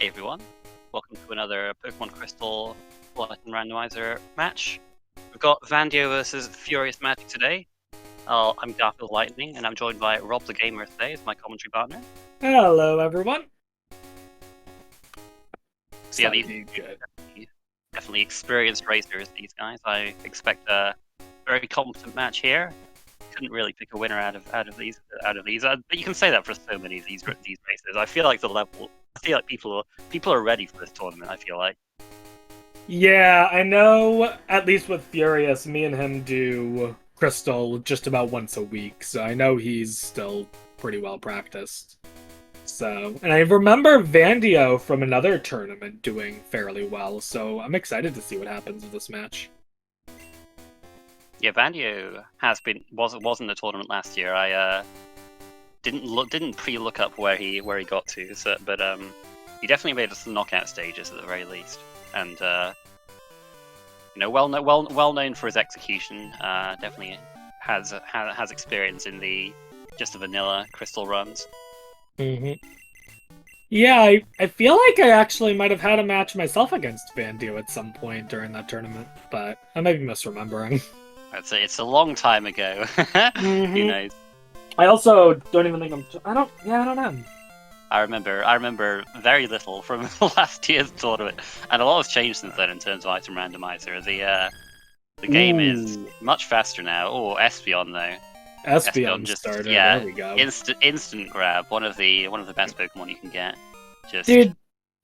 Hey everyone, welcome to another Pokemon Crystal Light and Randomizer match. We've got Vandio versus FuriousMagic today. I'm Garfield Lightning, and I'm joined by Rob the Gamer today as my commentary partner. Hello, everyone. So yeah, these definitely experienced racers, these guys. I expect a very competent match here. Couldn't really pick a winner out of these. But you can say that for so many of these races. I feel like the level. I feel like people are ready for this tournament. I feel like. Yeah, I know. At least with Furious, me and him do Crystal just about once a week, so I know he's still pretty well practiced. So, and I remember Vandio from another tournament doing fairly well, so I'm excited to see what happens with this match. Yeah, Vandio was in the tournament last year. I didn't pre-look up where he got to, but he definitely made it to the knockout stages at the very least, and well known for his execution. Definitely has experience in the vanilla crystal runs. Yeah, I feel like I actually might have had a match myself against Vandio at some point during that tournament, but I may be misremembering. I'd say it's a long time ago. Who knows? I also don't even think I don't know. I remember very little from last year's tournament, and a lot has changed since then in terms of item randomizer. The game is much faster now. Oh, Espeon though. Espeon just started. Yeah, there we go. Instant grab. One of the best Pokemon you can get. Just did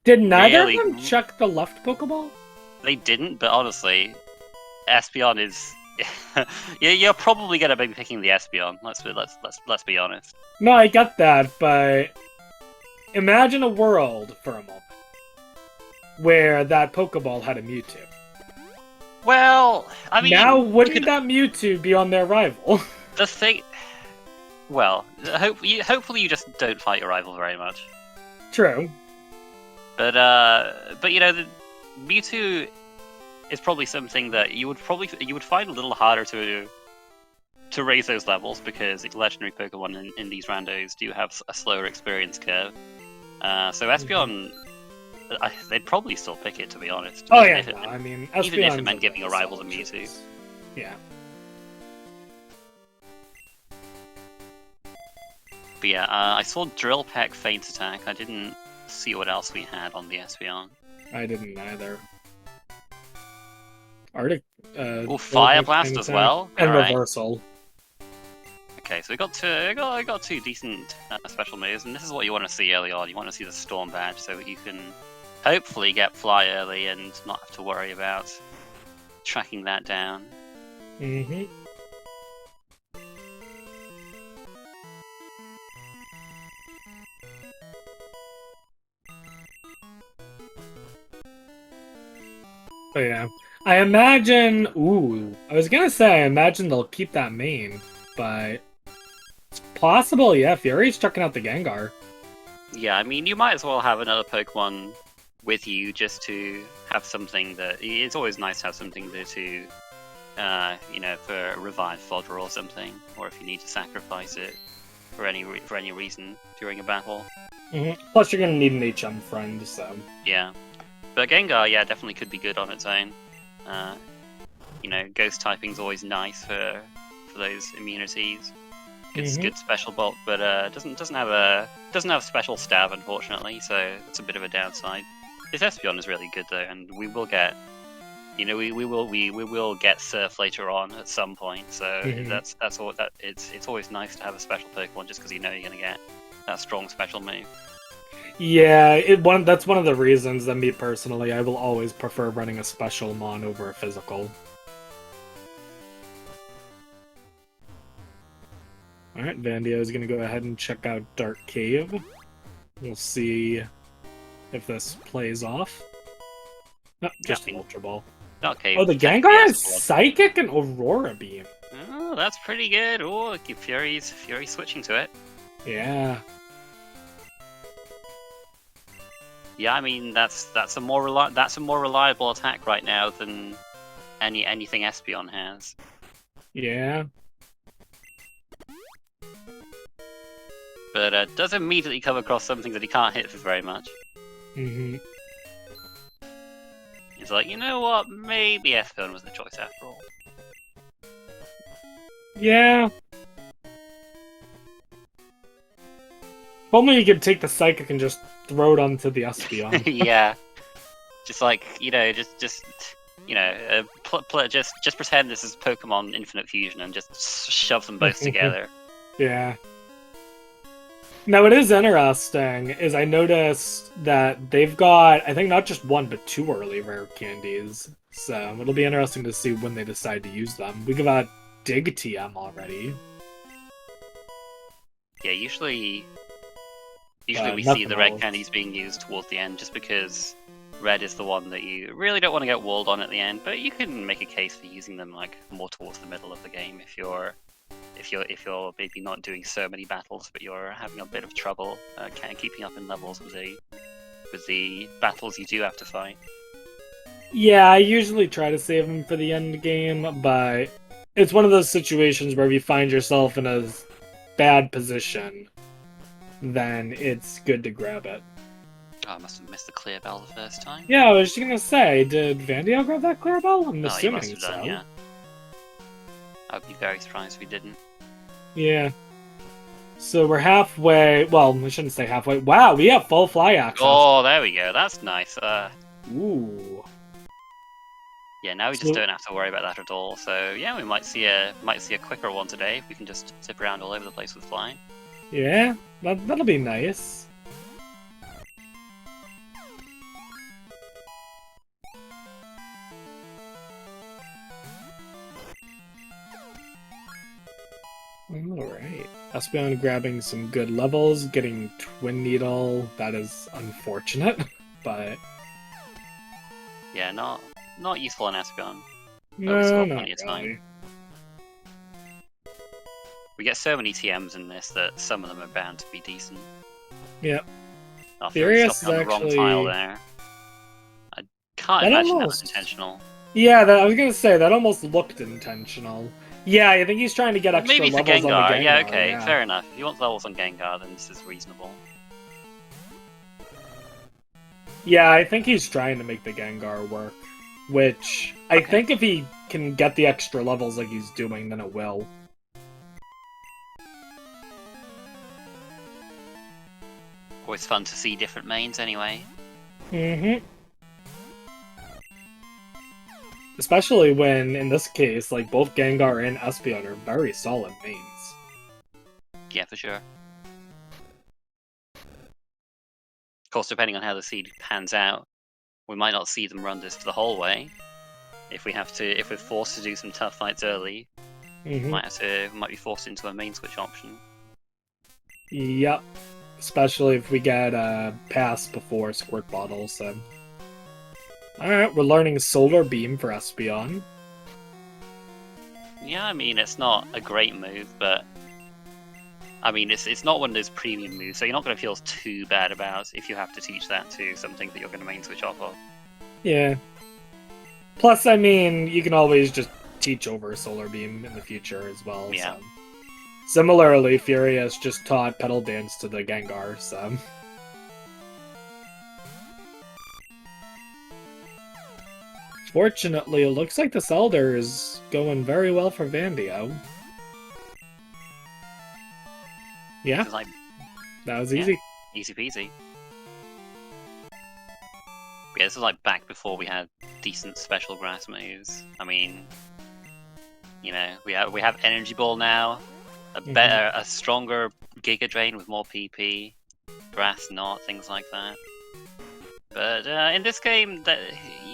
neither of them check the left Pokeball? They didn't, but honestly, Espeon is. You're probably gonna be picking the Espeon. Let's be honest. No, I get that, but imagine a world for a moment where that Pokeball had a Mewtwo. Well, I mean, now wouldn't that Mewtwo be on their rival? The thing, well, hopefully you just don't fight your rival very much. True. But the Mewtwo is probably something that you would find a little harder to raise those levels because legendary Pokemon in these randos do have a slower experience curve. So Espeon, they'd probably still pick it, to be honest. Oh yeah, I mean, even if it meant giving a rival to Mewtwo. Yeah. But yeah, I saw Drill Peck Feint Attack. I didn't see what else we had on the Espeon. I didn't either. Arctic. Fire Blast as well, and Reversal. Okay, so we got two decent special moves, and this is what you want to see early on. You want to see the Storm Badge, so that you can hopefully get Fly early and not have to worry about tracking that down. Oh yeah. I imagine... I was gonna say, I imagine they'll keep that main, but... It's possible, yeah, Fury's checking out the Gengar. Yeah, I mean, you might as well have another Pokemon with you just to have something that... It's always nice to have something to for revive fodder or something, or if you need to sacrifice it for any reason during a battle. Plus, you're gonna need an HM friend, so... Yeah. But Gengar, yeah, definitely could be good on its own. Ghost typing's always nice for those immunities. Good special bulk, but doesn't have special stab, unfortunately. So it's a bit of a downside. This Espeon is really good though, and we will get, we will get Surf later on at some point. So that's all. It's always nice to have a special Pokemon just because you're gonna get that strong special move. Yeah, that's one of the reasons that me personally, I will always prefer running a special mon over a physical. Alright, Vandio is going to go ahead and check out Dark Cave. We'll see if this plays off. No, just an Ultra Ball. Dark Cave. Oh, the Gengar has Psychic and Aurora Beam. Oh, that's pretty good. Oh, Fury's switching to it. Yeah. Yeah, I mean that's a more reliable attack right now than anything Espeon has. Yeah. But does immediately come across something that he can't hit for very much. Mm-hmm. He's like, you know what? Maybe Espeon was the choice after all. Yeah. If only you could take the Psychic and just throw it onto the Espeon. Yeah. Just like, just just pretend this is Pokemon Infinite Fusion and just shove them both together. Yeah. Now, it is interesting, is I noticed that they've got, I think, not just one, but 2 early rare candies. So it'll be interesting to see when they decide to use them. We got Dig TM already. Yeah, usually we see the red candies being used towards the end, just because red is the one that you really don't want to get walled on at the end. But you can make a case for using them like more towards the middle of the game if you're maybe not doing so many battles, but you're having a bit of trouble kind of keeping up in levels with the battles you do have to fight. Yeah, I usually try to save them for the end game, but it's one of those situations where if you find yourself in a bad position, then it's good to grab it. Oh, I must have missed the clear bell the first time. Yeah, I was just gonna say, did Vandio grab that clear bell? I'm assuming he must have done, yeah. I'd be very surprised if we didn't. Yeah. So we're halfway. Well, I shouldn't say halfway. Wow, we have full fly access. Oh, there we go. That's nice. Ooh. Yeah, now we just don't have to worry about that at all. So yeah, we might see a quicker one today if we can just zip around all over the place with flying. Yeah, that'll be nice. Alright. Espeon grabbing some good levels, getting Twin Needle. That is unfortunate, but... Yeah, not useful on Espeon. No, not really. We get so many TMs in this that some of them are bound to be decent. Yep. Furious is on the wrong tile there. I can't imagine that was intentional. Yeah, I was gonna say, that almost looked intentional. Yeah, I think he's trying to get extra maybe levels for Gengar. on the Gengar. Yeah, okay, fair enough. If you want levels on Gengar, then this is reasonable. Yeah, I think he's trying to make the Gengar work. Which, I think if he can get the extra levels like he's doing, then it will. Always fun to see different mains anyway. Mm-hmm. Especially when, in this case, like both Gengar and Espeon are very solid mains. Yeah, for sure. Of course, depending on how the seed pans out, we might not see them run this the whole way. If we're forced to do some tough fights early, we might be forced into a main switch option. Yep. Especially if we get a pass before Squirt Bottle, so... Alright, we're learning Solar Beam for Espeon. Yeah, I mean, it's not a great move, but... I mean, it's not one of those premium moves, so you're not going to feel too bad about if you have to teach that to something that you're going to main switch off of. Yeah. Plus, I mean, you can always just teach over Solar Beam in the future as well. Yeah. So. Similarly, Furious just taught Petal Dance to the Gengar, so... Fortunately, it looks like this Elder is going very well for Vandio. Yeah, that was easy. Yeah, easy peasy. Yeah, this is like back before we had decent special grass moves. I mean, you know, we have Energy Ball now, a stronger Giga Drain with more PP, Grass not, things like that. But in this game,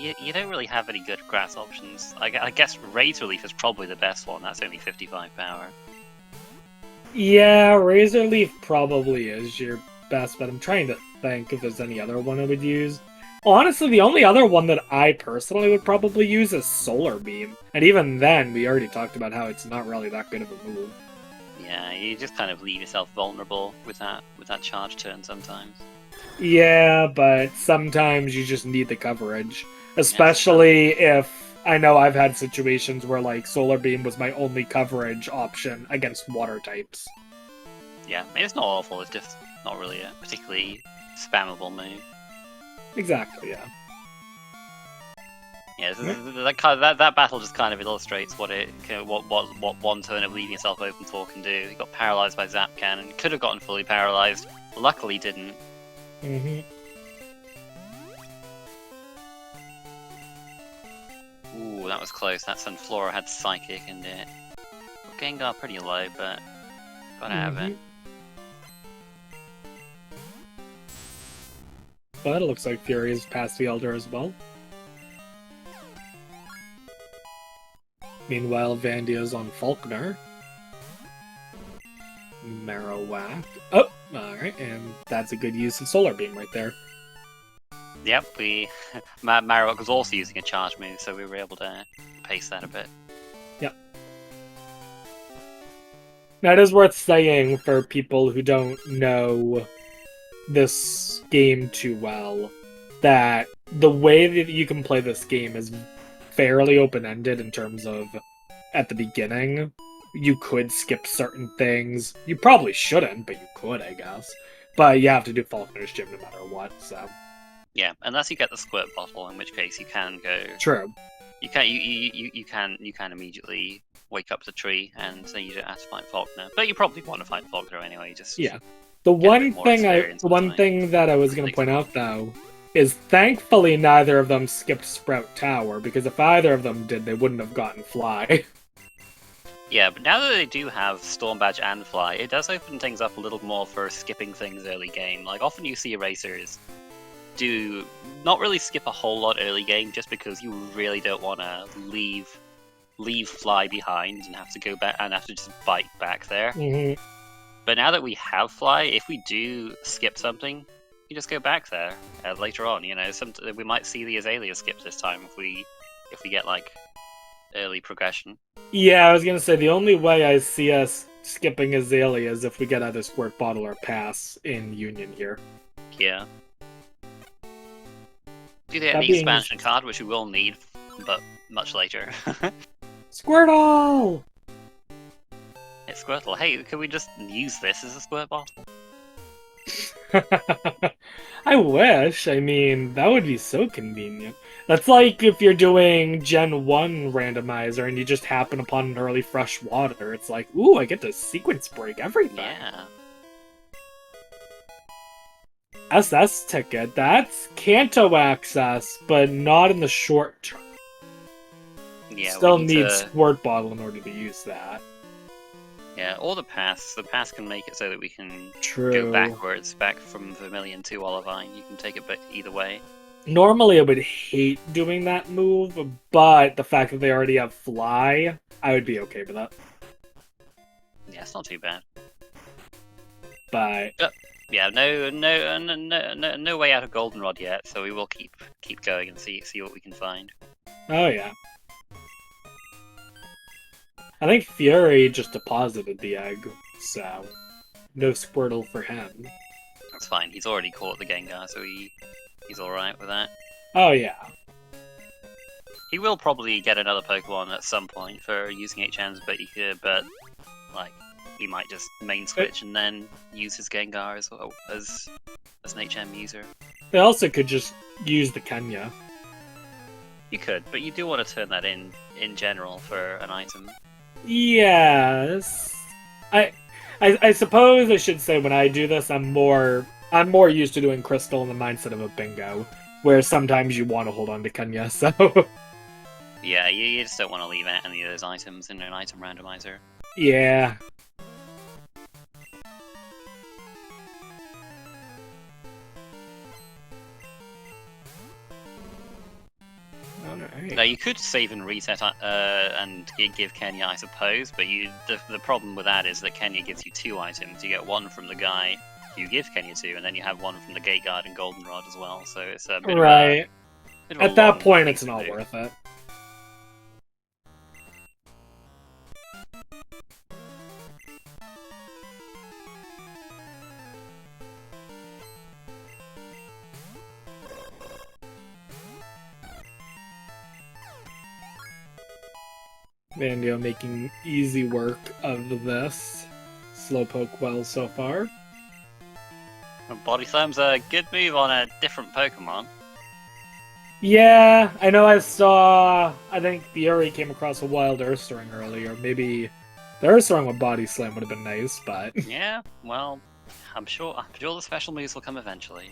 you don't really have any good grass options. I guess Razor Leaf is probably the best one. That's only 55 power. Yeah, Razor Leaf probably is your best, but I'm trying to think if there's any other one I would use. Honestly, the only other one that I personally would probably use is Solar Beam. And even then, we already talked about how it's not really that good of a move. Yeah, you just kind of leave yourself vulnerable with that charge turn sometimes. Yeah, but sometimes you just need the coverage. Especially if I know I've had situations where like Solar Beam was my only coverage option against water types. Yeah, I mean, it's not awful, it's just not really a particularly spammable move. Exactly, yeah. Yeah, that battle just kind of illustrates what one turn of leaving yourself open for can do. He got paralyzed by Zap Cannon. Could have gotten fully paralyzed. Luckily, didn't. Mm-hmm. Ooh, that was close. That Sunflora had Psychic and it. Gengar pretty low, but got out of it. But it looks like Fury is past the Elder as well. Meanwhile, Vandio's on Falconer. Marowak. Oh, alright, and that's a good use of Solar Beam right there. Yep, Marowak was also using a charge move, so we were able to pace that a bit. Yep. Now, it is worth saying for people who don't know this game too well, that the way that you can play this game is fairly open-ended in terms of, at the beginning, you could skip certain things. You probably shouldn't, but you could, I guess. But you have to do Falconer's Gym no matter what, so... Yeah, unless you get the Squirt Bottle, in which case you can go... True. You can immediately wake up the tree, and then you don't have to fight Falconer. But you probably want to fight Falconer anyway, just... Yeah. The one thing that I was going to point out, though, is thankfully neither of them skipped Sprout Tower, because if either of them did, they wouldn't have gotten Fly. Yeah, but now that they do have Storm Badge and Fly, it does open things up a little more for skipping things early game. Like, often you see erasers do not really skip a whole lot early game, just because you really don't want to leave Fly behind and have to go back and have to just bite back there. Mm-hmm. But now that we have Fly, if we do skip something, you just go back there later on. You know, we might see the Azalea skip this time if we get like early progression. Yeah, I was gonna say the only way I see us skipping Azalea is if we get either Squirt Bottle or Pass in Union here. Yeah. Do they have the expansion card, which we will need, but much later. Squirtle! It's Squirtle. Hey, could we just use this as a Squirt Bottle? I wish. I mean, that would be so convenient. That's like if you're doing Gen 1 randomizer and you just happen upon an early fresh water. It's like, ooh, I get to sequence break everything. Yeah. SS ticket, that's Kanto access, but not in the short term. Yeah, Still need Squirt Bottle in order to use that. Yeah, or the pass. The pass can make it so that we can True. Go backwards, back from Vermilion to Olivine. You can take it either way. Normally I would hate doing that move, but the fact that they already have Fly, I would be okay with that. Yeah, it's not too bad. But yeah, no way out of Goldenrod yet, so we will keep going and see what we can find. Oh yeah. I think Fury just deposited the egg, so no Squirtle for him. That's fine. He's already caught the Gengar, so he's all right with that. Oh yeah. He will probably get another Pokemon at some point for using HMs, but like he might just main switch and then use his Gengar as well as an HM user. They also could just use the Kenya. You could, but you do want to turn that in general for an item. Yes. I suppose I should say when I do this, I'm more used to doing Crystal in the mindset of a bingo, where sometimes you want to hold on to Kenya, so... Yeah, you just don't want to leave any of those items in an item randomizer. Yeah. Alright. Now you could save and reset and give Kenya, I suppose, but the problem with that is that Kenya gives you 2 items. You get one from the guy you give Kenya to, and then you have one from the Gate Guard and Goldenrod as well. So it's a bit right. Of a At that point, it's not worth it. Vandio making easy work of this. Slowpoke well so far. Body Slam's a good move on a different Pokemon. Yeah, I know I think Fury came across a wild Ursaring earlier. Maybe the Ursaring with Body Slam would have been nice, but... Yeah, well, I'm sure the special moves will come eventually.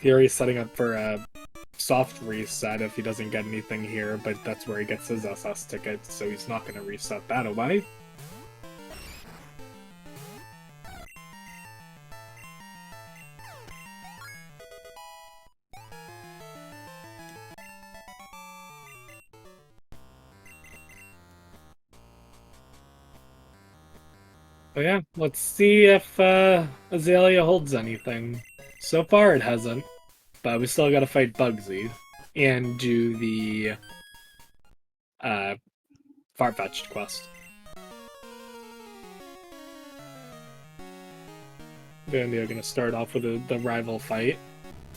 Fury's setting up for a soft reset if he doesn't get anything here, but that's where he gets his SS ticket, so he's not going to reset that away. But yeah, let's see if Azalea holds anything. So far it hasn't, but we still gotta fight Bugsy and do the Farfetch'd quest. Vandio gonna start off with the rival fight.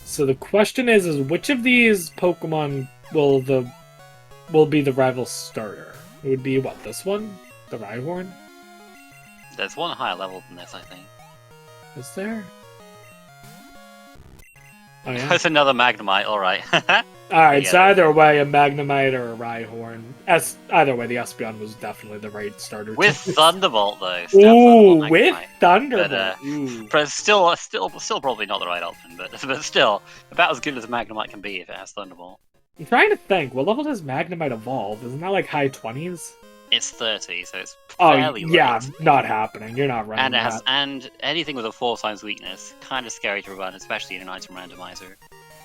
So the question is which of these Pokemon will be the rival starter? It would be what, this one? The Rhyhorn? There's one higher level than this, I think. Is there? Oh, yeah. There's another Magnemite, alright. Alright, so either way, a Magnemite or a Rhyhorn. Either way, the Espeon was definitely the right starter. With Thunderbolt, though. Ooh, with Thunderbolt. But it's still probably not the right option, but still, about as good as a Magnemite can be if it has Thunderbolt. I'm trying to think, what level does Magnemite evolve? Isn't that like high 20s? It's 30, so it's fairly late. Yeah, not happening. You're not running and anything with a 4 times weakness, kind of scary to run, especially in an item randomizer,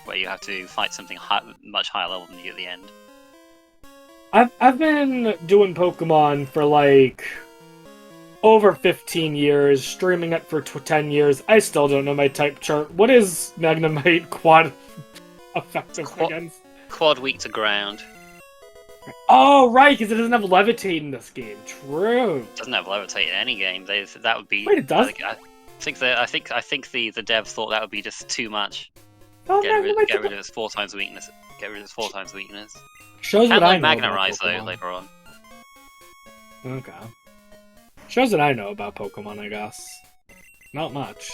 where you have to fight something much higher level than you at the end. I've been doing Pokemon for like over 15 years, streaming it for 10 years. I still don't know my type chart. What is Magnemite quad effective against? Quad weak to ground. Oh, right, because it doesn't have Levitate in this game. True. It doesn't have Levitate in any game. That would be. Wait, it does? I think the devs thought that would be just too much. Oh, Get rid of its 4 times weakness. Get rid of its 4 times weakness. Shows what I know Magnetize though later on. Okay. Shows what I know about Pokemon, I guess. Not much.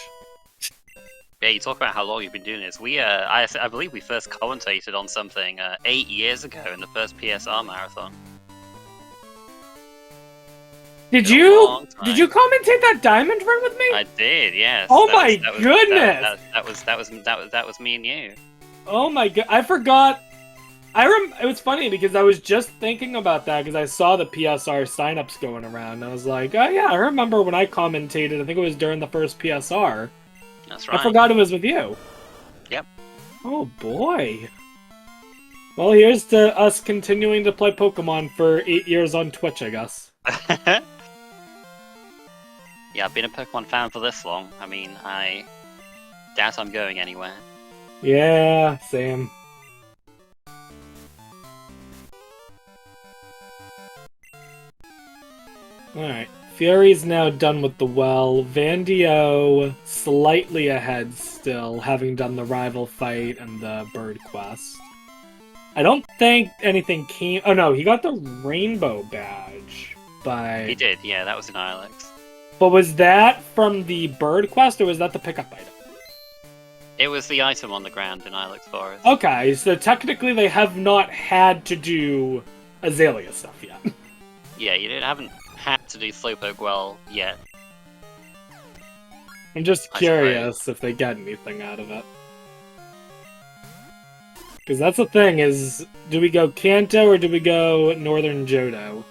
Yeah, you talk about how long you've been doing this. I believe we first commentated on something 8 years ago in the first PSR marathon. Did you commentate that diamond run with me? I did, yes. Oh my goodness! That was me and you. Oh my god! I forgot. It was funny because I was just thinking about that because I saw the PSR signups going around. And I was like, oh yeah, I remember when I commentated. I think it was during the first PSR. That's right. I forgot it was with you. Yep. Oh boy. Well, here's to us continuing to play Pokemon for 8 years on Twitch, I guess. Yeah, I've been a Pokemon fan for this long. I mean, I doubt I'm going anywhere. Yeah, same. Alright. Fury's now done with the well. Vandio slightly ahead still, having done the rival fight and the bird quest. I don't think anything came... Oh no, he got the rainbow badge. He did, yeah, that was in Ilex. But was that from the bird quest, or was that the pickup item? It was the item on the ground in Ilex Forest. Okay, so technically they have not had to do Azalea stuff yet. Yeah, you haven't had to do Slowpoke well yet. I'm just curious if they get anything out of it. Because that's the thing, is do we go Kanto or do we go Northern Johto?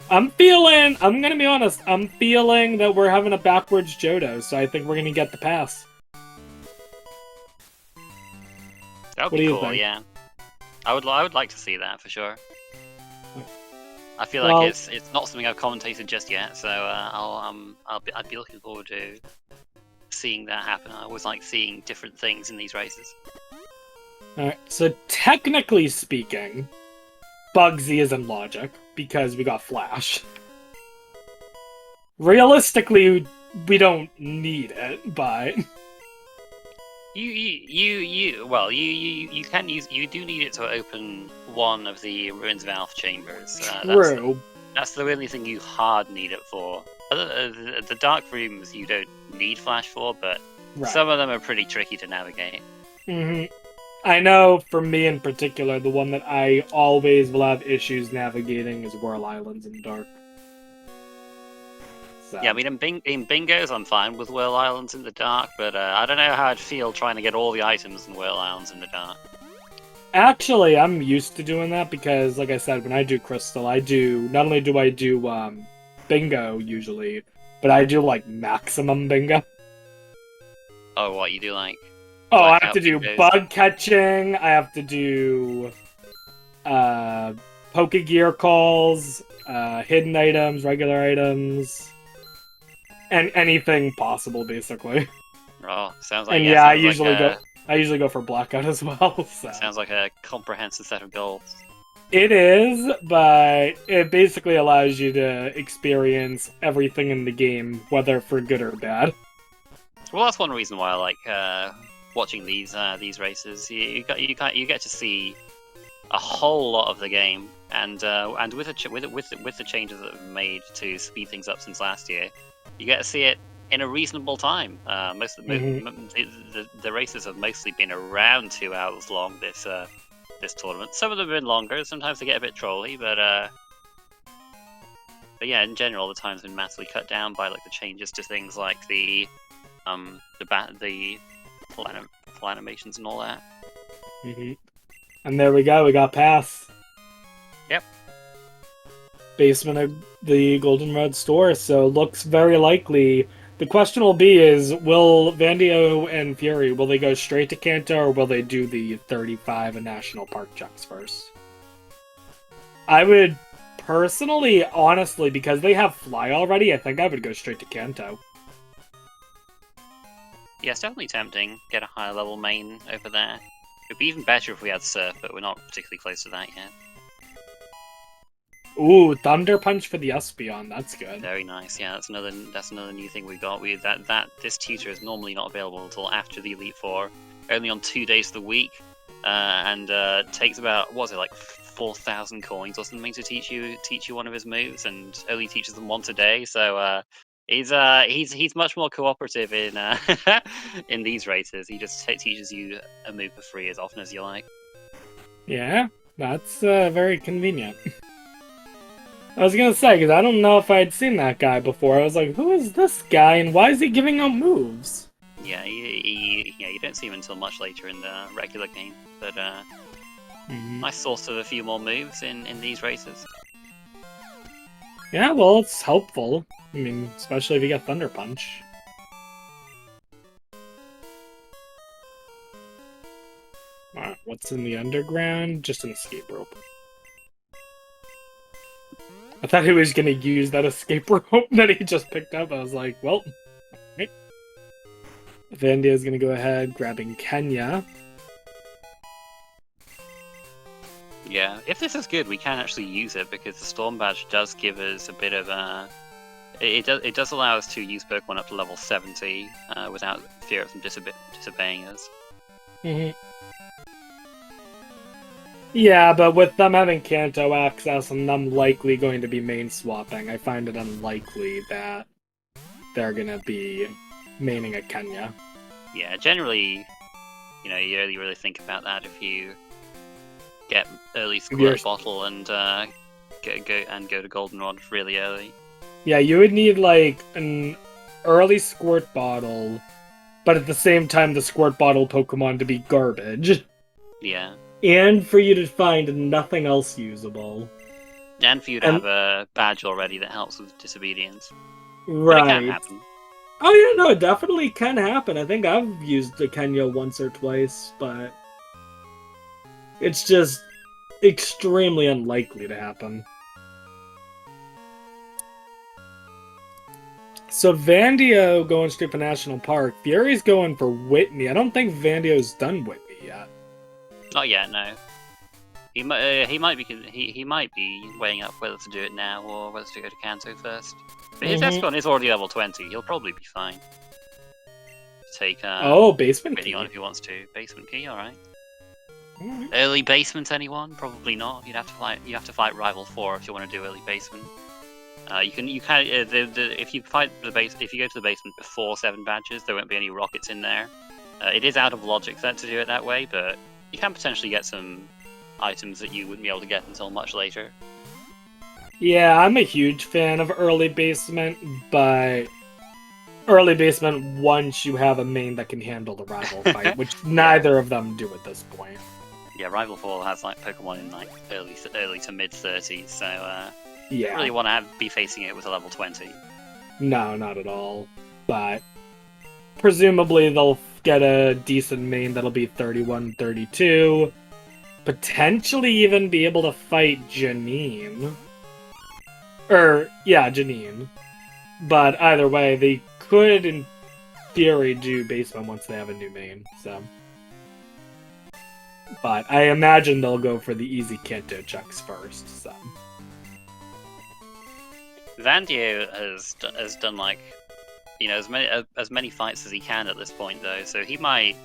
I'm gonna be honest, I'm feeling that we're having a backwards Johto, so I think we're gonna get the pass. That would be cool, yeah. I would like to see that for sure. I feel like it's not something I've commentated just yet, so I'd be looking forward to seeing that happen. I always like seeing different things in these races. Alright, so technically speaking, Bugsy is in Logic, because we got Flash. Realistically, we don't need it, but... You do need it to open one of the Ruins of Alpha chambers. True. That's the only thing you hard need it for. The dark rooms you don't need flash for, but Right. some of them are pretty tricky to navigate. I know, for me in particular, the one that I always will have issues navigating is Whirl Islands in the dark. So. Yeah, I mean, in bingos, I'm fine with Whirl Islands in the dark, but I don't know how I'd feel trying to get all the items in Whirl Islands in the dark. Actually, I'm used to doing that because, like I said, when I do Crystal, not only do I do bingo usually, but I do like maximum bingo. Oh, what you do like? Oh, I have to do bingos? bug catching. I have to do Pokegear calls, hidden items, regular items, and anything possible, basically. Oh, sounds like And yeah. I I usually go for blackout as well. So. Sounds like a comprehensive set of goals. It is, but it basically allows you to experience everything in the game, whether for good or bad. Well, that's one reason why I like watching these races. You get to see a whole lot of the game, and with the changes that have made to speed things up since last year, you get to see it in a reasonable time. The races have mostly been around 2 hours long this tournament. Some of them have been longer. Sometimes they get a bit trolly, but yeah, in general, the time's been massively cut down by like the changes to things like the full animations and all that. And there we go. We got pass. Yep. Basement of the Goldenrod store. So looks very likely. The question will be is, will Vandio and Fury, will they go straight to Kanto or will they do the 35 and National Park checks first? I would personally, honestly, because they have Fly already, I think I would go straight to Kanto. Yeah, it's definitely tempting. Get a higher level main over there. It'd be even better if we had Surf, but we're not particularly close to that yet. Ooh, Thunder Punch for the Espeon. That's good. Very nice. Yeah, that's another new thing we got. This tutor is normally not available until after the Elite Four, only on 2 days of the week, and takes about 4,000 coins or something to teach you one of his moves, and only teaches them once a day. So he's much more cooperative in in these races. He just teaches you a move for free as often as you like. Yeah, that's very convenient. I was gonna say, because I don't know if I'd seen that guy before. I was like, who is this guy, and why is he giving out moves? Yeah, you don't see him until much later in the regular game, but nice source of a few more moves in these races. Yeah, well, it's helpful. I mean, especially if you get Thunder Punch. Alright, what's in the underground? Just an escape rope. I thought he was going to use that escape rope that he just picked up. I was like, well, okay. Vandio's going to go ahead, grabbing Kenya. Yeah, if this is good, we can actually use it because the Storm Badge does give us a bit of a... It does allow us to use Pokemon up to level 70 without fear of them disobeying us. Yeah, but with them having Kanto access and them likely going to be main swapping, I find it unlikely that they're going to be maining a Kenya. Yeah, generally, you only really think about that if you get early Squirt Bottle and go to Goldenrod really early. Yeah, you would need like an early Squirt Bottle, but at the same time the Squirt Bottle Pokemon to be garbage. Yeah. And for you to find nothing else usable. And for you to have a badge already that helps with disobedience. Right. But it can happen. Oh yeah, no, it definitely can happen. I think I've used the Kenya once or twice, but it's just extremely unlikely to happen. So Vandio going straight for National Park. Fury's going for Whitney. I don't think Vandio's done Whitney yet. Not yet, no. He might be weighing up whether to do it now or whether to go to Kanto first. But his Espeon is already level 20. He'll probably be fine. Take basement key on if he wants to. Basement key, all right. Early basement, anyone? Probably not. You have to fight Rival 4 if you want to do early basement. You can if you fight the base, if you go to the basement before 7 badges, there won't be any rockets in there. It is out of logic set to do it that way, but you can potentially get some items that you wouldn't be able to get until much later. Yeah, I'm a huge fan of early basement, but early basement once you have a main that can handle the rival fight, which neither of them do at this point. Yeah, Rival 4 has like Pokemon in like early to mid 30s, so you Yeah, don't really want to be facing it with a level 20. no, not at all. But presumably they'll get a decent main that'll be 31, 32. Potentially even be able to fight Janine. Janine. But either way, they could, in theory, do basement once they have a new main, so. But I imagine they'll go for the easy Kanto chucks first, so. Vandio has done like, you know, as many fights as he can at this point though, so he might,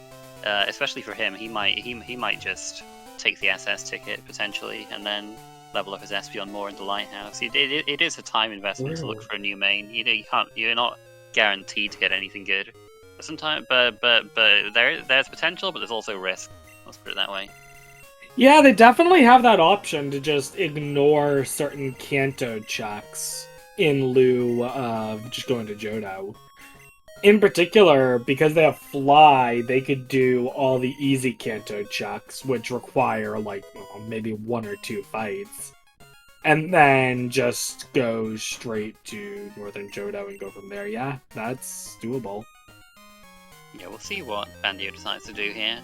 especially for him, he might just take the SS ticket potentially, and then level up his Espeon more in the Lighthouse. It is a time investment to look for a new main. You know, you're not guaranteed to get anything good. But sometimes, but there's potential, but there's also risk. Let's put it that way. Yeah, they definitely have that option to just ignore certain Kanto chucks in lieu of just going to Johto. In particular, because they have Fly, they could do all the easy Kanto chucks, which require, like, maybe 1 or 2 fights. And then just go straight to Northern Johto and go from there. Yeah, that's doable. Yeah, we'll see what Vandio decides to do here.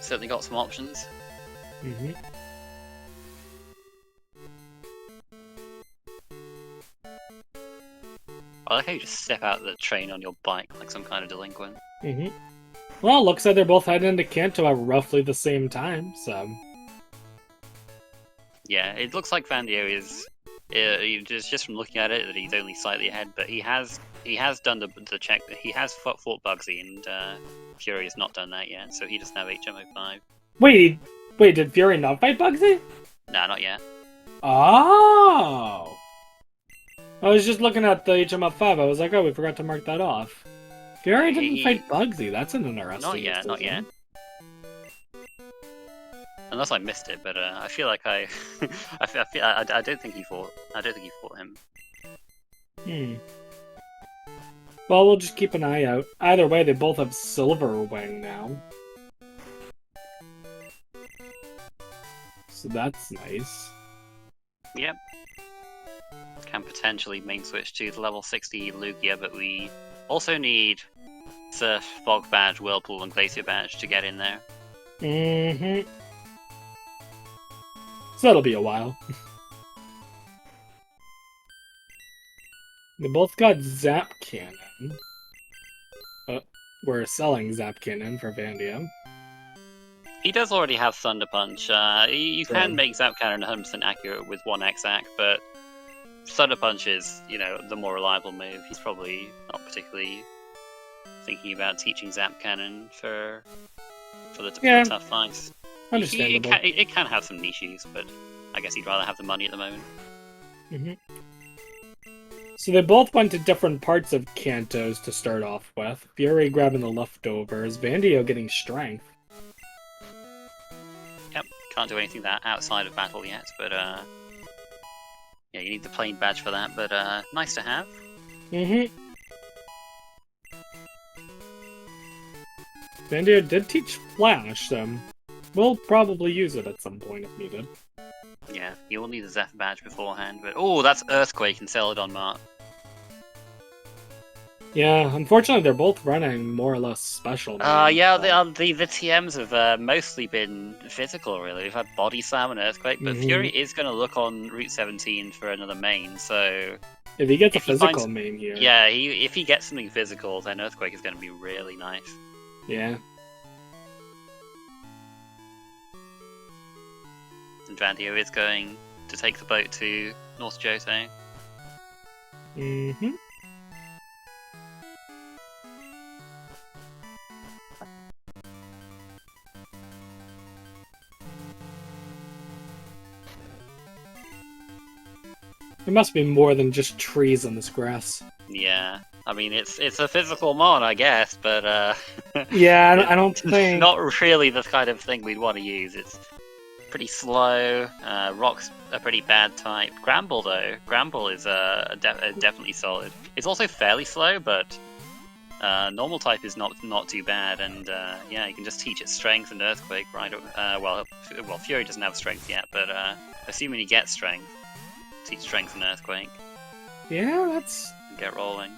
Certainly got some options. Mm-hmm. I like how you just step out of the train on your bike like some kind of delinquent. Mm-hmm. Well, looks like they're both heading into Kanto at roughly the same time, so. Yeah, it looks like Vandio is just from looking at it that he's only slightly ahead, but he has done the check. He has fought Bugsy, and Fury has not done that yet, so he doesn't have HMO5. Wait, did Fury not fight Bugsy? Nah, not yet. Oh! I was just looking at the HMO5. I was like, oh, we forgot to mark that off. Fury didn't fight Bugsy. That's an interesting. Not yet, not yet. Unless I missed it, but I feel like I don't think he fought. I don't think he fought him. Well, we'll just keep an eye out. Either way, they both have Silver Wing now. So that's nice. Yep. Can potentially main switch to the level 60 Lugia, but we also need Surf, Fog Badge, Whirlpool, and Glacier Badge to get in there. Mm-hmm. So that'll be a while. They both got Zap Cannon. We're selling Zap Cannon for Vandio. He does already have Thunder Punch. You can make Zap Cannon 100% accurate with 1 X-Ack, but Thunder Punch is, you know, the more reliable move. He's probably not particularly thinking about teaching Zap Cannon for the tough fights. Understandable. It can have some niche use, but I guess he'd rather have the money at the moment. Mm-hmm. So they both went to different parts of Kantos to start off with. Fury grabbing the leftovers, Vandio getting strength. Yep, can't do anything that outside of battle yet, but yeah, you need the plain badge for that, but nice to have. Mm-hmm. Vandio did teach Flash, so we'll probably use it at some point if needed. Yeah, you will need a Zephyr badge beforehand, but oh, that's Earthquake and Celadon Mark. Yeah, unfortunately they're both running more or less special. Yeah, the TMs have mostly been physical, really. We've had Body Slam and Earthquake, but Fury is going to look on Route 17 for another main, so... If he gets a physical main here... Yeah, if he gets something physical, then Earthquake is going to be really nice. Yeah. And Vandio is going to take the boat to North Johto. Mm-hmm. There must be more than just trees in this grass. Yeah, I mean it's a physical mod, I guess, but Yeah, I don't it's think... not really the kind of thing we'd want to use. It's pretty slow. Rock's a pretty bad type. Gramble though, Gramble is definitely solid. It's also fairly slow, but normal type is not too bad. And yeah, you can just teach it strength and earthquake, right? Well, Fury doesn't have strength yet, but assuming you get strength, teach strength and earthquake. Yeah, that's... And get rolling.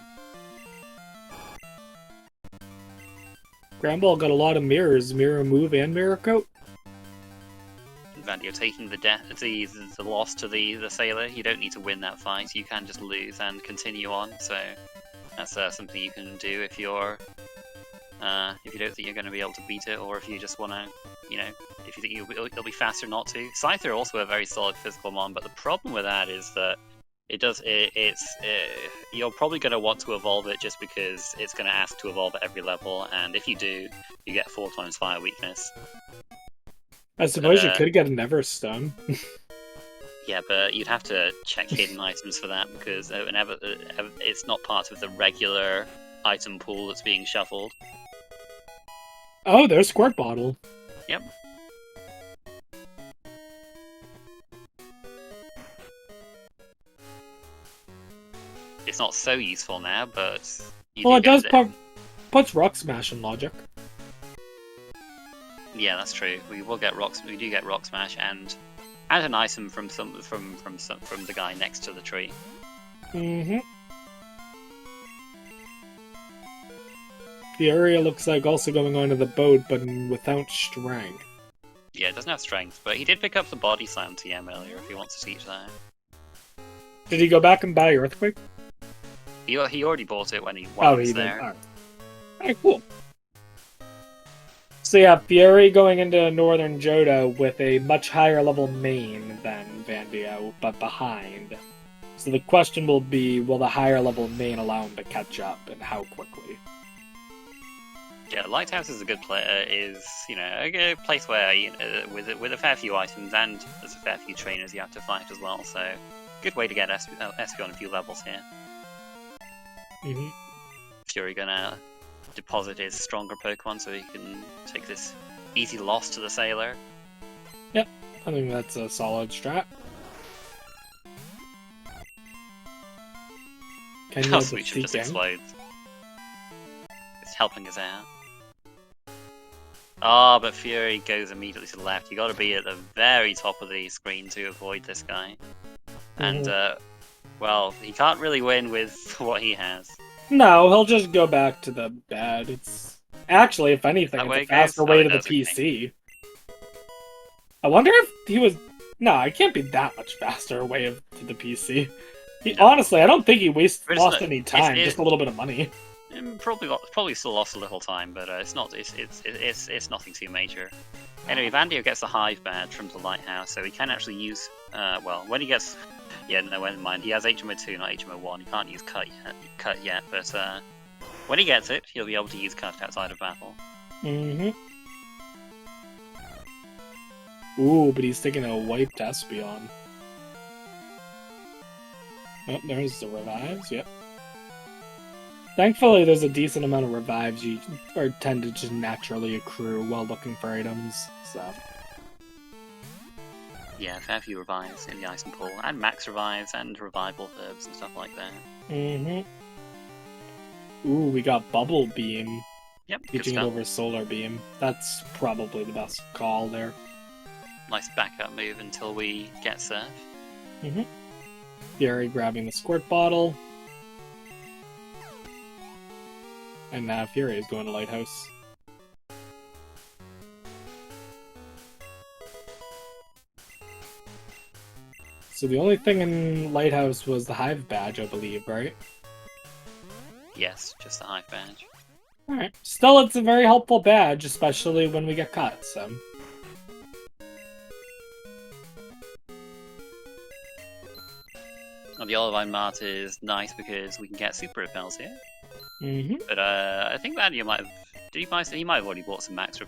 Gramble got a lot of mirrors. Mirror move and mirror coat. Vandio taking the loss to the sailor. You don't need to win that fight. You can just lose and continue on. So that's something you can do if you don't think you're going to be able to beat it, or if you just want to, if you think it'll be faster not to. Scyther also a very solid physical mon, but the problem with that is that you're probably going to want to evolve it just because it's going to ask to evolve at every level, and if you do, you get 4 times fire weakness. I suppose you could get an Everstone. Yeah, but you'd have to check hidden items for that because it's not part of the regular item pool that's being shuffled. Oh, there's Squirt Bottle. Yep. It's not so useful now, but well, it does puts Rock Smash in logic. Yeah, that's true. We will get rocks. We do get Rock Smash and an item from the guy next to the tree. The area looks like also going onto the boat, but without strength. Yeah, it doesn't have strength, but he did pick up the body slam TM earlier. If he wants to teach that. Did he go back and buy Earthquake? He already bought it when he was there. Alright, cool. So yeah, Fury going into Northern Johto with a much higher level main than Vandio, but behind. So the question will be, will the higher level main allow him to catch up, and how quickly? Yeah, Lighthouse is a good is a good place where with a fair few items and there's a fair few trainers you have to fight as well. So good way to get SP on a few levels here. Fury gonna deposit his stronger Pokemon so he can take this easy loss to the sailor. Yep, I think that's a solid strat. How sweet should just explodes. It's helping us out. But Fury goes immediately to the left. You gotta be at the very top of the screen to avoid this guy. And, well, he can't really win with what he has. No, he'll just go back to the bad. It's actually, if anything, it's a faster way to the PC. I wonder if he was... No, it can't be that much faster way to the PC. Honestly, I don't think he lost any time, just a little bit of money. Probably still lost a little time, but it's nothing too major. Anyway, Vandio gets the Hive badge from the Lighthouse, so he can actually use when he gets never mind. He has HMO 2, not HMO 1. He can't use cut yet, but when he gets it, he'll be able to use cut outside of battle. Ooh, but he's taking a wiped Espeon. Oh, there's the revives. Yep. Thankfully, there's a decent amount of revives you tend to just naturally accrue while looking for items, so... Yeah, fair few revives in the item pool, and max revives, and revival herbs and stuff like that. Ooh, we got Bubble Beam. Yep, teaching it over Solar Beam. That's probably the best call there. Nice backup move until we get Surf. Fury grabbing the Squirt Bottle. And now Fury is going to Lighthouse. So the only thing in Lighthouse was the Hive badge, I believe, right? Yes, just the Hive badge. Alright. Still, it's a very helpful badge, especially when we get cut, so... Well, the Olivine Mart is nice because we can get Super Repels here. But I think Vandio might have... He might have already bought some max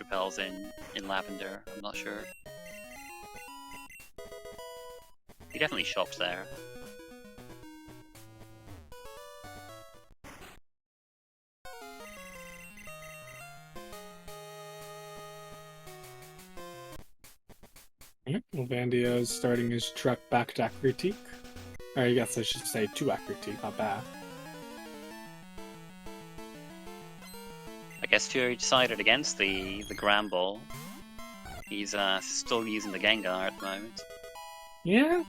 Repels in Lavender, I'm not sure. He definitely shopped there. Well, Vandio's starting his trek back to Critique. Or I guess I should say to Critique, not back. I guess Fury decided against the Gramble. He's still using the Gengar at the moment. Yeah.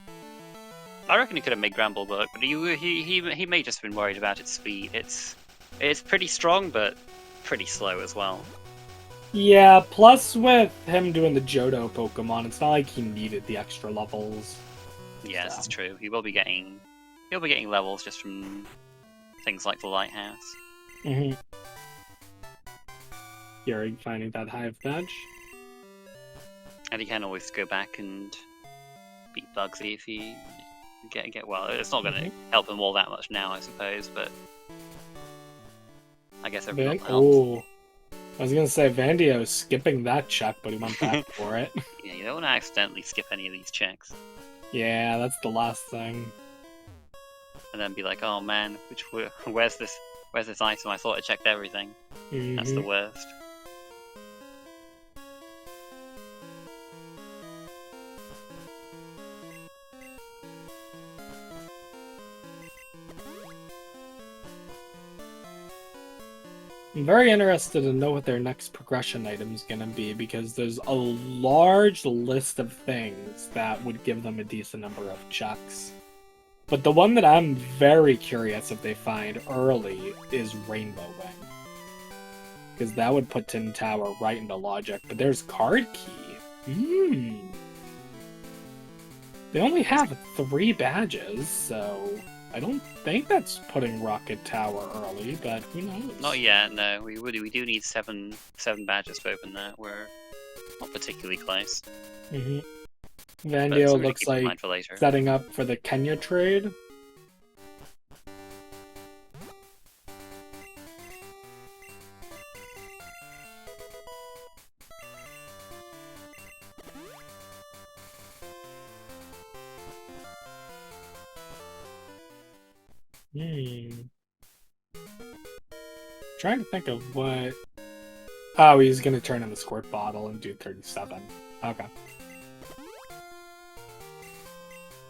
I reckon he could have made Gramble work, but he may just have been worried about its speed. It's pretty strong, but pretty slow as well. Yeah, plus with him doing the Johto Pokemon, it's not like he needed the extra levels. Yes, it's true. He'll be getting levels just from things like the Lighthouse. Mm-hmm. Fury finding that Hive badge. And he can always go back and beat Bugsy if he get well. It's not going to help him all that much now, I suppose, but I guess everyone helps. Oh, I was gonna say Vandio skipping that check, but he went back for it. Yeah, you don't want to accidentally skip any of these checks. Yeah, that's the last thing. And then be like, oh man, where's this item? I thought I checked everything. Mm-hmm. That's the worst. I'm very interested to know what their next progression item is going to be, because there's a large list of things that would give them a decent number of checks. But the one that I'm very curious if they find early is Rainbow Wing. Because that would put Tin Tower right into logic. But there's Card Key. They only have 3 badges, so I don't think that's putting Rocket Tower early, but who knows? Not yet, no. We do need seven badges to open that. We're not particularly close. Mm-hmm. Vandio looks like setting up for the Kenya trade. Trying to think of what... Oh, he's gonna turn in the Squirt Bottle and do 37. Okay.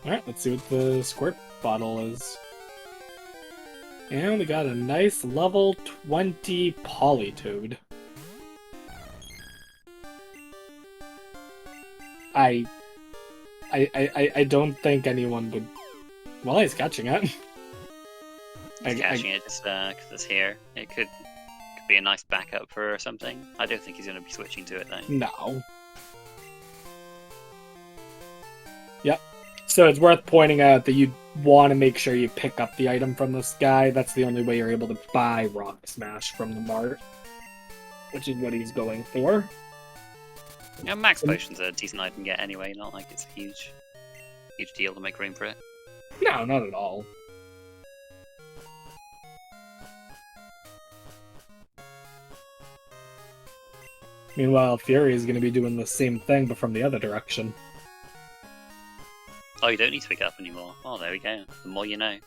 Alright, let's see what the Squirt Bottle is. And we got a nice level 20 Politoed. I don't think anyone would... Well, he's catching it. He's catching it just because it's here. It could be a nice backup for something. I don't think he's going to be switching to it though. No. Yep. So it's worth pointing out that you want to make sure you pick up the item from this guy. That's the only way you're able to buy Rock Smash from the mart, which is what he's going for. Yeah, Max Potion's a decent item to get anyway. Not like it's a huge deal to make room for it. No, not at all. Meanwhile, Fury is going to be doing the same thing, but from the other direction. Oh, you don't need to pick it up anymore. Oh, there we go. The more you know.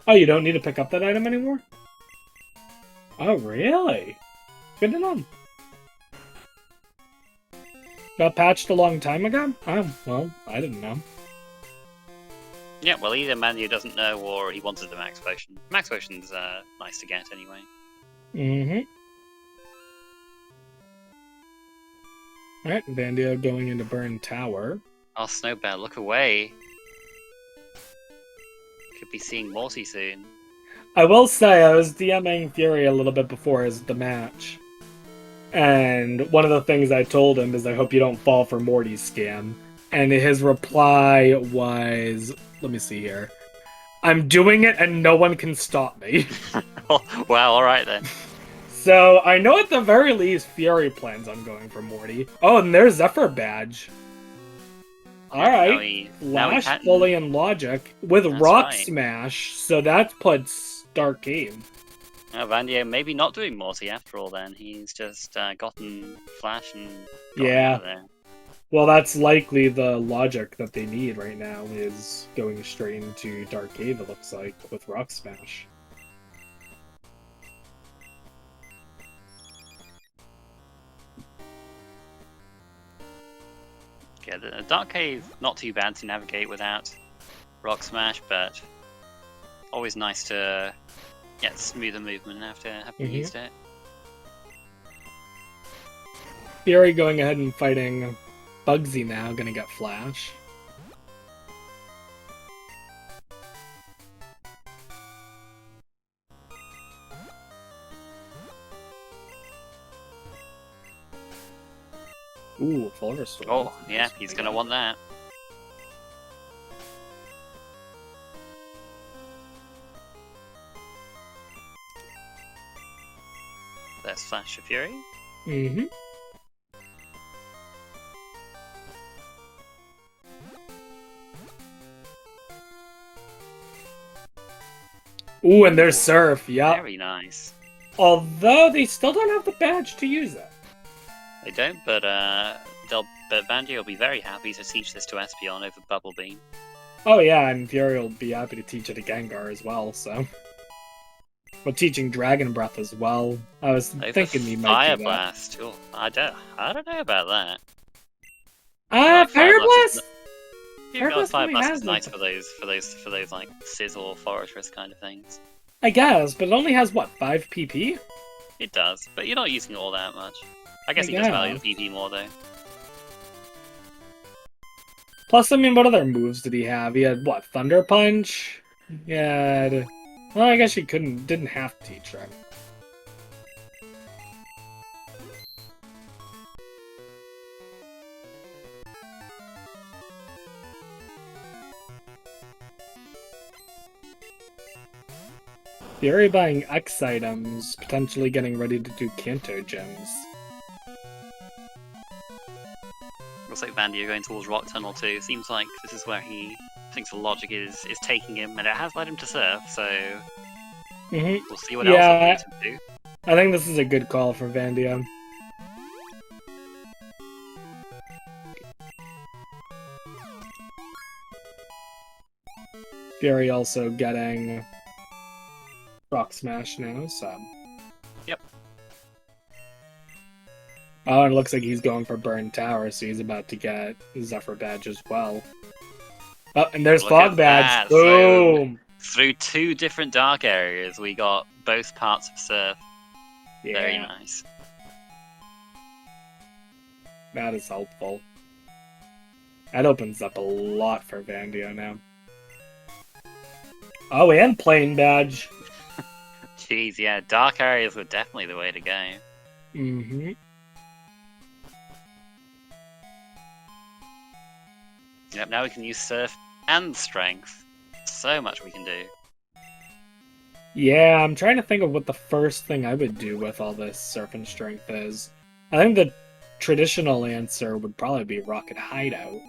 Oh, you don't need to pick up that item anymore? Oh, really? Good to know. Got patched a long time ago? Oh, well, I didn't know. Yeah, well, either Vandio doesn't know or he wanted the Max Potion. Max Potion's nice to get anyway. Mm-hmm. Alright, Vandio going into Burn Tower. Oh, Snowbell, look away. Could be seeing Morty soon. I will say, I was DMing Fury a little bit before the match. And one of the things I told him is I hope you don't fall for Morty's scam. And his reply was, let me see here. I'm doing it and no one can stop me. Oh, wow, alright then. So, I know at the very least Fury plans on going for Morty. Oh, and there's Zephyr badge. Alright, Flash fully in logic with Rock Smash, so that puts Dark Game. Vandio maybe not doing Morty after all then. He's just gotten Flash and got yeah. out of there. Well, that's likely the logic that they need right now is going straight into Dark Cave, it looks like, with Rock Smash. Yeah, the Dark Cave, not too bad to navigate without Rock Smash, but always nice to get smoother movement after having used it. Fury going ahead and fighting Bugsy now, gonna get Flash. Ooh, full restore. Oh, yeah, he's gonna want that. There's Flash of Fury. Mm-hmm. Ooh, and there's Surf, yeah. Very nice. Although they still don't have the badge to use it. They don't, but Vandio will be very happy to teach this to Espeon over Bubble Beam. Oh yeah, and Fury will be happy to teach it to Gengar as well, so... But teaching Dragon Breath as well. I was thinking he might Fire do that. Blast. Oh, I don't know about that. Fire Blast? Fire Blast is nice for those like Sizzle Fortress kind of things. I guess, but it only has what, 5 PP? It does, but you're not using it all that much. I guess he does value the PP more though. Plus, I mean, what other moves did he have? He had what, Thunder Punch? Yeah. Well, I guess he didn't have to teach that. Fury buying X items, potentially getting ready to do Kanto gems. Looks like Vandio going towards Rock Tunnel too. Seems like this is where he thinks the logic is taking him, and it has led him to Surf, so we'll see what else it leads him to. I think this is a good call for Vandio. Fury also getting Rock Smash now, so... Yep. Oh, and it looks like he's going for Burn Tower, so he's about to get Zephyr Badge as well. Oh, and there's Fog Badge! Boom! So, through 2 different dark areas, we got both parts of Surf. Yeah. Very nice. That is helpful. That opens up a lot for Vandio now. Oh, and Plane Badge! Jeez, yeah, dark areas were definitely the way to go. Mm-hmm. Yep, now we can use Surf and Strength. So much we can do. Yeah, I'm trying to think of what the first thing I would do with all this Surf and Strength is. I think the traditional answer would probably be Rocket Hideout.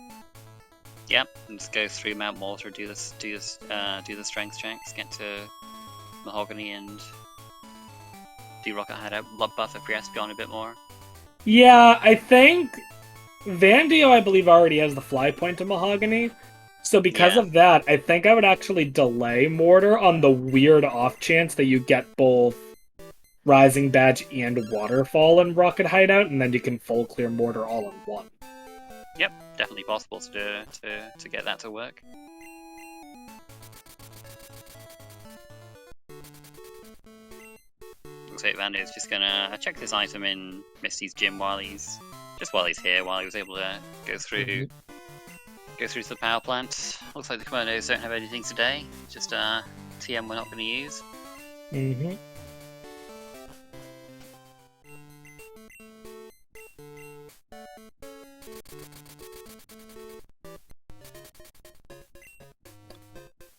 Yep, and just go through Mount Mortar, do the Strength checks, get to Mahogany and do Rocket Hideout, buff up your Espeon a bit more. Yeah, I think Vandio, I believe, already has the fly point to Mahogany. So because of that, I think I would actually delay Mortar on the weird off chance that you get both Rising Badge and Waterfall in Rocket Hideout, and then you can full clear Mortar all in one. Yep, definitely possible to get that to work. Looks like Vandio's just gonna check this item in Misty's gym while he's here, while he was able to go through to the power plant. Looks like the Komodos don't have anything today, just TM we're not going to use. Mm-hmm.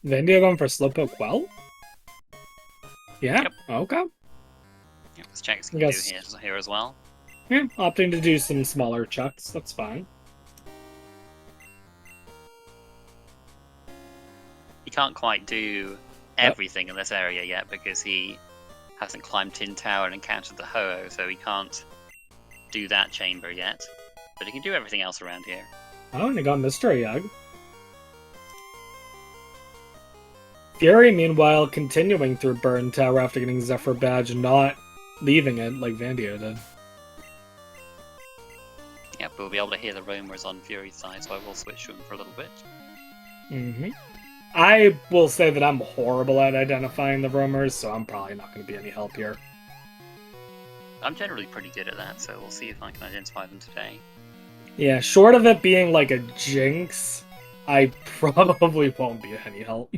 Vandio going for Slowpoke Quell? Yeah? Yep. Okay. Yep, let's check what he can do here as well. Yeah, opting to do some smaller chucks, that's fine. He can't quite do everything in this area yet because he hasn't climbed Tin Tower and encountered the Ho-Oh, so he can't do that chamber yet. But he can do everything else around here. Oh, and he got Mystery Egg. Fury, meanwhile, continuing through Burn Tower after getting Zephyr Badge, not leaving it like Vandio did. Yeah, but we'll be able to hear the roamers on Fury's side, so I will switch to him for a little bit. I will say that I'm horrible at identifying the roamers, so I'm probably not going to be any help here. I'm generally pretty good at that, so we'll see if I can identify them today. Yeah, short of it being like a jinx, I probably won't be any help.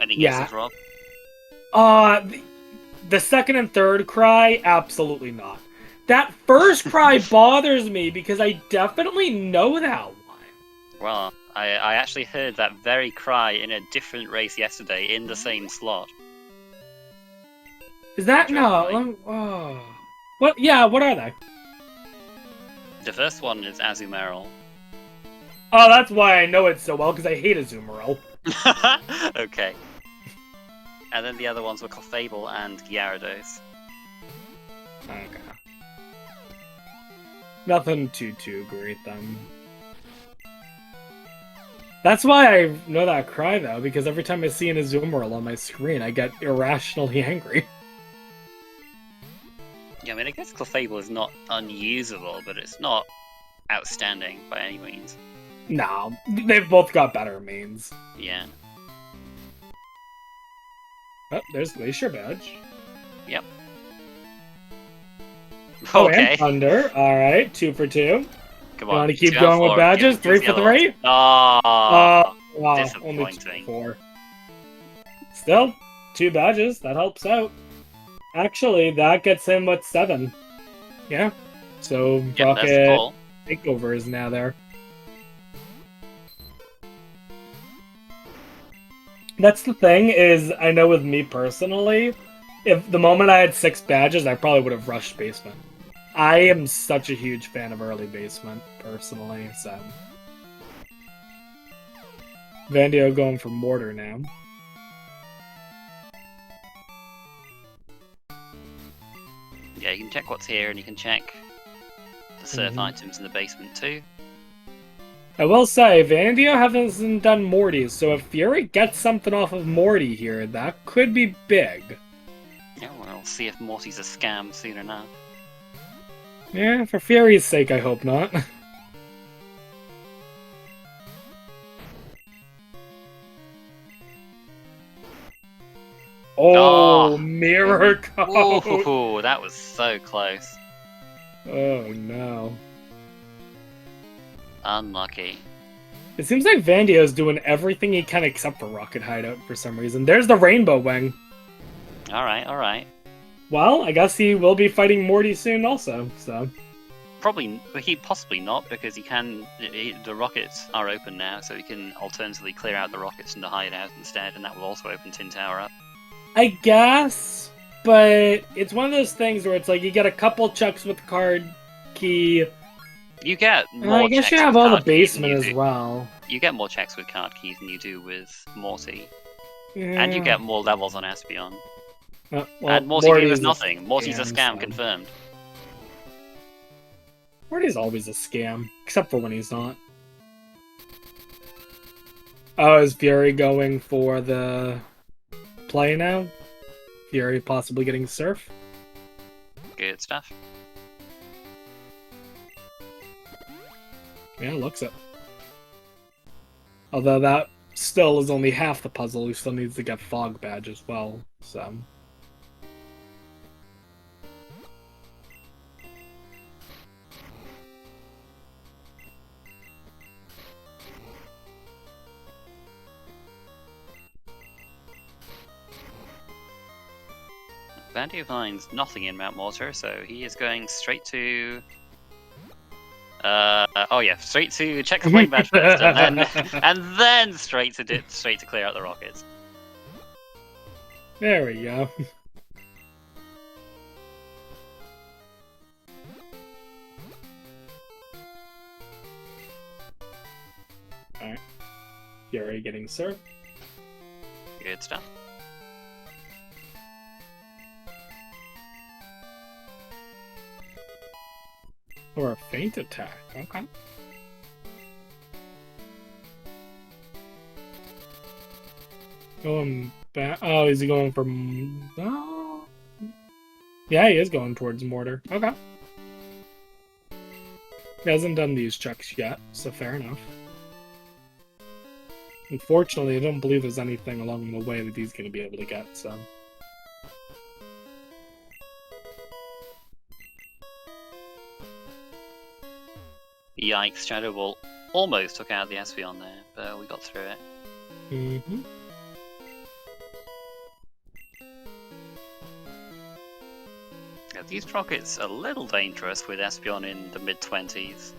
Any guesses, Rob? The second and third cry, absolutely not. That first cry bothers me because I definitely know that one. Well, I actually heard that very cry in a different race yesterday in the same slot. Is that no? Oh. What? Yeah, what are they? The first one is Azumarill. Oh, that's why I know it so well, because I hate Azumarill. Okay. And then the other ones were Clefable and Gyarados. Okay. Nothing too great then. That's why I know that cry though, because every time I see an Azumarill on my screen, I get irrationally angry. Yeah, I mean, I guess Clefable is not unusable, but it's not outstanding by any means. No, they've both got better mains. Yeah. Oh, there's Glacier Badge. Yep. Oh, Okay. and Thunder. Alright, 2 for 2. Come You on. want to keep going with badges? 3 for 3? Oh, wow, only 2 disappointing. for 4. Still, 2 badges. That helps out. Actually, that gets him with 7. Yeah. So, Rocket Takeover is now there. That's the thing, is I know with me personally, if the moment I had 6 badges, I probably would have rushed Basement. I am such a huge fan of early Basement, personally, so... Vandio going for Mortar now. Yeah, you can check what's here, and you can check the surf items in the basement too. I will say, Vandio hasn't done Morty's, so if Fury gets something off of Morty here, that could be big. Yeah, well, we'll see if Morty's a scam soon enough. Yeah, for Fury's sake, I hope not. Oh, Mirror Coat! Ooh, that was so close. Oh no. Unlucky. It seems like Vandio's doing everything he can except for Rocket Hideout for some reason. There's the Rainbow Wing. Alright, alright. Well, I guess he will be fighting Morty soon also, so... Possibly not, because the rockets are open now, so he can alternatively clear out the rockets and the hideout instead, and that will also open Tin Tower up. I guess, but it's one of those things where it's like you get a couple checks with the card key. You get more I guess checks you have with all the card keys basement as well. You get more checks with card keys than you do with Morty. Yeah. And you get more levels on Espeon. Well, and Morty gave us nothing. Morty's a scam, confirmed. Morty's always a scam, except for when he's not. Oh, is Fury going for the play now? Fury possibly getting Surf? Good stuff. Yeah, looks it. Although that still is only half the puzzle. He still needs to get Fog Badge as well, so... Vandio finds nothing in Mount Mortar, so he is going straight to Oh yeah, straight to check the flame badge first, and then straight to clear out the rockets. There we go. Alright. Fury getting served. Good stuff. Or a feint attack. Okay. Going back. Oh, is he going for? Oh. Yeah, he is going towards mortar. Okay. He hasn't done these checks yet, so fair enough. Unfortunately, I don't believe there's anything along the way that he's going to be able to get, so... Yikes, Shadow Ball almost took out the Espeon there, but we got through it. Mm-hmm. Yeah, these rockets are a little dangerous with Espeon in the mid-20s,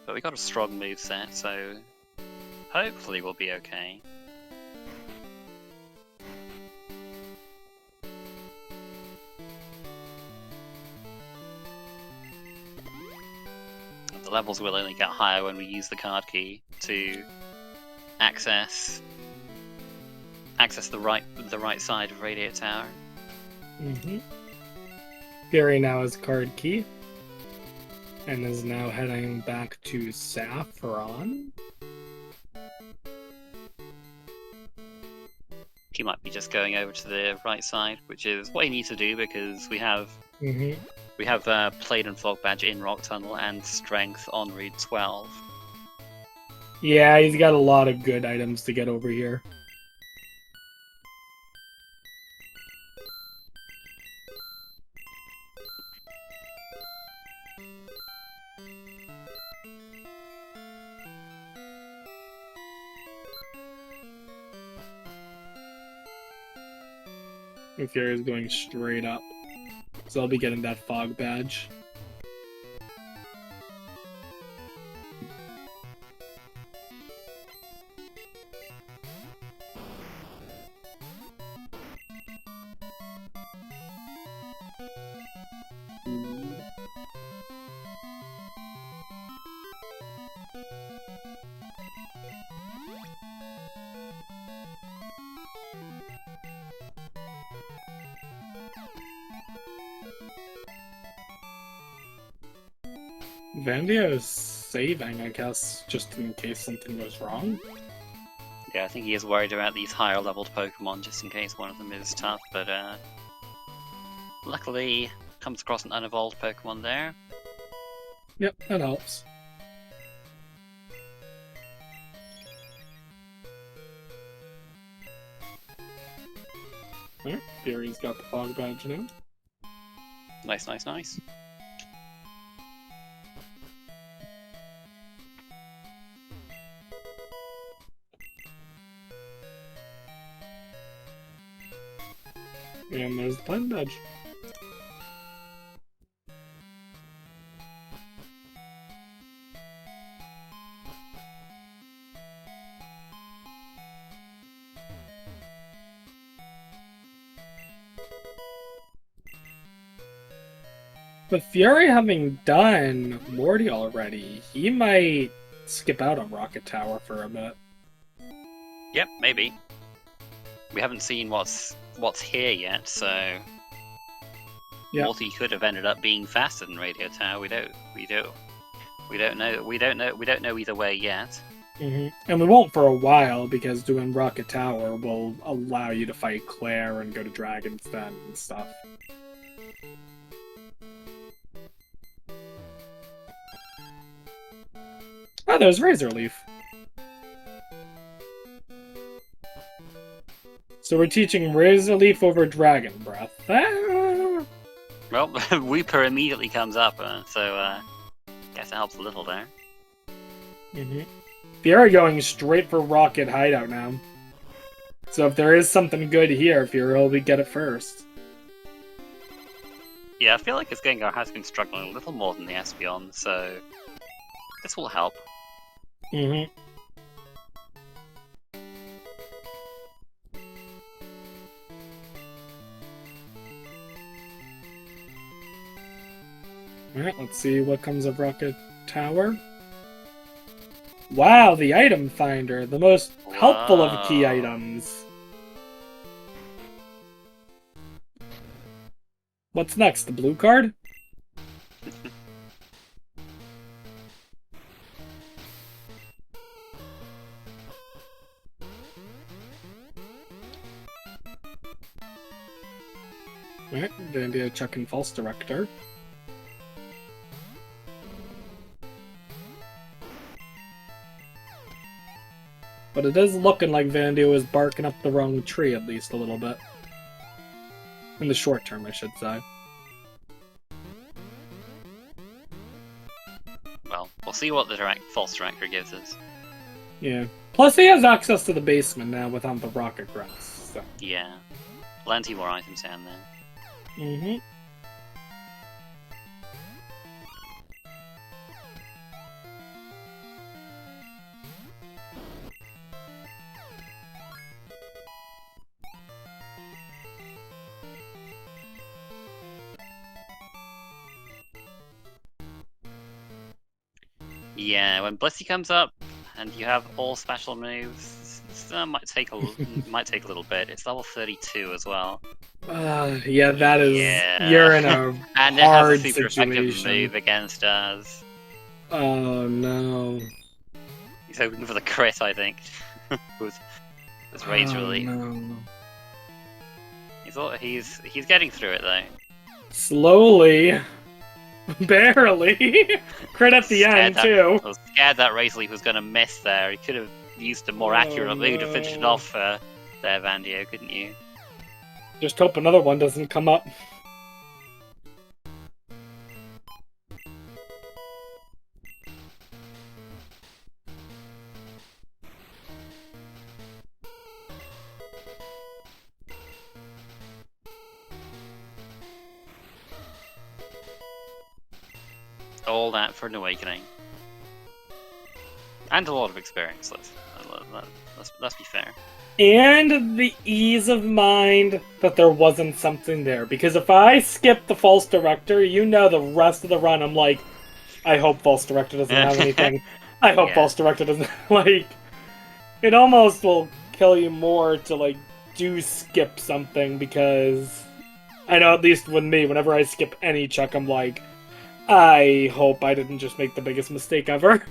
but we got a strong moveset, so hopefully we'll be okay. The levels will only get higher when we use the card key to access the right side of Radio Tower. Mm-hmm. Fury now has card key and is now heading back to Saffron. He might be just going over to the right side, which is what he needs to do because we have Plate and Fog Badge in Rock Tunnel and Strength on Route 12. Yeah, he's got a lot of good items to get over here. Fury is going straight up. So I'll be getting that Fog Badge. Vandio is saving, I guess, just in case something goes wrong. Yeah, I think he is worried about these higher leveled Pokemon just in case one of them is tough, but luckily comes across an unevolved Pokemon there. Yep, that helps. Alright, Fury's got the Fog Badge now. Nice, nice, nice. And there's the Flame Badge. With Fury having done Morty already, he might skip out on Rocket Tower for a bit. Yep, maybe. We haven't seen what's here yet, so Morty could have ended up being faster than Radio Tower. We don't know either way yet. Mm-hmm. And we won't for a while because doing Rocket Tower will allow you to fight Claire and go to Dragon's Den and stuff. Oh, there's Razor Leaf. So we're teaching Razor Leaf over Dragon Breath. Ah! Well, Weeper immediately comes up, so guess it helps a little there. Mm-hmm. Fury going straight for Rocket Hideout now. So if there is something good here, Fury will get it first. Yeah, I feel like his Gengar has been struggling a little more than the Espeon, so This will help. Mm-hmm. Alright, let's see what comes of Rocket Tower. Wow, the item finder, the most helpful of key items. What's next? The blue card? Alright, Vandio checking False Director. But it is looking like Vandio is barking up the wrong tree at least a little bit. In the short term, I should say. Well, we'll see what the False Director gives us. Yeah. Plus, he has access to the basement now without the rocket grass. So. Yeah. Plenty more items down there. Mm-hmm. Yeah, when Blissey comes up and you have all special moves, it might take a little bit. It's level 32 as well. Yeah, that is. Yeah. You're in a and hard it has a super effective situation. move against us. Oh no. He's hoping for the crit, I think. with Rage Relief. No. He's getting through it though. Slowly. Barely. Crit at the end, too. I was scared that Rage Relief was going to miss there. He could have used a more accurate move to finish it off there, Vandio, couldn't you? Just hope another one doesn't come up. All that for an awakening. And a lot of experience, let's be fair. And the ease of mind that there wasn't something there. Because if I skip the False Director, you know the rest of the run I'm like, I hope False Director doesn't have anything. I hope False Director doesn't, like... It almost will kill you more to, like, do skip something, because... I know, at least with me, whenever I skip any check, I'm like... I hope I didn't just make the biggest mistake ever.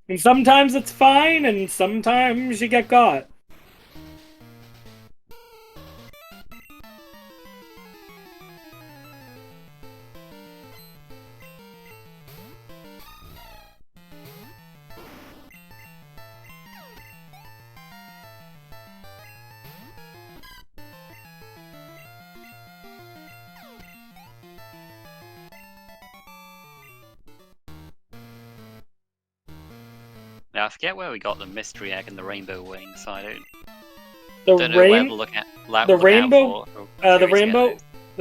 And sometimes it's fine, and sometimes you get caught. Now I forget where we got the Mystery Egg and the Rainbow Wing, so I don't The know where to look at. The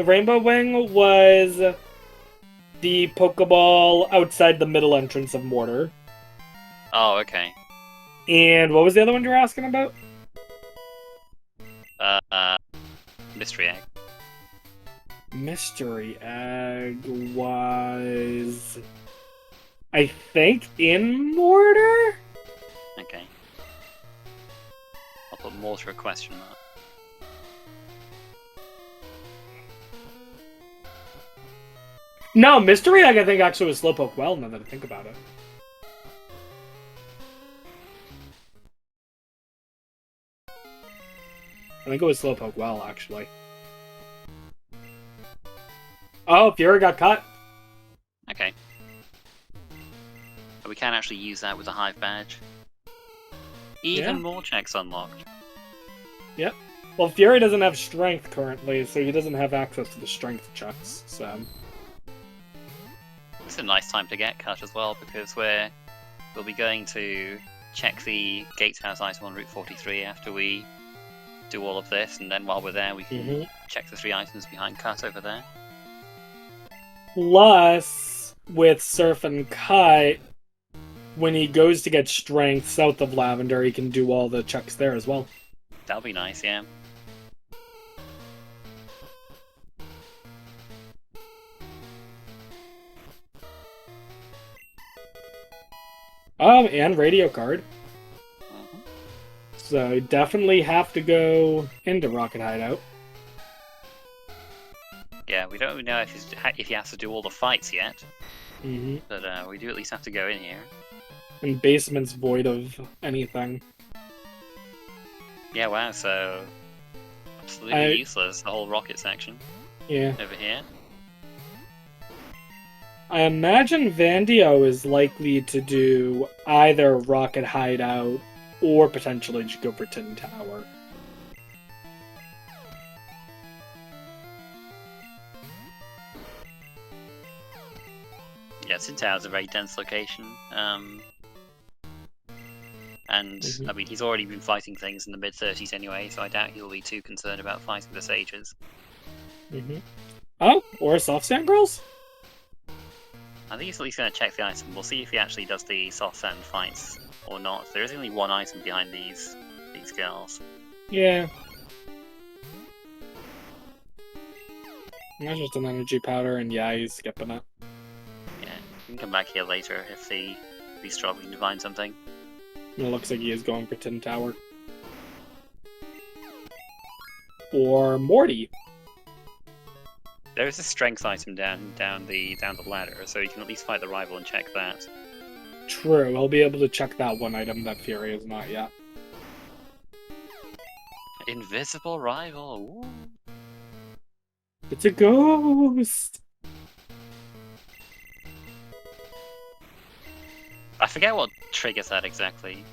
Rainbow Wing was the Pokeball outside the middle entrance of Mortar. Oh, okay. And what was the other one you were asking about? Mystery Egg. Mystery Egg was... I think in Mortar? Okay. I'll put Mortar a question mark. No, Mystery Egg I think actually was Slowpoke Well, now that I think about it. I think it was Slowpoke Well, actually. Oh, Fury got cut. Okay. But we can actually use that with the Hive Badge. Even more checks unlocked. Yep. Well, Fury doesn't have Strength currently, so he doesn't have access to the Strength checks, so... It's a nice time to get cut as well, because we'll be going to check the Gatehouse item on Route 43 after we do all of this, and then while we're there we can check the 3 items behind cut over there. Plus, with Surf and Cut, when he goes to get strength south of Lavender, he can do all the checks there as well. That'll be nice, yeah. And radio card. So definitely have to go into Rocket Hideout. Yeah, we don't know if he has to do all the fights yet. Mm-hmm. But we do at least have to go in here. And basement's void of anything. Yeah, wow, so absolutely useless, the whole rocket section. Yeah. Over here. I imagine Vandio is likely to do either Rocket Hideout or potentially just go for Tin Tower. Yeah, Tin Tower's a very dense location. And, I mean, he's already been fighting things in the mid-30s anyway, so I doubt he'll be too concerned about fighting the sages. Oh, or Soft Sand Girls? I think he's at least going to check the item. We'll see if he actually does the soft sand fights or not. There is only one item behind these girls. Yeah. That's just an energy powder, and yeah, he's skipping it. Yeah, you can come back here later if he's struggling to find something. It looks like he is going for Tin Tower. Or Morty. There is a strength item down the ladder, so you can at least fight the rival and check that. True, I'll be able to check that one item that Fury is not yet. Invisible rival. Ooh. It's a ghost. I forget what triggers that exactly.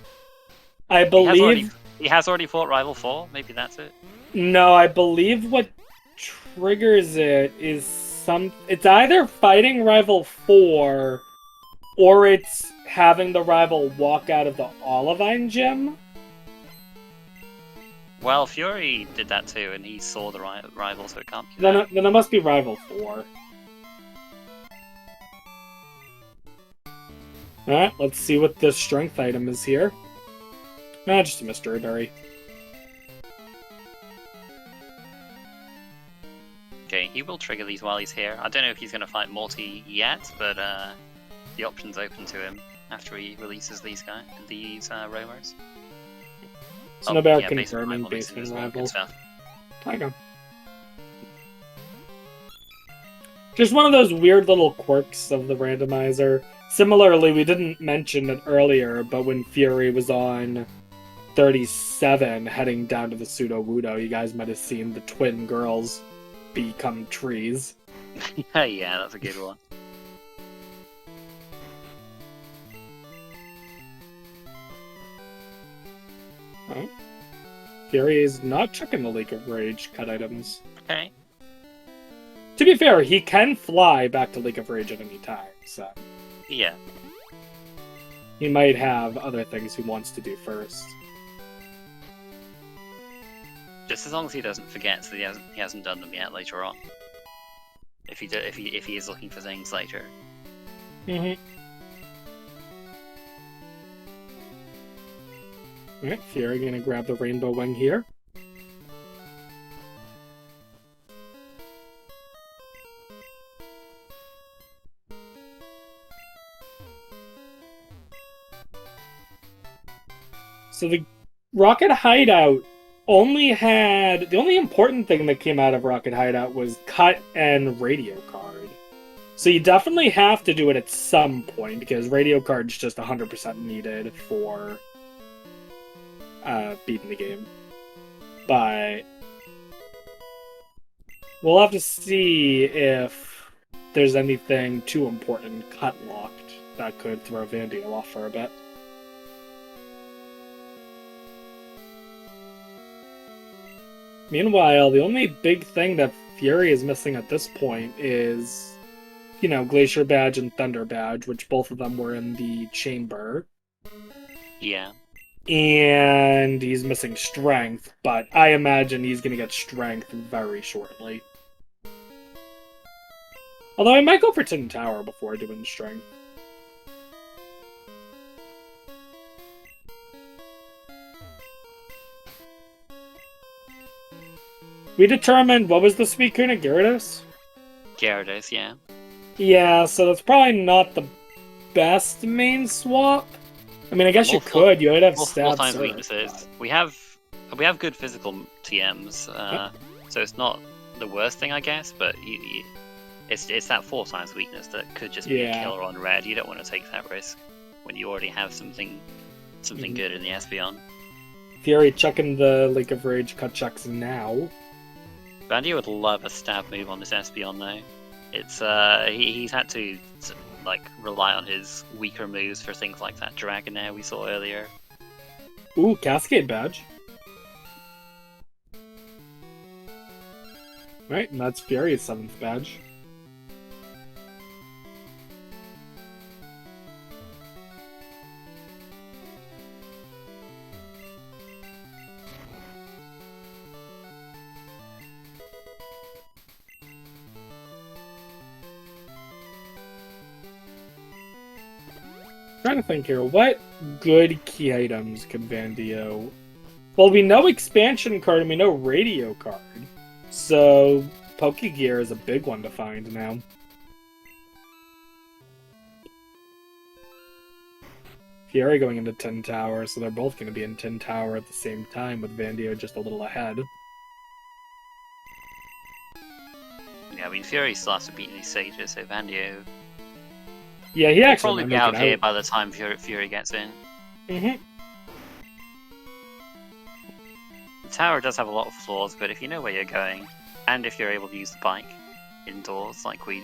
I believe he has already fought rival 4. Maybe that's it. No, I believe what triggers it is it's either fighting rival 4 or it's having the rival walk out of the Olivine gym. Well, Fury did that too, and he saw the rival, so it can't be Then that. Then it must be rival 4. Alright, let's see what this strength item is here. Just a mystery berry. Okay, he will trigger these while he's here. I don't know if he's going to fight Morty yet, but the option's open to him after he releases these roamers. It's no about confirming basement rival. I know. Just one of those weird little quirks of the randomizer. Similarly, we didn't mention it earlier, but when Fury was on 37 heading down to the Pseudo-Wudo, you guys might have seen the twin girls become trees. Yeah, that's a good one. Oh. Fury is not checking the Lake of Rage cut items. Okay. To be fair, he can fly back to Lake of Rage at any time, so... Yeah. He might have other things he wants to do first. Just as long as he doesn't forget that he hasn't done them yet later on. If he is looking for things later. Alright, Fury gonna grab the Rainbow Wing here. So the Rocket Hideout only had... The only important thing that came out of Rocket Hideout was cut and radio card. So you definitely have to do it at some point, because radio card's just 100% needed for beating the game. But we'll have to see if there's anything too important cut locked that could throw Vandio off for a bit. Meanwhile, the only big thing that Fury is missing at this point is, you know, Glacier Badge and Thunder Badge, which both of them were in the chamber. Yeah. And he's missing Strength, but I imagine he's going to get Strength very shortly. Although I might go for Tin Tower before doing String. We determined, what was the Suicune? Gyarados? Gyarados, yeah. Yeah, so that's probably not the best main swap. I mean, I guess you could. You would have stab times Surf, weaknesses. but... We have good physical TMs, so it's not the worst thing, I guess. But it's that 4 times weakness that could just be a killer on red. You don't want to take that risk when you already have something good in the Espeon. Fury chucking the Lake of Rage cut chucks now. Vandio would love a stab move on this Espeon though. It's he's had to like rely on his weaker moves for things like that Dragonair we saw earlier. Ooh, Cascade badge. Right, and that's Fury's 7th badge. Trying to think here, what good key items can Vandio... Well, we know expansion card and we know radio card. So, Pokegear is a big one to find now. Fury going into Tin Tower, so they're both going to be in Tin Tower at the same time, with Vandio just a little ahead. Yeah, I mean, Fury still has to beat these Sages, so Vandio... Yeah, he actually probably be out here by the time Fury gets in. Mm-hmm. The tower does have a lot of flaws, but if you know where you're going, and if you're able to use the bike indoors, like we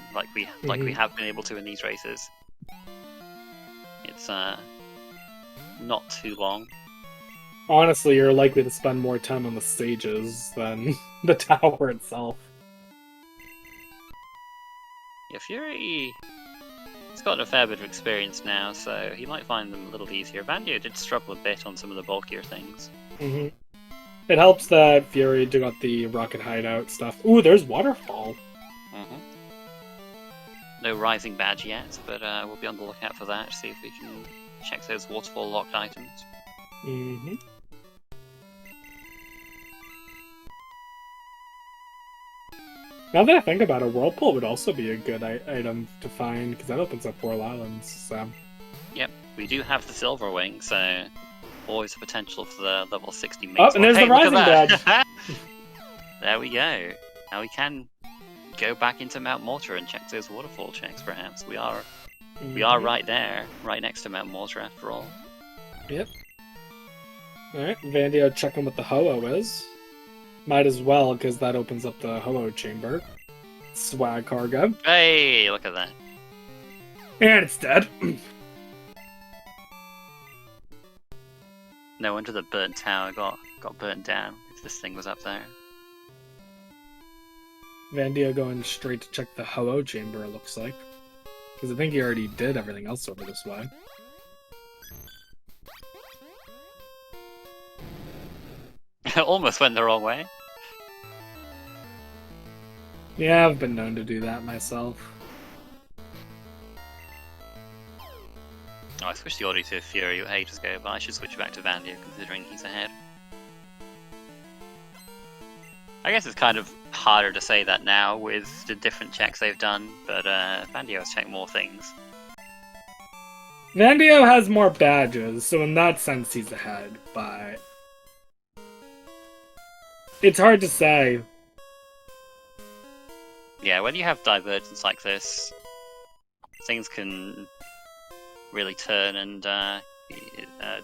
have been able to in these races, it's not too long. Honestly, you're likely to spend more time on the stages than the tower itself. Yeah, Fury... He's got a fair bit of experience now, so he might find them a little easier. Vandio did struggle a bit on some of the bulkier things. Mm-hmm. It helps that Fury got the Rocket Hideout stuff. Ooh, there's Waterfall. Mm-hmm. No Rising badge yet, but we'll be on the lookout for that, see if we can check those Waterfall locked items. Mm-hmm. Now that I think about it, Whirlpool would also be a good item to find, because that opens up 4 islands, so... Yep, we do have the Silver Wing, so always a potential for the level 60 main. Oh, and there's the Rising badge! There we go. Now we can go back into Mount Mortar and check those waterfall checks, perhaps. We are right there, right next to Mount Mortar after all. Yep. Alright, Vandio checking what the Ho-Oh is. Might as well, because that opens up the Ho-Oh chamber. Swag cargo. Hey, look at that. And it's dead. No wonder the burnt tower got burnt down, if this thing was up there. Vandio going straight to check the Ho-Oh chamber, it looks like. Because I think he already did everything else over this way. Almost went the wrong way. Yeah, I've been known to do that myself. Oh, I switched the audio to Fury ages ago, but I should switch back to Vandio considering he's ahead. I guess it's kind of harder to say that now with the different checks they've done, but Vandio has checked more things. Vandio has more badges, so in that sense he's ahead, but... It's hard to say. Yeah, when you have divergence like this, things can really turn, and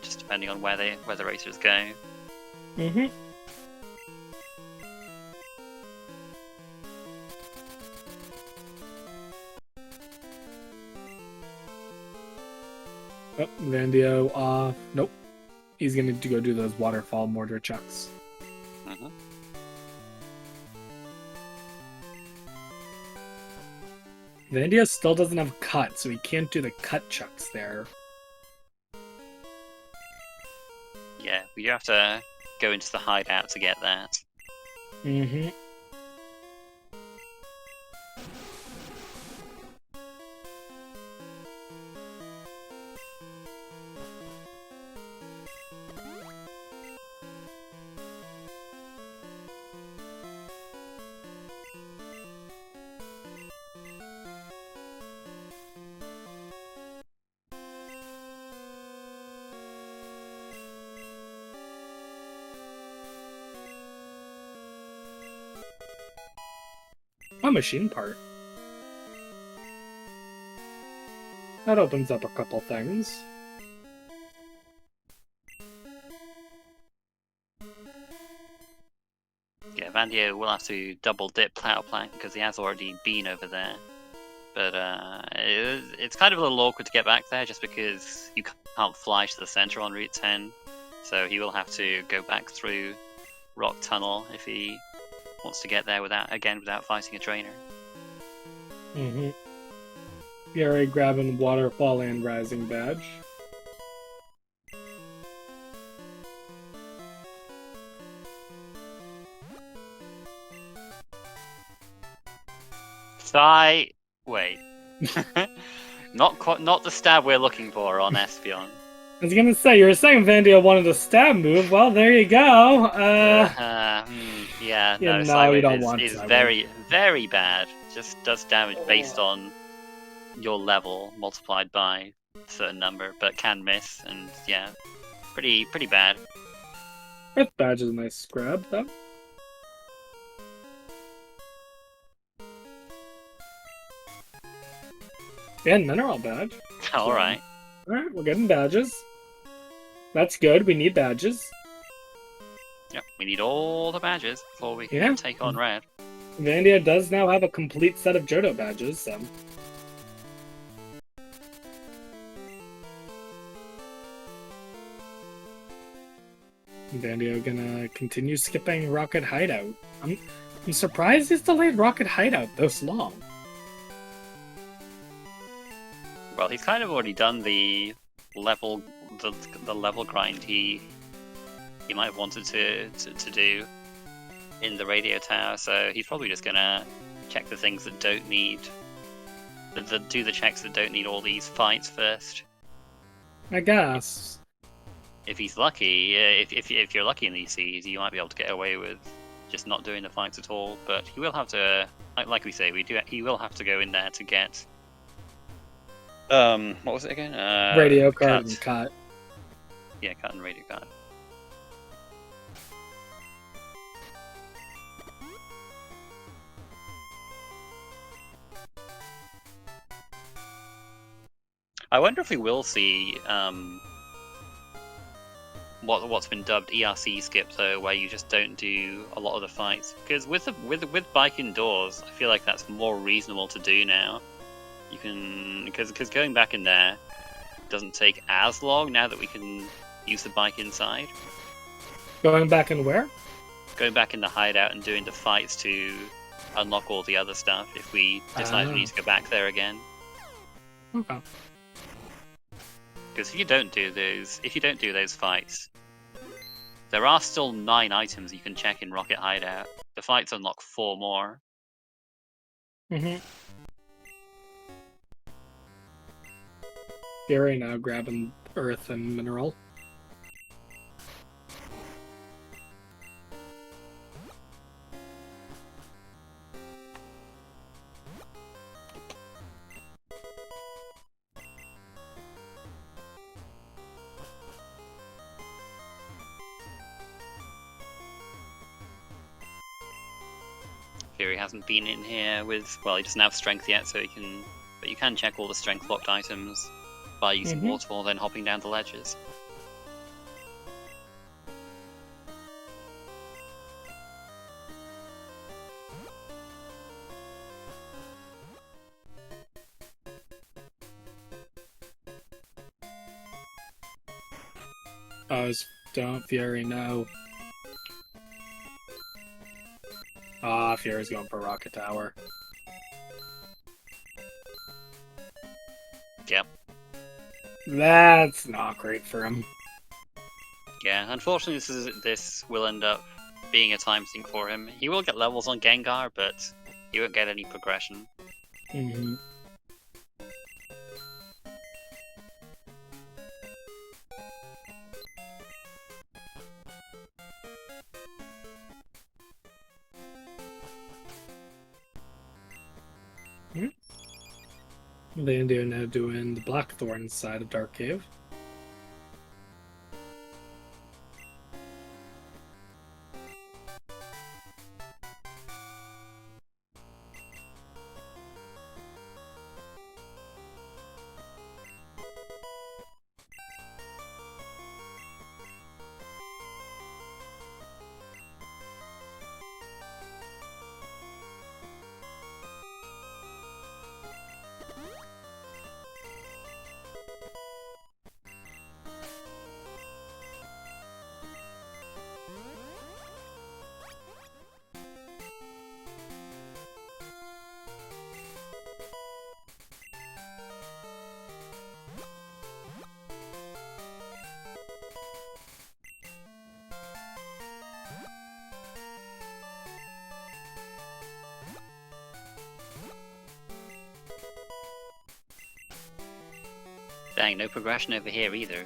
just depending on where the racers go. Mm-hmm. Oh, Vandio off. Nope. He's gonna go do those waterfall mortar checks. Mm-hmm. Vandio still doesn't have cut, so he can't do the cut chucks there. Yeah, we have to go into the hideout to get that. Mm-hmm. A machine part. That opens up a couple things. Yeah, Vandio will have to double dip Plow Plank because he has already been over there. But it's kind of a little awkward to get back there just because you can't fly to the center on Route 10. So he will have to go back through Rock Tunnel if he wants to get there without fighting a trainer. Fury grabbing Waterfall and Rising badge. Wait. Not the stab we're looking for on Espeon. I was gonna say, you were saying Vandio wanted a stab move. Well, there you go. Yeah, no, Psywave you don't want is Psywave. very, very bad. Just does damage based on your level multiplied by a certain number, but can miss, and yeah, pretty bad. Earth badge is a nice grab, though. And mineral badge. Alright. Alright, we're getting badges. That's good, we need badges. Yep, we need all the badges before we can take on Red. Vandia does now have a complete set of Johto badges, so... Vandio gonna continue skipping Rocket Hideout. I'm surprised he's delayed Rocket Hideout this long. Well, he's kind of already done the level grind he might have wanted to do in the radio tower, so he's probably just gonna check the things that don't need do the checks that don't need all these fights first. I guess. If he's lucky, if you're lucky in these seas, you might be able to get away with just not doing the fights at all. But he will have to, like we say, he will have to go in there to get. What was it again? Radio card and cut. Yeah, cut and radio card. I wonder if we will see what's been dubbed ERC skip though, where you just don't do a lot of the fights. Because with bike indoors, I feel like that's more reasonable to do now. You can because going back in there doesn't take as long now that we can use the bike inside. Going back in where? Going back in the hideout and doing the fights to unlock all the other stuff if we decide we need to go back there again. Okay. Because if you don't do those fights, there are still 9 items you can check in Rocket Hideout. The fights unlock 4 more. Fury now grabbing Earth and Mineral. Fury hasn't been in here with, well, he doesn't have strength yet, so but you can check all the strength locked items by using waterfall, then hopping down the ledges. Don't Fury, no. Fury's going for Rocket Tower. Yep. That's not great for him. Yeah, unfortunately this will end up being a time sink for him. He will get levels on Gengar, but he won't get any progression. Vandio now doing the Blackthorn side of Dark Cave. Dang, no progression over here either.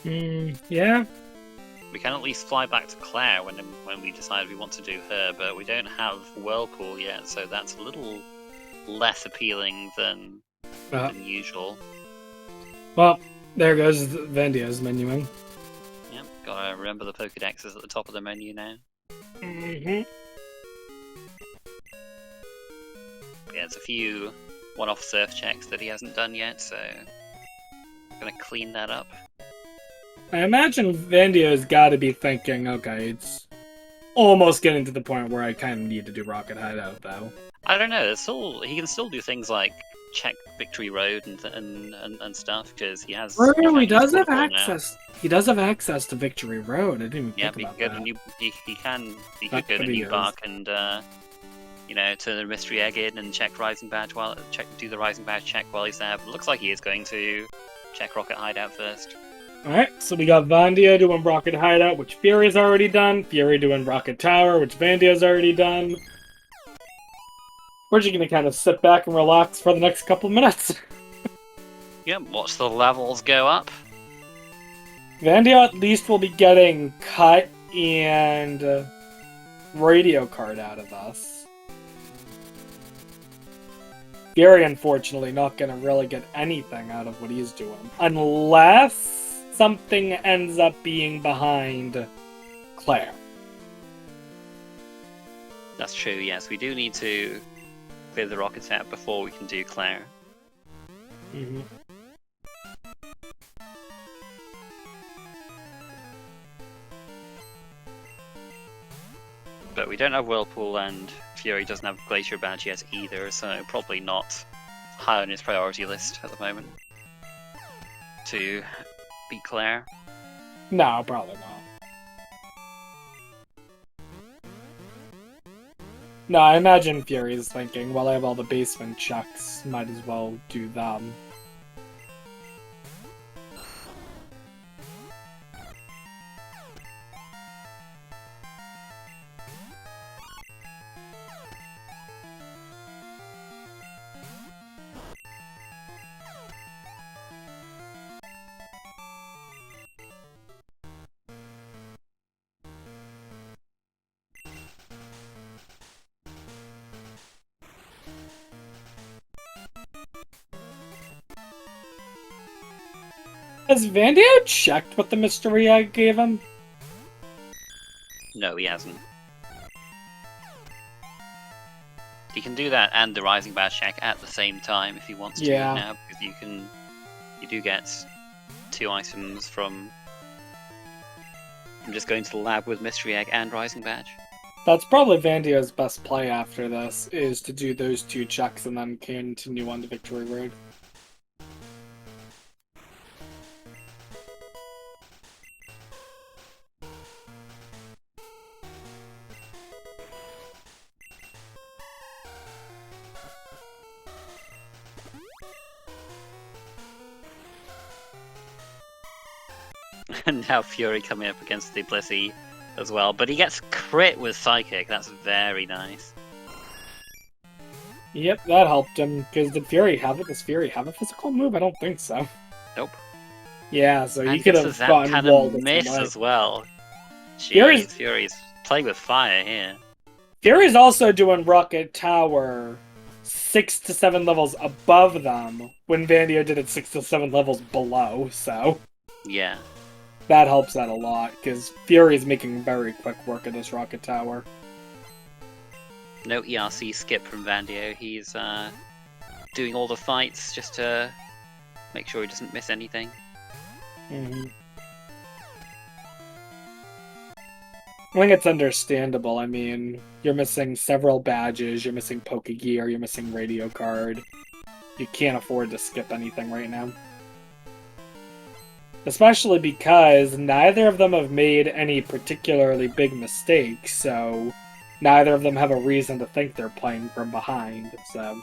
Yeah. We can at least fly back to Claire when we decide we want to do her, but we don't have Whirlpool yet, so that's a little less appealing than usual. Well, there goes Vandio's menuing. Yep, gotta remember the Pokedex is at the top of the menu now. Mm-hmm. Yeah, it's a few one-off surf checks that he hasn't done yet, so I'm gonna clean that up. I imagine Vandio's got to be thinking, okay, it's almost getting to the point where I kind of need to do Rocket Hideout, though. I don't know. He can still do things like check Victory Road and stuff because he has. He does have access. Now. He does have access to Victory Road. I didn't even think about that. He could go to New Bark and turn the Mystery Egg in and check Rising Badge do the Rising Badge check while he's there. But it looks like he is going to check Rocket Hideout first. Alright, so we got Vandio doing Rocket Hideout, which Fury's already done. Fury doing Rocket Tower, which Vandio's already done. We're just gonna kind of sit back and relax for the next couple minutes. Yep, watch the levels go up. Vandio at least will be getting cut and radio card out of us. Fury, unfortunately, not gonna really get anything out of what he's doing. Unless something ends up being behind Claire. That's true, yes. We do need to clear the rocket set before we can do Claire. Mm-hmm. But we don't have Whirlpool and Fury doesn't have Glacier Badge yet either, so probably not high on his priority list at the moment to beat Claire. No, probably not. No, I imagine Fury's thinking, well, I have all the basement checks, might as well do them. Has Vandio checked what the mystery egg gave him? No, he hasn't. He can do that and the Rising Badge check at the same time if he wants to now, because you do get 2 items from just going to the lab with Mystery Egg and Rising Badge. That's probably Vandio's best play after this, is to do those 2 checks and then continue on the Victory Road. And now Fury coming up against the Blissey as well, but he gets crit with Psychic. That's very nice. Yep, that helped him, because did Fury have it? Does Fury have a physical move? I don't think so. Nope. Yeah, so he could have gotten kind walled of miss as well. Jeez, Fury's playing with fire here. Fury's also doing Rocket Tower 6 to 7 levels above them, when Vandio did it 6 to 7 levels below, so... Yeah. That helps out a lot, because Fury's making very quick work of this Rocket Tower. No ERC skip from Vandio. He's doing all the fights just to make sure he doesn't miss anything. Mm-hmm. I think it's understandable. I mean, you're missing several badges, you're missing Pokegear, you're missing Radio Card. You can't afford to skip anything right now. Especially because neither of them have made any particularly big mistakes, so neither of them have a reason to think they're playing from behind, so...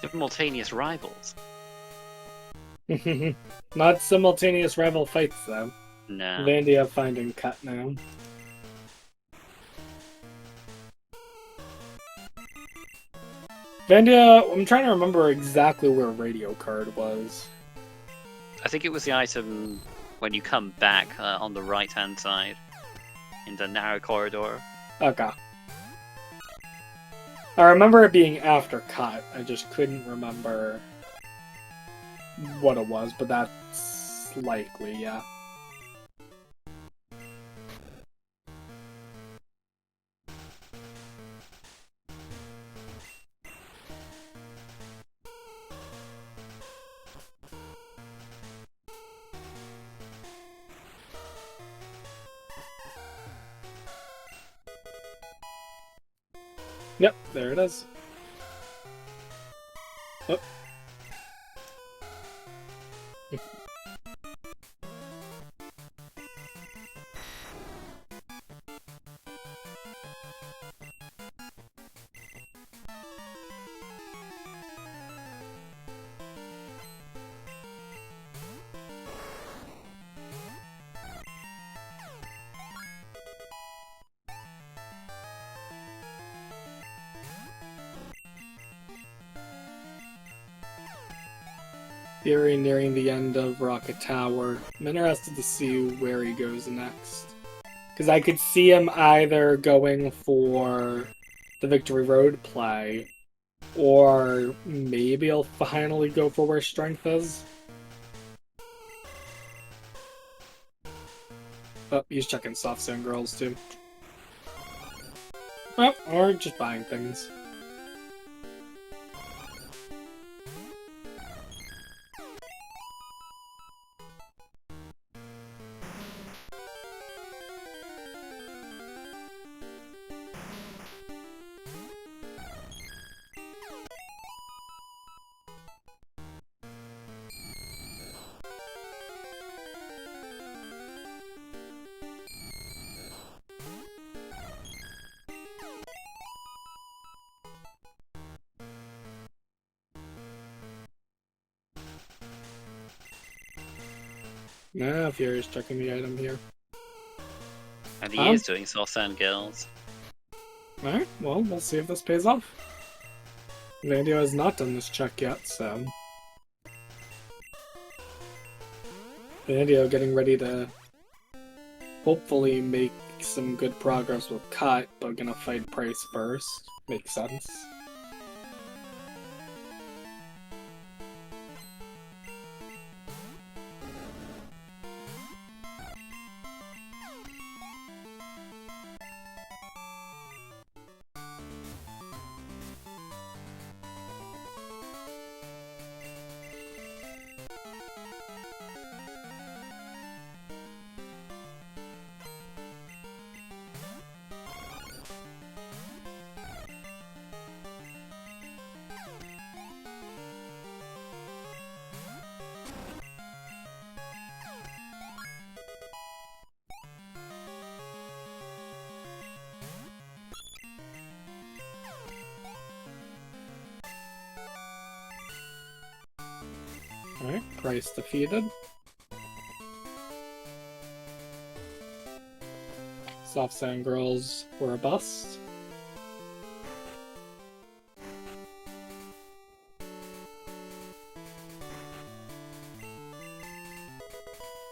Simultaneous rivals. Not simultaneous rival fights, though. No. Vandia finding cut now. Vandia, I'm trying to remember exactly where radio card was. I think it was the item when you come back on the right-hand side in the narrow corridor. Okay. I remember it being after cut. I just couldn't remember what it was, but that's likely, yeah. Yep, there it is. Oh. Fury nearing the end of Rocket Tower. I'm interested to see where he goes next. Because I could see him either going for the Victory Road play, or maybe he'll finally go for where Strength is. Oh, he's checking Soft Sand Girls too. Oh, or just buying things. Nah, Fury's checking the item here. And he is doing Soft Sand Girls. Alright, well, we'll see if this pays off. Vandio has not done this check yet, so... Vandio getting ready to hopefully make some good progress with Cut, but gonna fight Price first. Makes sense. Alright, Price defeated. Soft Sand Girls were a bust.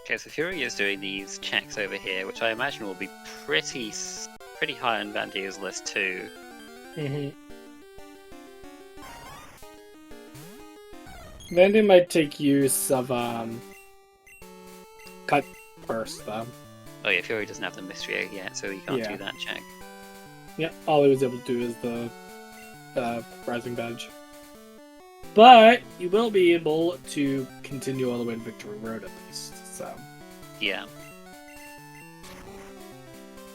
Okay, so Fury is doing these checks over here, which I imagine will be pretty high on Vandio's list too. Vandio might take use of Cut first, though. Oh yeah, Fury doesn't have the mystery egg yet, so he can't do that check. Yeah, all he was able to do is the Rising Badge. But you will be able to continue all the way to Victory Road at least, so... Yeah.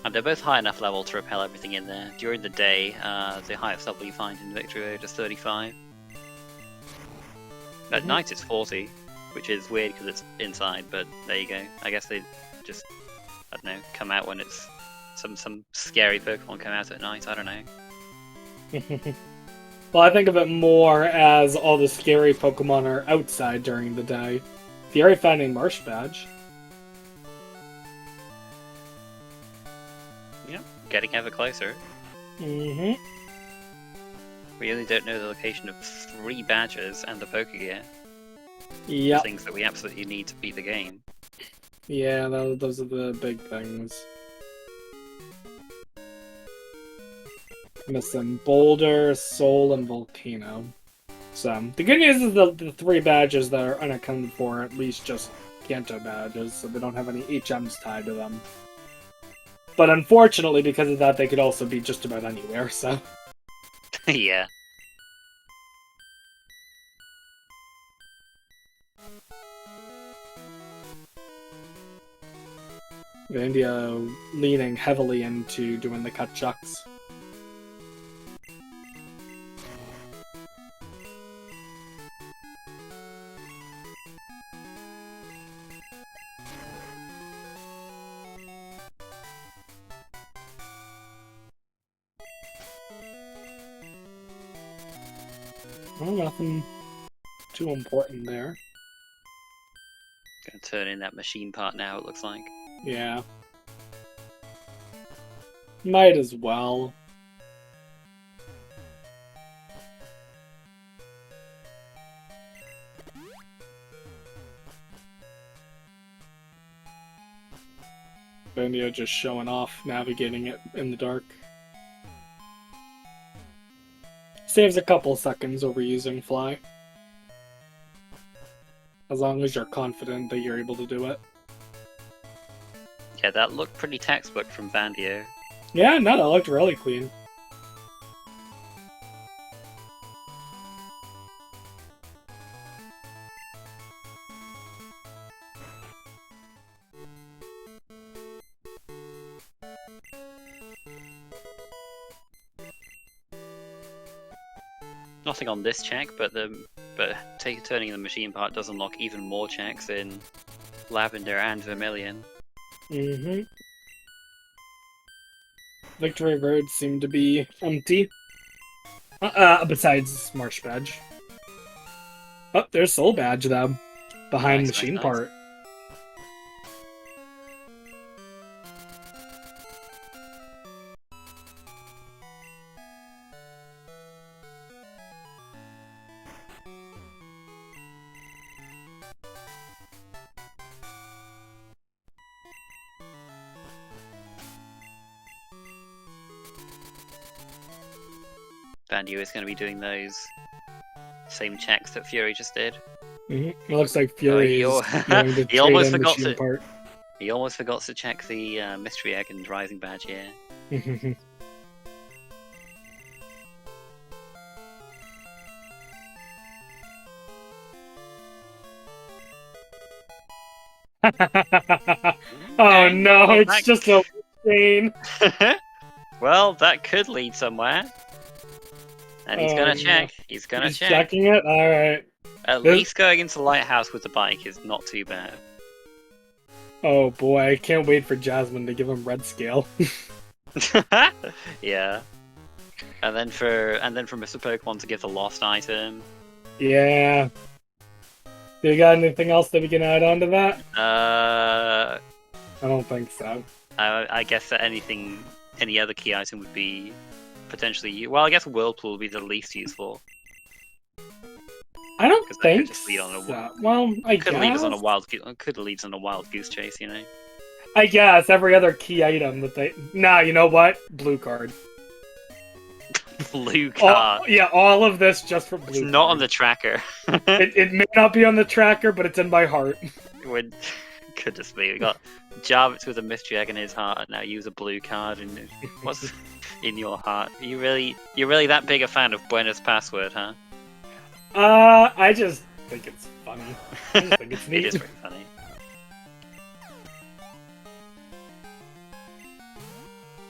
And they're both high enough level to repel everything in there. During the day, the highest level you find in Victory Road is 35. At night it's 40, which is weird because it's inside, but there you go. I guess they just, I don't know, come out when it's some scary Pokemon come out at night, I don't know. Well, I think of it more as all the scary Pokemon are outside during the day. Fury found a Marsh Badge. Yeah, getting ever closer. Mm-hmm. We only don't know the location of 3 badges and the Pokegear. Yep. Things that we absolutely need to beat the game. Yeah, those are the big things. Missing Boulder, Soul, and Volcano. So, the good news is the 3 badges that are unaccounted for are at least just Kanto badges, so they don't have any HMs tied to them. But unfortunately, because of that, they could also be just about anywhere, so... Yeah. Vandio leaning heavily into doing the cut chucks. Well, nothing too important there. Gonna turn in that machine part now, it looks like. Yeah. Might as well. Vandio just showing off, navigating it in the dark. Saves a couple seconds over using Fly. As long as you're confident that you're able to do it. Yeah, that looked pretty textbook from Vandio. Yeah, no, that looked really clean. Nothing on this check, but turning the machine part does unlock even more checks in Lavender and Vermilion. Mm-hmm. Victory Road seemed to be empty. Besides Marsh Badge. Oh, there's Soul Badge, though. Behind Nice, machine nice. part. Vandio is going to be doing those same checks that Fury just did. Mm-hmm. It looks like Fury is going to he almost trade in forgot machine to. part. He almost forgot to check the Mystery Egg and Rising Badge here. Oh no, it's just a chain. Well, that could lead somewhere. And he's gonna check. He's gonna check. Checking it? Alright. At least going into the lighthouse with the bike is not too bad. Oh boy, I can't wait for Jasmine to give him red scale. Yeah. And then for Mr. Pokemon to give the lost item. Yeah. Do you got anything else that we can add on to that? I don't think so. I guess that any other key item would be potentially. Well, I guess Whirlpool would be the least useful. I don't think just lead on a, so. Well, I could guess. lead us on a wild goose chase, you know. I guess every other key item that they. Nah, you know what? Blue card. Blue card. Yeah, all of this just for blue. It's not on the tracker. it may not be on the tracker, but it's in my heart. Could just be. We got Jarvis with a mystery egg in his heart, and now use a blue card. And what's in your heart? You're really that big a fan of Buena's Password, huh? I just think it's funny. I just think it's neat. It is pretty funny.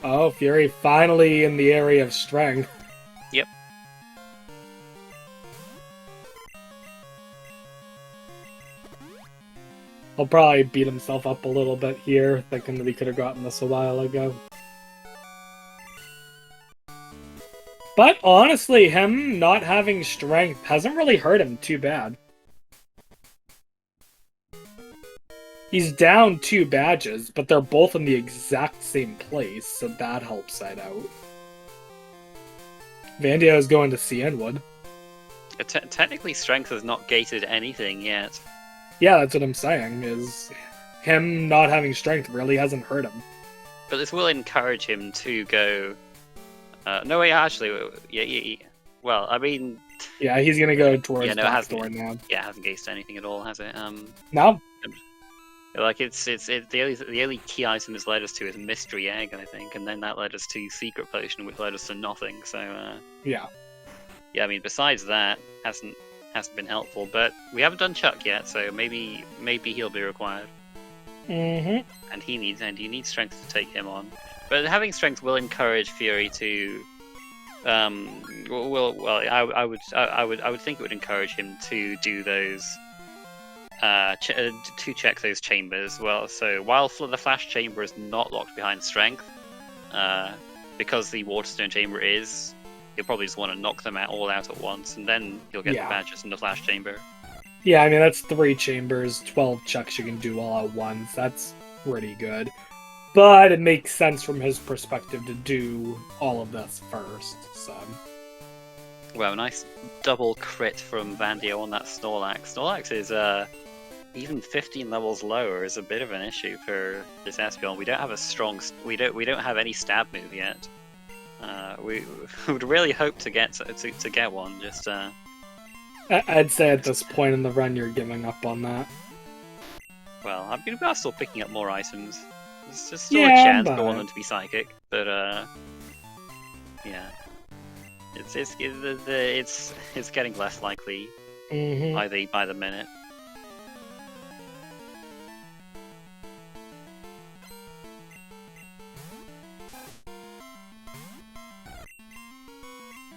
Oh, Fury finally in the area of strength. Yep. He'll probably beat himself up a little bit here, thinking that he could have gotten this a while ago. But honestly, him not having strength hasn't really hurt him too bad. He's down 2 badges, but they're both in the exact same place, so that helps side out. Vandio is going to Cianwood. Technically, strength has not gated anything yet. Yeah, that's what I'm saying, is him not having strength really hasn't hurt him. But this will encourage him to go... no, wait, actually, yeah. Well, I mean... Yeah, he's going to go towards Blackthorn now. Yeah, it hasn't gated anything at all, has it? No. Like, the only key item it's led us to is Mystery Egg, I think, and then that led us to Secret Potion, which led us to nothing, so... Yeah. Yeah, I mean, besides that, hasn't been helpful, but we haven't done Chuck yet, so maybe he'll be required. Mm-hmm. And he needs strength to take him on. But having strength will encourage Fury to, I would think it would encourage him to do those, to check those chambers. Well, so while the Flash Chamber is not locked behind strength, because the Waterstone Chamber is, he'll probably just want to knock them all out at once, and then he'll get the badges in the Flash Chamber. Yeah, I mean, that's 3 chambers, 12 chucks you can do all at once. That's pretty good. But it makes sense from his perspective to do all of this first, so... Well, nice double crit from Vandio on that Snorlax. Snorlax is, even 15 levels lower is a bit of an issue for this Espeon. We don't have a strong... We don't have any stab move yet. We would really hope to get one, just... I'd say at this point in the run you're giving up on that. Well, I mean, we are still picking up more items. There's just still a chance for one of them to be psychic, but yeah, it's getting less likely by the minute.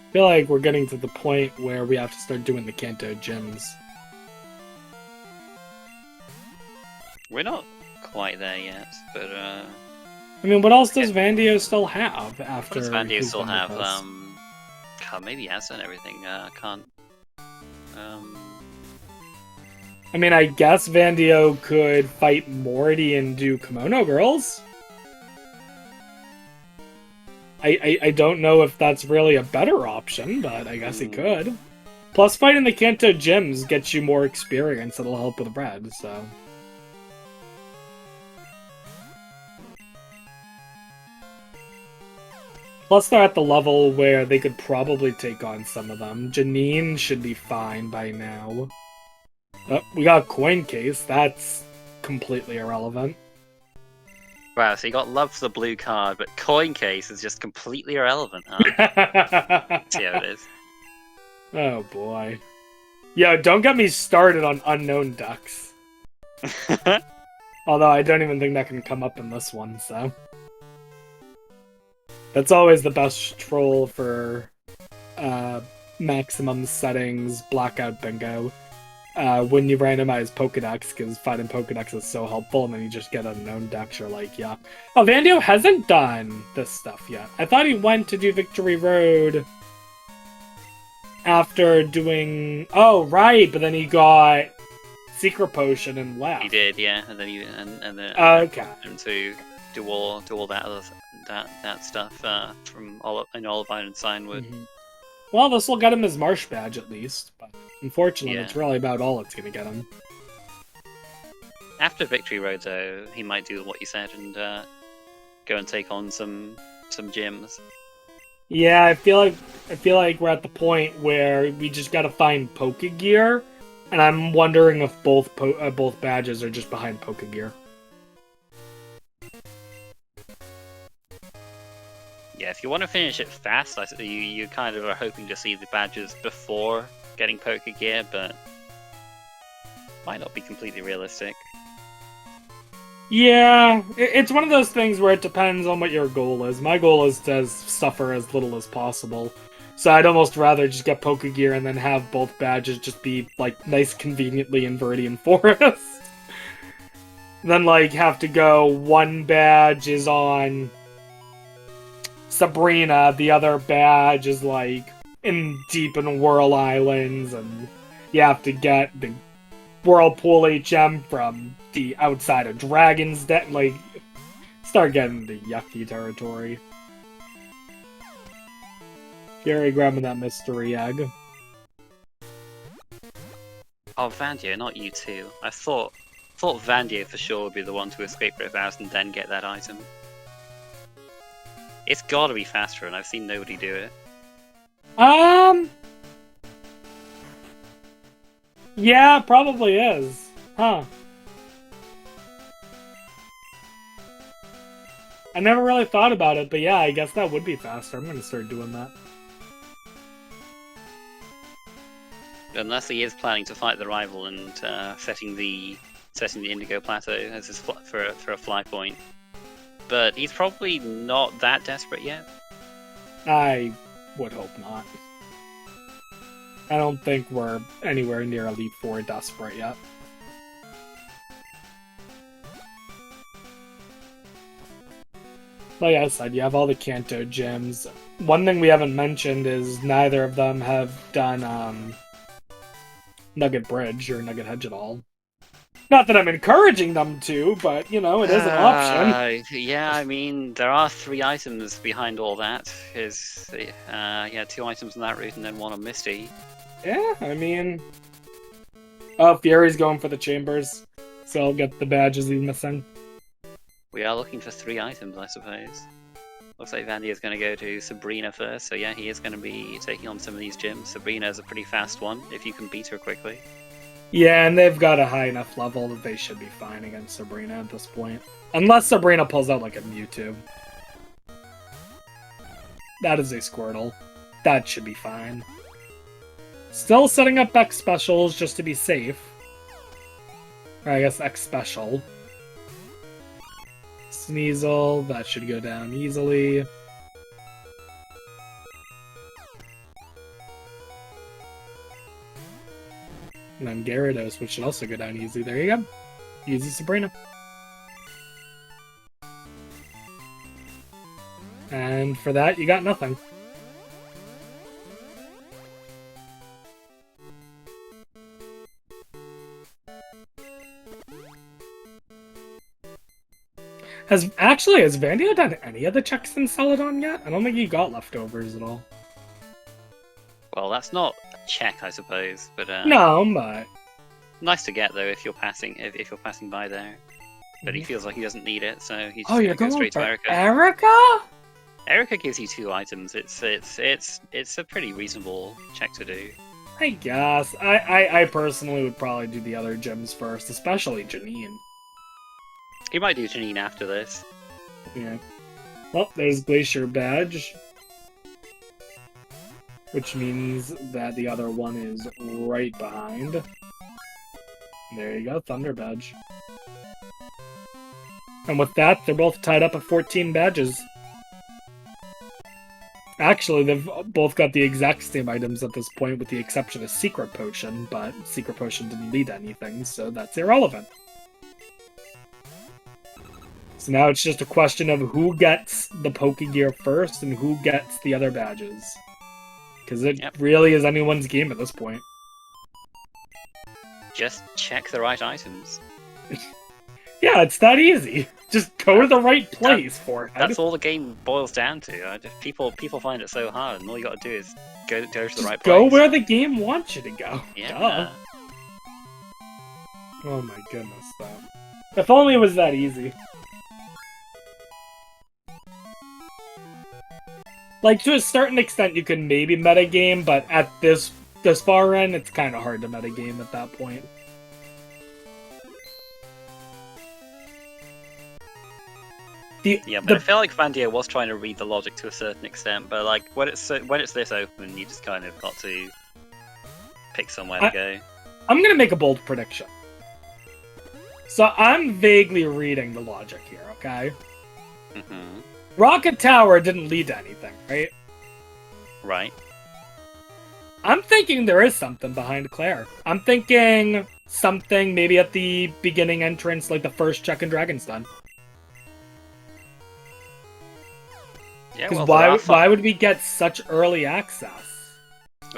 I feel like we're getting to the point where we have to start doing the Kanto gyms. We're not quite there yet, but I mean, what else does Vandio still have after? What does Vandio still have? God, maybe he has done everything. Can't. I mean, I guess Vandio could fight Morty and do Kimono Girls. I don't know if that's really a better option, but I guess he could. Plus, fighting the Kanto gyms gets you more experience that'll help with Red, so... Plus, they're at the level where they could probably take on some of them. Janine should be fine by now. Oh, we got Coin Case. That's completely irrelevant. Wow, so you got love for the blue card, but Coin Case is just completely irrelevant, huh? See how it is. Oh boy. Yo, don't get me started on unknown ducks. Although I don't even think that can come up in this one, so... That's always the best troll for maximum settings, blackout bingo. When you randomize Pokedex, because fighting Pokedex is so helpful, and then you just get unknown decks, you're like, yeah. Oh, Vandio hasn't done this stuff yet. I thought he went to do Victory Road after doing... Oh, right, but then he got Secret Potion and left. He did, yeah, and then he okay. To do all that stuff from Olivine and Signwood. Mm-hmm. Well, this will get him his Marsh badge at least, but unfortunately, it's really about all it's going to get him. After Victory Road, though, he might do what you said and go and take on some gyms. Yeah, I feel like we're at the point where we just got to find Pokegear, and I'm wondering if both badges are just behind Pokegear. Yeah, if you want to finish it fast, you kind of are hoping to see the badges before getting Pokegear, but might not be completely realistic. Yeah, it's one of those things where it depends on what your goal is. My goal is to suffer as little as possible, so I'd almost rather just get Pokegear and then have both badges just be, like, nice conveniently in Viridian Forest. Then, like, have to go, one badge is on Sabrina, the other badge, is like deep in Whirl Islands, and you have to get the Whirlpool HM from the outside of Dragon's Den. Like, start getting the yucky territory. Gary grabbing that mystery egg. Oh, Vandio, not you too. I thought Vandio for sure would be the one to escape Rift House and then get that item. It's gotta be faster, and I've seen nobody do it. Yeah, probably is. Huh. I never really thought about it, but yeah, I guess that would be faster. I'm gonna start doing that. Unless he is planning to fight the rival and setting the Indigo Plateau as his for a fly point. But he's probably not that desperate yet. I would hope not. I don't think we're anywhere near Elite Four desperate yet. Like I said, you have all the Kanto gyms. One thing we haven't mentioned is neither of them have done Nugget Bridge or Nugget Hedge at all. Not that I'm encouraging them to, but, you know, it is an option. Yeah, I mean, there are 3 items behind all that. Yeah, 2 items on that route and then 1 on Misty. Yeah, I mean... Oh, Fury's going for the chambers, so I'll get the badges he's missing. We are looking for 3 items, I suppose. Looks like Vandy is going to go to Sabrina first, so yeah, he is going to be taking on some of these gyms. Sabrina is a pretty fast one, if you can beat her quickly. Yeah, and they've got a high enough level that they should be fine against Sabrina at this point. Unless Sabrina pulls out like a Mewtwo. That is a Squirtle. That should be fine. Still setting up X specials just to be safe. Or I guess X special. Sneasel, that should go down easily. And then Gyarados, which should also go down easy. There you go. Easy Sabrina. And for that, you got nothing. Has Vandio done any of the checks in Celadon yet? I don't think he got leftovers at all. Well, that's not a check, I suppose, but no, but nice to get though if you're passing by there. But he feels like he doesn't need it, so he's just you're going going straight to for Erica. Erica? Erica gives you 2 items. It's a pretty reasonable check to do. I guess. I personally would probably do the other gyms first, especially Janine. He might do Janine after this. Yeah. Well, there's Glacier Badge. Which means that the other one is right behind. There you go, Thunder Badge. And with that, they're both tied up at 14 badges. Actually, they've both got the exact same items at this point, with the exception of Secret Potion, but Secret Potion didn't lead to anything, so that's irrelevant. So now it's just a question of who gets the Pokegear first and who gets the other badges. Because it really is anyone's game at this point. Just check the right items. Yeah, it's that easy. Just go to the right place for it. That's all the game boils down to. People find it so hard, and all you got to do is go to the right place. Go where the game wants you to go. Yeah. Duh. Oh my goodness, though. If only it was that easy. Like, to a certain extent, you can maybe metagame, but at this far end, it's kind of hard to metagame at that point. I feel like Vandio was trying to read the logic to a certain extent, but like when it's this open, you just kind of got to pick somewhere to go. I'm gonna make a bold prediction. So I'm vaguely reading the logic here, okay? Mm-hmm. Rocket Tower didn't lead to anything, right? Right. I'm thinking there is something behind Claire. I'm thinking something maybe at the beginning entrance, like the first check in Dragon's Den. Yeah, Because well, why would we get such early access?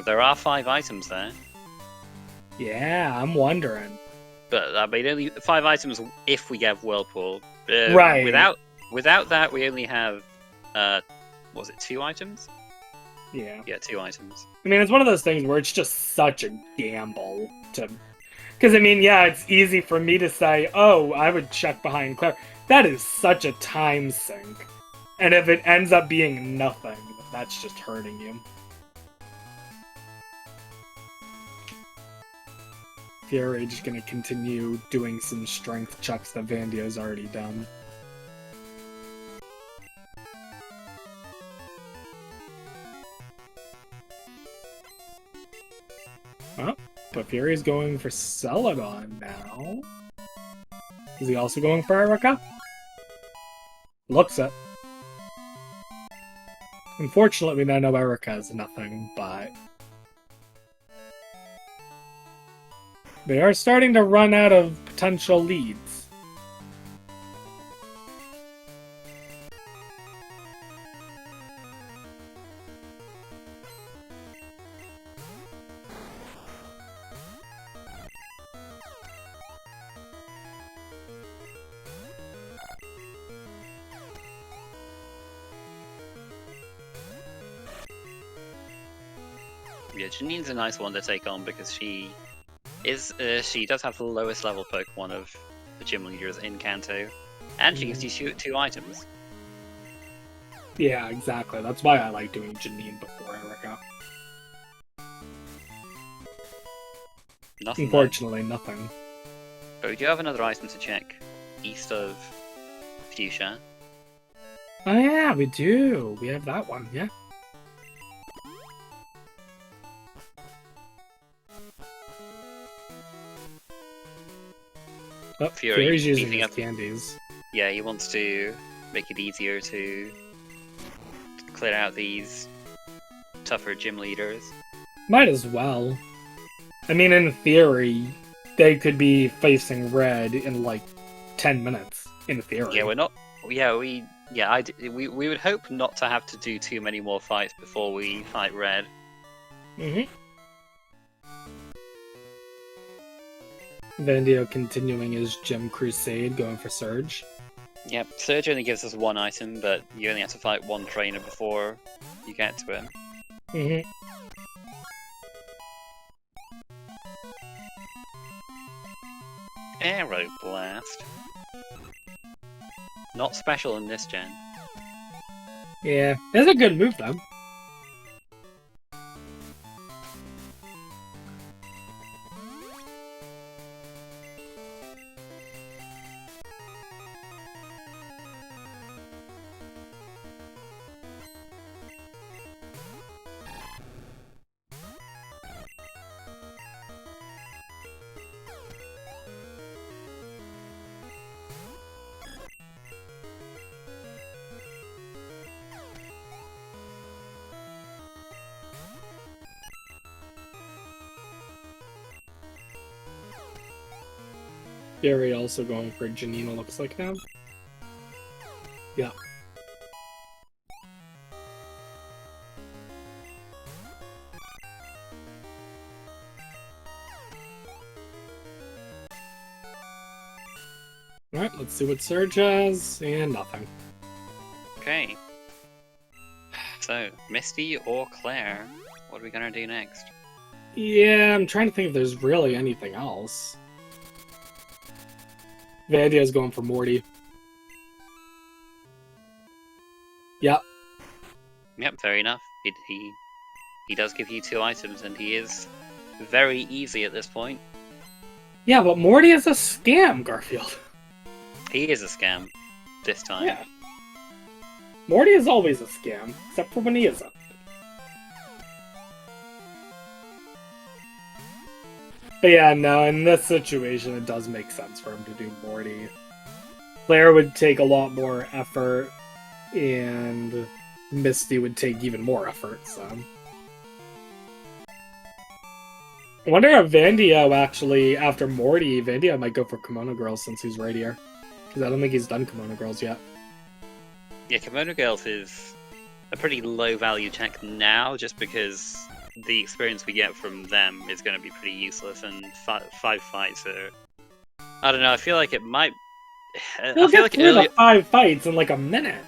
there are 5 items there. Yeah, I'm wondering. But I mean, only 5 items if we get Whirlpool. Right. Without that, we only have, was it 2 items? Yeah. Yeah, 2 items. I mean, it's one of those things where it's just such a gamble to... Because, I mean, yeah, it's easy for me to say, oh, I would check behind Claire. That is such a time sink. And if it ends up being nothing, that's just hurting you. Fury just gonna continue doing some strength checks that Vandio's already done. Oh, but Fury's going for Celadon now. Is he also going for Erica? Looks it. Unfortunately, I know Erica has nothing, but... they are starting to run out of potential leads. Yeah, Janine's a nice one to take on because she does have the lowest level Pokemon of the gym leaders in Kanto, and she gives you 2 items. Yeah, exactly. That's why I like doing Janine before Erica. Nothing. Unfortunately, nothing. But we do have another item to check east of Fuchsia. Oh yeah, we do. We have that one, yeah. Oh, Fury's using his candies. Yeah, he wants to make it easier to clear out these tougher gym leaders. Might as well. I mean, in theory, they could be facing red in like 10 minutes. In theory. Yeah, we're not. Yeah, we would hope not to have to do too many more fights before we fight red. Mm-hmm. Vandio continuing his gym crusade, going for Surge. Yep, Surge only gives us 1 item, but you only have to fight 1 trainer before you get to him. Mm-hmm. Aero Blast. Not special in this gen. Yeah, it's a good move though. Fury also going for Janina, looks like now. Yeah. Alright, let's see what Surge has, and nothing. Okay. So, Misty or Claire, what are we gonna do next? Yeah, I'm trying to think if there's really anything else. Vandio's going for Morty. Yep. Yep, fair enough. He does give you 2 items, and he is very easy at this point. Yeah, but Morty is a scam, Garfield. He is a scam this time. Yeah. Morty is always a scam, except for when he isn't. But yeah, no, in this situation, it does make sense for him to do Morty. Claire would take a lot more effort, and Misty would take even more effort, so... I wonder if Vandio actually, after Morty, Vandio might go for Kimono Girls since he's right here. Because I don't think he's done Kimono Girls yet. Yeah, Kimono Girls is a pretty low value tech now, just because the experience we get from them is going to be pretty useless, and 5 fights are... I don't know, I feel like it might... You'll I feel get like through earlier... the 5 fights in like a minute.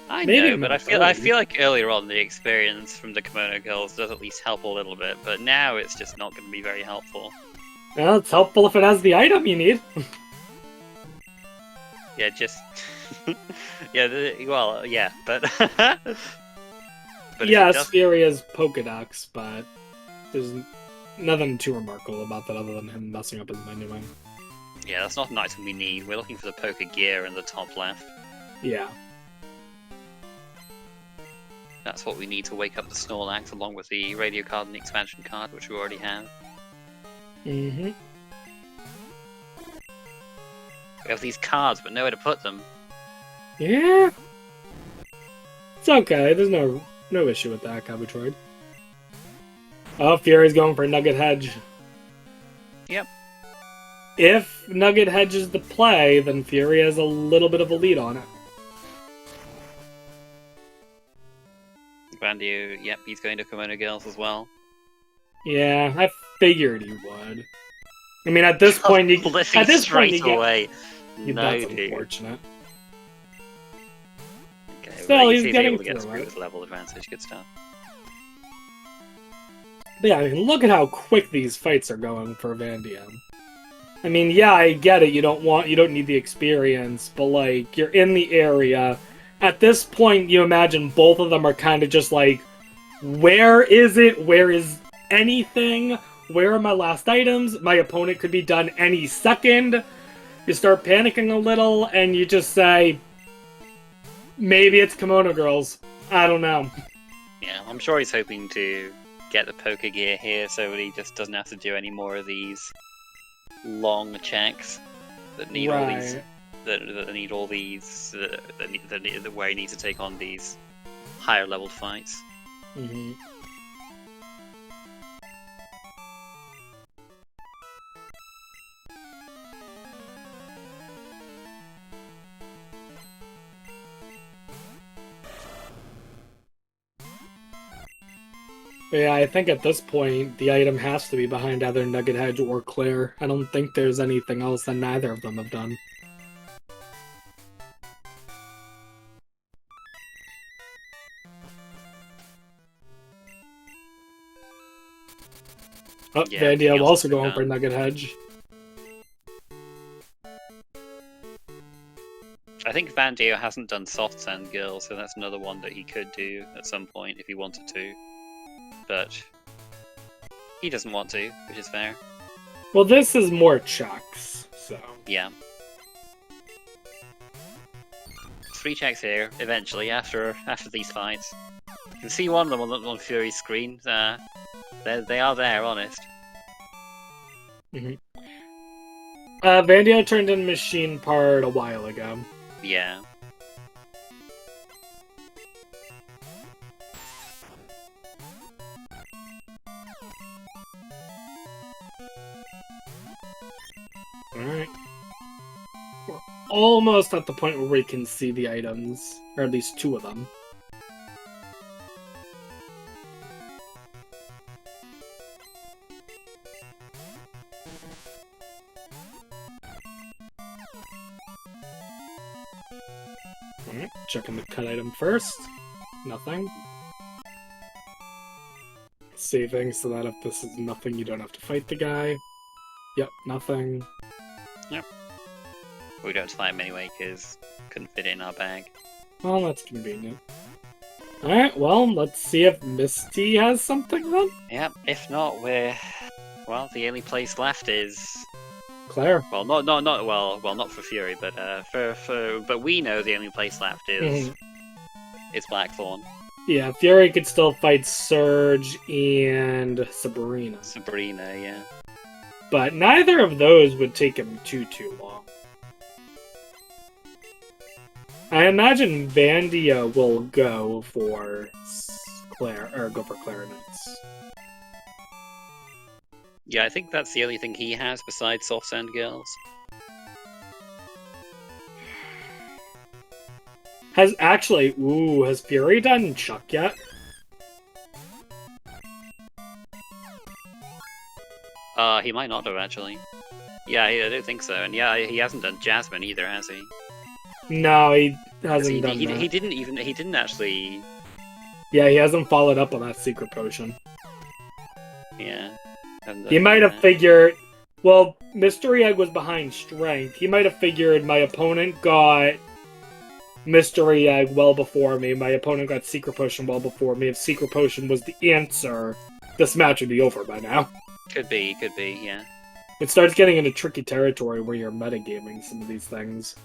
I Maybe know, but I feel like earlier on the experience from the Kimono Girls does at least help a little bit, but now it's just not going to be very helpful. Well, it's helpful if it has the item you need. Yeah, just... yeah, well, yeah, but... yes, Furia's Pokedex, but there's nothing too remarkable about that other than him messing up his menuing. Yeah, that's not an item we need. We're looking for the Poke Gear in the top left. Yeah. That's what we need to wake up the Snorlax, along with the radio card and the expansion card, which we already have. Mm-hmm. We have these cards, but nowhere to put them. Yeah. It's okay. There's no issue with that, Cabotroid. Oh, Fury's going for Nugget Hedge. Yep. If Nugget Hedge is the play, then Fury has a little bit of a lead on it. Vandio, yep, he's going to Kimono Girls as well. Yeah, I figured he would. I mean, at this point, you at this straight point, away. That's unfortunate. Okay, Still, he's getting able to get through through it. with level advantage. Good stuff. But yeah, I mean, look at how quick these fights are going for Vandio. I mean, yeah, I get it. You don't need the experience, but like, you're in the area. At this point, you imagine both of them are kind of just like, where is it? Where is anything? Where are my last items? My opponent could be done any second. You start panicking a little, and you just say, maybe it's Kimono Girls. I don't know. Yeah, I'm sure he's hoping to get the Poke Gear here, so that he just doesn't have to do any more of these long checks that need all these... That need all these, where he needs to take on these higher level fights. Mm-hmm. But yeah, I think at this point, the item has to be behind either Nugget Hedge or Claire. I don't think there's anything else that neither of them have done. Oh, Yeah, Vandio he will also also going done. for Nugget Hedge. I think Vandio hasn't done Soft Sand Girl, so that's another one that he could do at some point if he wanted to. But he doesn't want to, which is fair. Well, this is more chucks, so... Yeah. 3 checks here, eventually, after these fights. You can see one of them on Fury's screen. They are there, honest. Mm-hmm. Vandio turned in machine part a while ago. Yeah. Alright. We're almost at the point where we can see the items, or at least 2 of them. Alright, checking the cut item first. Nothing. Saving so that if this is nothing, you don't have to fight the guy. Yep, nothing. Yep. We don't have to fight him anyway, because couldn't fit it in our bag. Well, that's convenient. Alright, well, let's see if Misty has something then. Yep, if not, well, the only place left is... Claire. Well, not for Fury, but but we know the only place left is is Blackthorn. Yeah, Fury could still fight Surge and Sabrina. Sabrina, yeah. But neither of those would take him too long. I imagine Vandia will go for Clarinets. Yeah, I think that's the only thing he has besides Soft Sand Girls. Has Fury done Chuck yet? He might not have actually. Yeah, I don't think so. And yeah, he hasn't done Jasmine either, has he? No, he hasn't done that. He didn't actually. Yeah, he hasn't followed up on that secret potion. Yeah. He might have figured. Well, Mystery Egg was behind Strength. He might have figured my opponent got Mystery Egg well before me. My opponent got Secret Potion well before me. If Secret Potion was the answer, this match would be over by now. Could be, yeah. It starts getting into tricky territory where you're metagaming some of these things.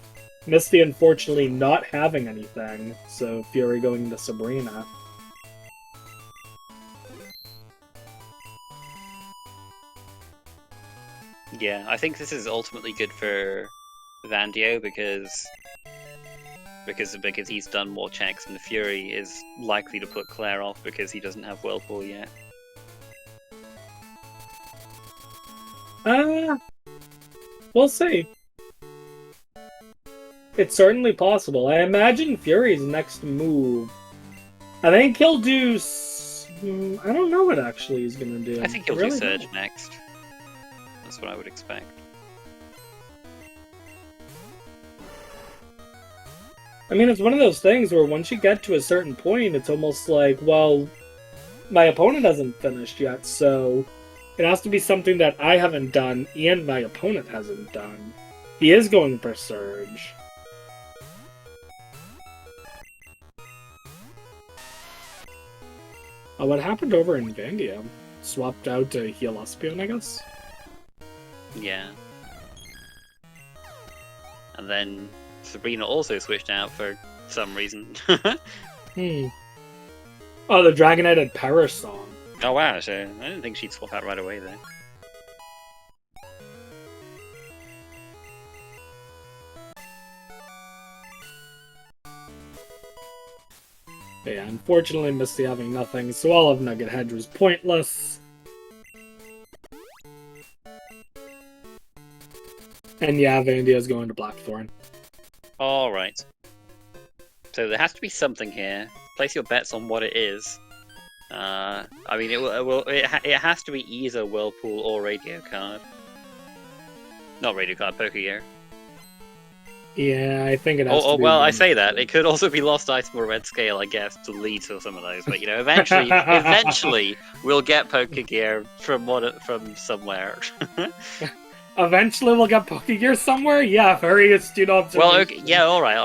Misty, unfortunately, not having anything, so Fury going to Sabrina. Yeah, I think this is ultimately good for Vandio because he's done more checks, and Fury is likely to put Claire off because he doesn't have Whirlpool yet. We'll see. It's certainly possible. I imagine Fury's next move. I think he'll do. I don't know what actually he's gonna do. I think he'll do Surge next. That's what I would expect. I mean, it's one of those things where once you get to a certain point, it's almost like, well, my opponent hasn't finished yet, so it has to be something that I haven't done and my opponent hasn't done. He is going for Surge. What happened over in Vandio? Swapped out to heal Espion, I guess? Yeah. And then Sabrina also switched out for some reason. Oh, the Dragonite had Perish Song. Oh wow, so I didn't think she'd swap out right away then. But yeah, unfortunately Misty having nothing, so all of Nugget Hedge was pointless. And yeah, Vandio's going to Blackthorn. Alright. So there has to be something here. Place your bets on what it is. I mean, it has to be either Whirlpool or Radio Card. Not Radio Card, Pokegear. Yeah, I think it has to be. Well, I say that. It could also be Lost Item or Red Scale, I guess, to lead to some of those. But, you know, eventually we'll get Pokegear from somewhere. Eventually we'll get Pokegear somewhere? Yeah, very astute observation. Well, okay, yeah, alright.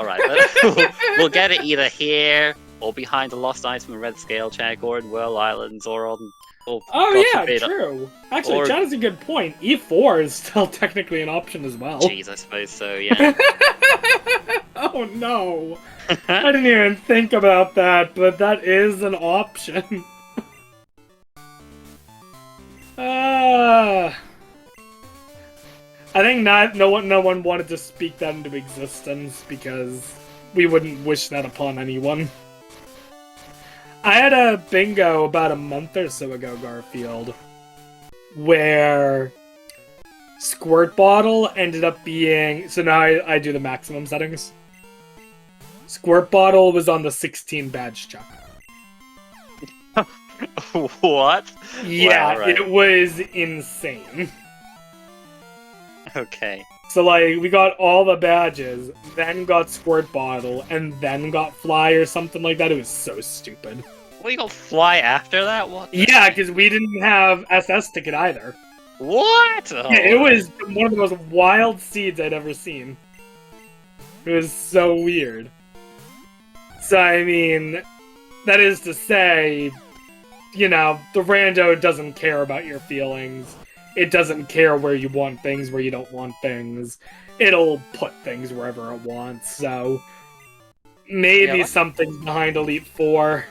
We'll get it either here, or behind the Lost Item and Red Scale check, or in Whirl Islands, or on... Oh yeah, true. Actually, Chad has a good point. E4 is still technically an option as well. Jeez, I suppose so, yeah. Oh no! I didn't even think about that, but that is an option. I think no one wanted to speak that into existence because we wouldn't wish that upon anyone. I had a bingo about a month or so ago, Garfield, where Squirt Bottle ended up being... So now I do the maximum settings. Squirt Bottle was on the 16 badge check. What? Yeah, wow, right. It was insane. Okay. So, like, we got all the badges, then got Squirt Bottle, and then got Fly or something like that. It was so stupid. Well, you got Fly after that? What? Yeah, because we didn't have SS ticket either. What? Oh. Yeah, it was one of the most wild seeds I'd ever seen. It was so weird. So, I mean, that is to say, you know, the rando doesn't care about your feelings. It doesn't care where you want things, where you don't want things. It'll put things wherever it wants, so... Maybe something's behind Elite Four.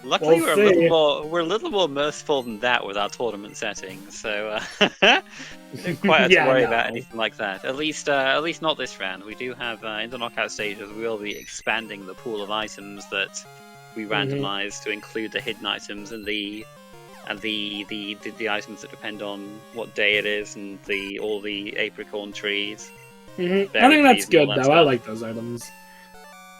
Luckily, we're a little more merciful than that with our tournament settings, so don't quite have to worry about anything like that. At least not this round. We do have in the knockout stages. We will be expanding the pool of items that we randomize to include the hidden items and the items that depend on what day it is and all the apricorn trees. I think that's good though. I like those items.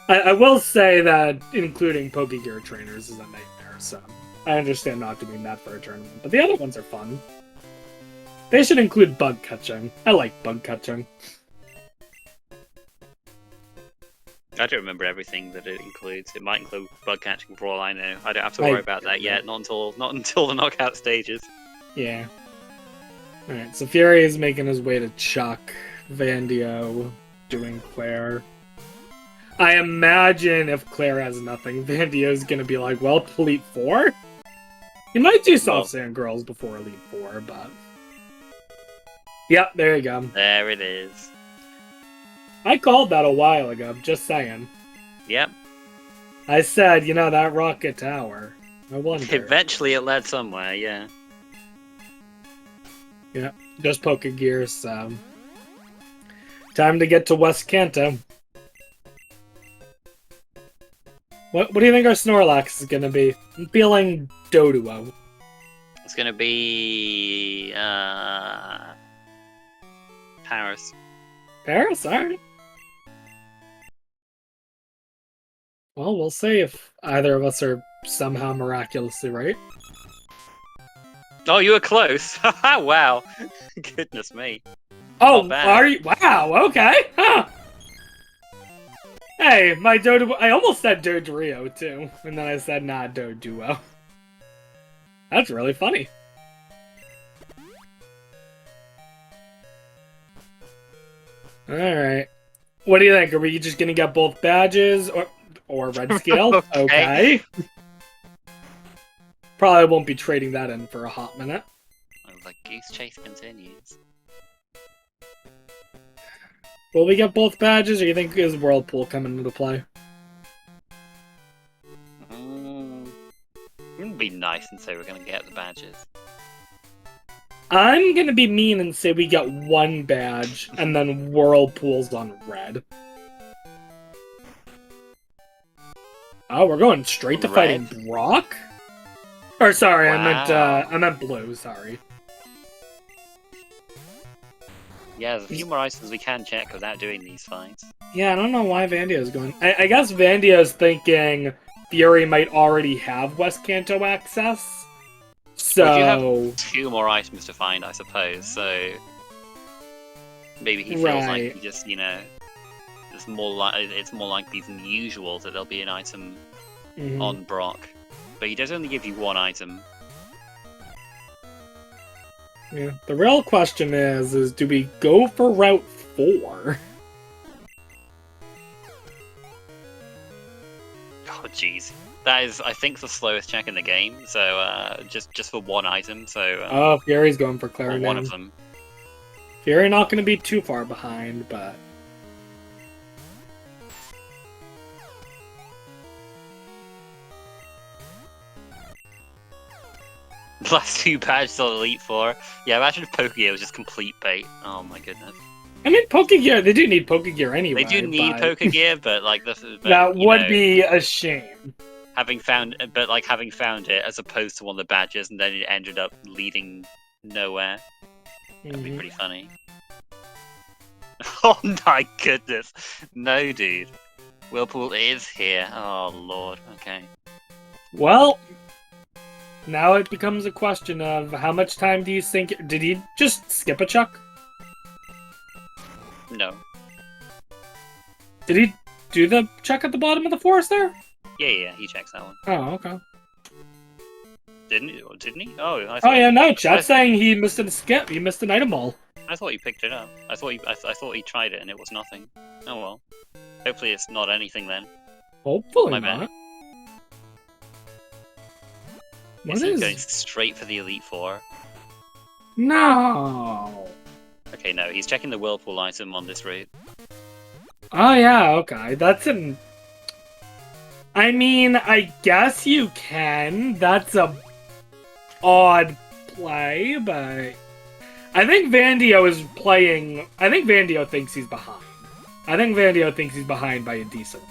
I will say that including Pokegear trainers is a nightmare, so I understand not doing that for a tournament. But the other ones are fun. They should include bug catching. I like bug catching. I don't remember everything that it includes. It might include bug catching for all I know. I don't have to worry about that yet. Not until the knockout stages. Yeah. All right. So Fury is making his way to Chuck. Vandio doing Claire. I imagine if Claire has nothing, Vandio's gonna be like, well, Elite 4? He might do Soft Sand Girls before Elite 4, but... Yep, there you go. There it is. I called that a while ago, just saying. Yep. I said, that rocket tower. I wonder. Eventually it led somewhere, yeah. Yeah, just Pokegear, so... Time to get to West Kanto. What do you think our Snorlax is gonna be? I'm feeling Doduo. It's gonna be... Paris. Paris? Alright. Well, we'll see if either of us are somehow miraculously right. Oh, you were close! Wow! Goodness me. Oh, are you? Wow, okay. Huh. Hey, my Doduo... I almost said Dodrio, too. And then I said, nah, Doduo. That's really funny. Alright. What do you think? Are we just gonna get both badges? Or red scale? Okay. Probably won't be trading that in for a hot minute. The goose chase continues. Will we get both badges, or you think is Whirlpool coming into play? It would be nice and say we're gonna get the badges. I'm gonna be mean and say we get one badge, and then Whirlpool's on red. Oh, we're going straight to fighting Brock? Or sorry, wow. I meant blue, sorry. Yeah, there's a few more items we can check without doing these fights. Yeah, I don't know why Vandio's going... I guess Vandio's thinking Fury might already have West Kanto access. So... Well, you have 2 more items to find, I suppose, so... Maybe he feels like he just, it's more likely than usual that there'll be an item on Brock. But he does only give you 1 item. Yeah, the real question is do we go for Route 4? Oh, jeez. That is, I think, the slowest check in the game, so just for 1 item, so... oh, Fury's going for Claire. One of them. Fury not going to be too far behind, but... Last 2 badges on Elite 4. Yeah, imagine if Pokegear was just complete bait. Oh my goodness. I mean, Pokegear, they do need Pokegear anyway. They do need Pokegear, but like that would be a shame. Having found it as opposed to one of the badges, and then it ended up leading nowhere. That'd be pretty funny. Oh my goodness. No, dude. Whirlpool is here. Oh lord. Okay. Well... now it becomes a question of how much time do you think... did he just skip a Chuck? No. Did he do the Chuck at the bottom of the forest there? Yeah, he checks that one. Oh, okay. Didn't he? Oh, yeah, no, Chat's saying he missed a skip. He missed an item ball. I thought he picked it up. I thought he tried it and it was nothing. Oh well. Hopefully it's not anything then. Hopefully not. What is going straight for the Elite 4? No. Okay, no, he's checking the Whirlpool item on this route. Oh yeah, okay. That's an... I mean, I guess you can. That's a odd play, but... I think Vandio is playing... I think Vandio thinks he's behind. I think Vandio thinks he's behind by a decent...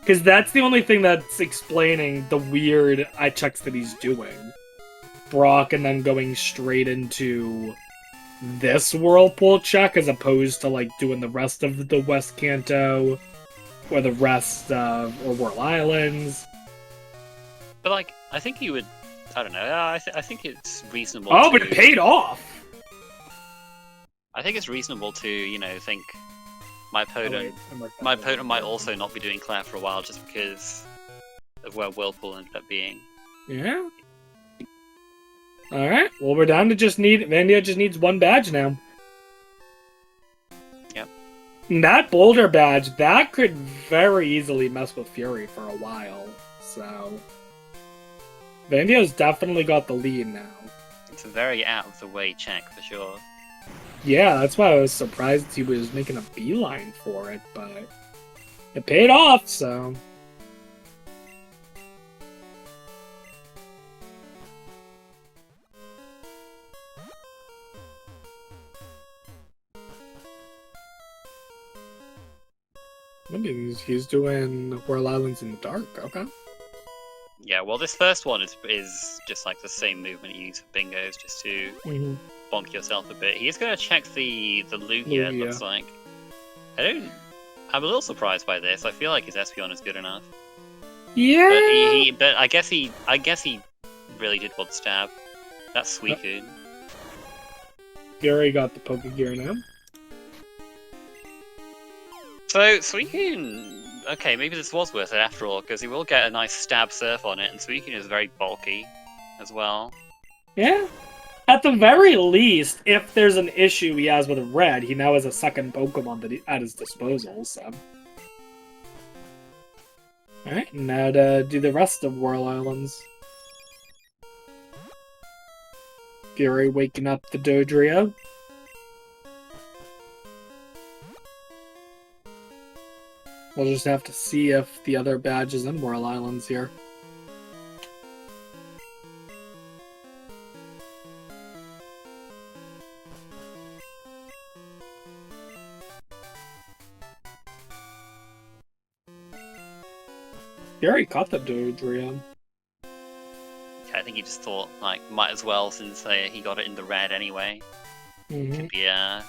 because that's the only thing that's explaining the weird checks that he's doing. Brock and then going straight into this Whirlpool check as opposed to like doing the rest of the West Kanto or the rest of or Whirl Islands. But like, I think you would. I don't know. I think it's reasonable. Oh, but it paid off. I think it's reasonable to think my opponent. Oh, my opponent might also not be doing Claire for a while just because of where Whirlpool ended up being. Yeah. All right. Well, we're down to Vandio just needs one badge now. Yep. And that Boulder badge, that could very easily mess with Fury for a while. So Vandio's definitely got the lead now. It's a very out of the way check for sure. Yeah, that's why I was surprised he was making a beeline for it, but it paid off, so. Maybe he's doing Whirl Islands in Dark, okay. Yeah, well, this first one is just like the same movement you use for bingos, just to bonk yourself a bit. He's going to check the Lugia, it looks like. I'm a little surprised by this. I feel like his Espeon is good enough. Yeah. But I guess he really did want stab. That's Suicune. Fury got the Pokegear now. So Suicune, okay, maybe this was worth it after all, because he will get a nice stab surf on it, and Suicune is very bulky as well. Yeah. At the very least, if there's an issue he has with Red, he now has a second Pokemon at his disposal, so. Alright, now to do the rest of Whirl Islands. Fury waking up the Dodrio. We'll just have to see if the other badge is in Whirl Islands here. He already caught the Dodrio. Yeah, I think he just thought, like, might as well, since he got it in the red anyway. Could be a